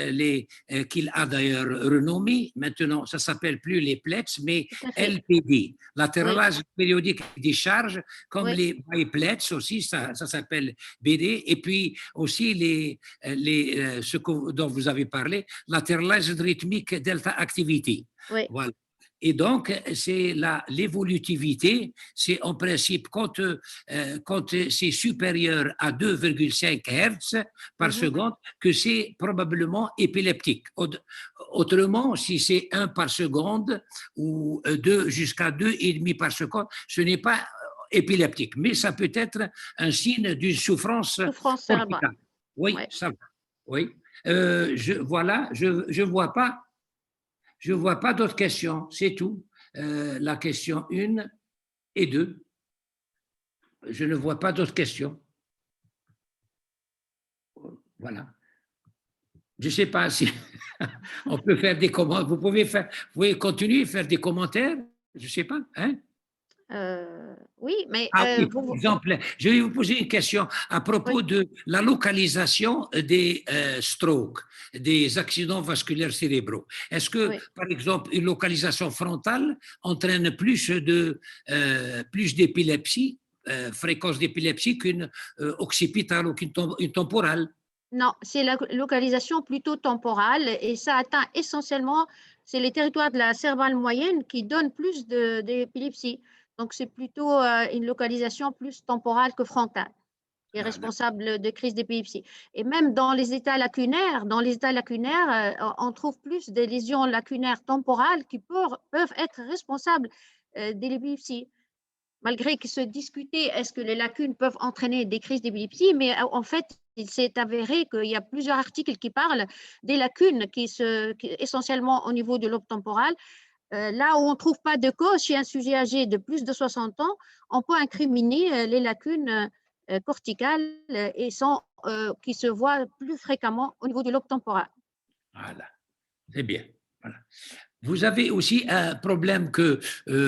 qu'il a d'ailleurs renommés. Maintenant, ça ne s'appelle plus les PLETS, mais LPD, latéralage périodique des charges, comme les BIPLETS aussi, ça s'appelle BD, et puis aussi ce dont vous avez parlé, latéralage rythmique delta activity. Voilà. Et donc, c'est l'évolutivité, c'est en principe quand c'est supérieur à 2,5 Hz par seconde, que c'est probablement épileptique. Autrement, si c'est 1 par seconde ou 2 jusqu'à 2,5 par seconde, ce n'est pas épileptique, mais ça peut être un signe d'une souffrance cérébrale. Oui, ça va. Oui. Voilà, je vois pas d'autres questions, c'est tout. La question 1 et 2. Je ne vois pas d'autres questions. Voilà. Je ne sais pas si on peut faire des commentaires. Vous pouvez continuer à faire des commentaires. Je ne sais pas. Hein? Oui, mais Oui, par exemple, je vais vous poser une question à propos de la localisation des strokes, des accidents vasculaires cérébraux. Est-ce que, par exemple, une localisation frontale entraîne plus d'épilepsie, fréquence d'épilepsie qu'une occipitale ou qu'une temporale? Non, c'est la localisation plutôt temporale et ça atteint essentiellement, c'est les territoires de la cérébrale moyenne qui donnent plus d'épilepsie. Donc, c'est plutôt une localisation plus temporale que frontale, qui est responsable de crise d'épilepsie. Et même dans les états lacunaires, on trouve plus des lésions lacunaires temporales qui peuvent être responsables de l'épilepsie. Malgré que se discutait, est-ce que les lacunes peuvent entraîner des crises d'épilepsie, mais en fait, il s'est avéré qu'il y a plusieurs articles qui parlent des lacunes essentiellement au niveau de lobe temporal. Là où on ne trouve pas de cause chez un sujet âgé de plus de 60 ans, on peut incriminer les lacunes corticales qui se voient plus fréquemment au niveau du lobe temporal. Voilà, c'est bien. Voilà. Vous avez aussi un problème que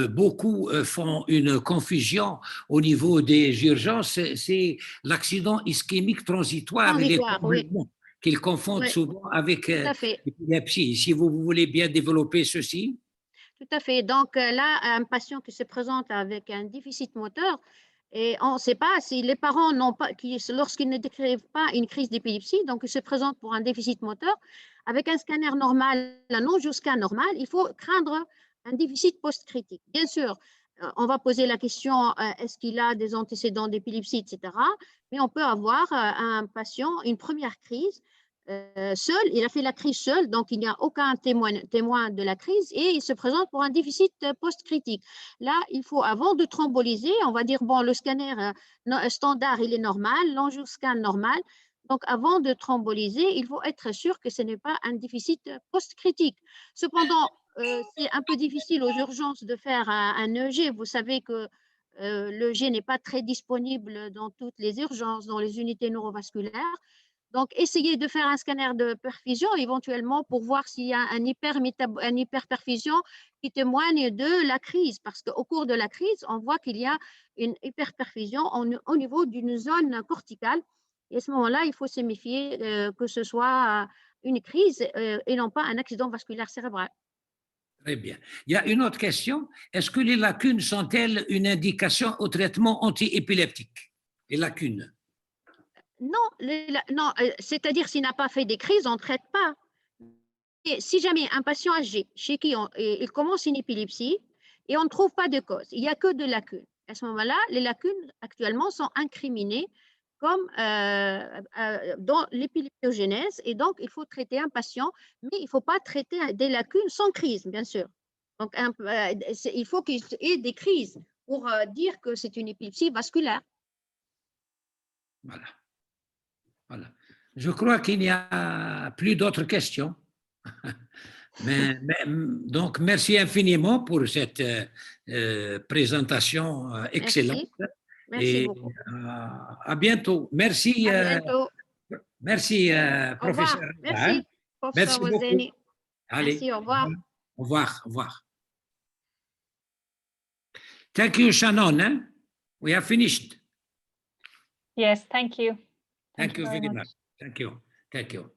beaucoup font une confusion au niveau des urgences, c'est l'accident ischémique transitoire qu'ils confondent souvent avec l'épilepsie. Si vous voulez bien développer ceci. Tout à fait. Donc là, un patient qui se présente avec un déficit moteur, et on ne sait pas si les parents n'ont pas, lorsqu'ils ne décrivent pas une crise d'épilepsie, donc ils se présentent pour un déficit moteur, avec un scanner normal, un angio-scan normal, il faut craindre un déficit post-critique. Bien sûr, on va poser la question, est-ce qu'il a des antécédents d'épilepsie, etc. Mais on peut avoir un patient, une première crise, seul, il a fait la crise seul, donc il n'y a aucun témoin de la crise et il se présente pour un déficit post-critique. Là, il faut, avant de thromboliser, on va dire, bon, le scanner standard, il est normal, l'angioscan normal. Donc, avant de thromboliser, il faut être sûr que ce n'est pas un déficit post-critique. Cependant, c'est un peu difficile aux urgences de faire un EEG. Vous savez que l'EEG n'est pas très disponible dans toutes les urgences, dans les unités neurovasculaires. Donc, essayez de faire un scanner de perfusion éventuellement pour voir s'il y a une hyperperfusion qui témoigne de la crise. Parce qu'au cours de la crise, on voit qu'il y a une hyperperfusion au niveau d'une zone corticale. Et à ce moment-là, il faut se méfier que ce soit une crise et non pas un accident vasculaire cérébral. Très bien. Il y a une autre question. Est-ce que les lacunes sont-elles une indication au traitement antiépileptique? Les lacunes? Non, c'est-à-dire s'il n'a pas fait des crises, on ne traite pas. Et si jamais un patient âgé chez qui il commence une épilepsie et on ne trouve pas de cause, il n'y a que de lacunes. À ce moment-là, les lacunes actuellement sont incriminées comme dans l'épileptogénèse et donc il faut traiter un patient, mais il ne faut pas traiter des lacunes sans crise, bien sûr. Donc il faut qu'il y ait des crises pour dire que c'est une épilepsie vasculaire. Voilà. Voilà. Je crois qu'il n'y a plus d'autres questions. Donc, merci infiniment pour cette présentation excellente. Merci beaucoup. À bientôt. Merci. À bientôt. Merci, professeur. Merci, professeur Wozeni. Merci, au revoir. Au revoir. Au revoir. Thank you, Shannon. We have finished. Yes, thank you. Thank you very much. Thank you. Thank you.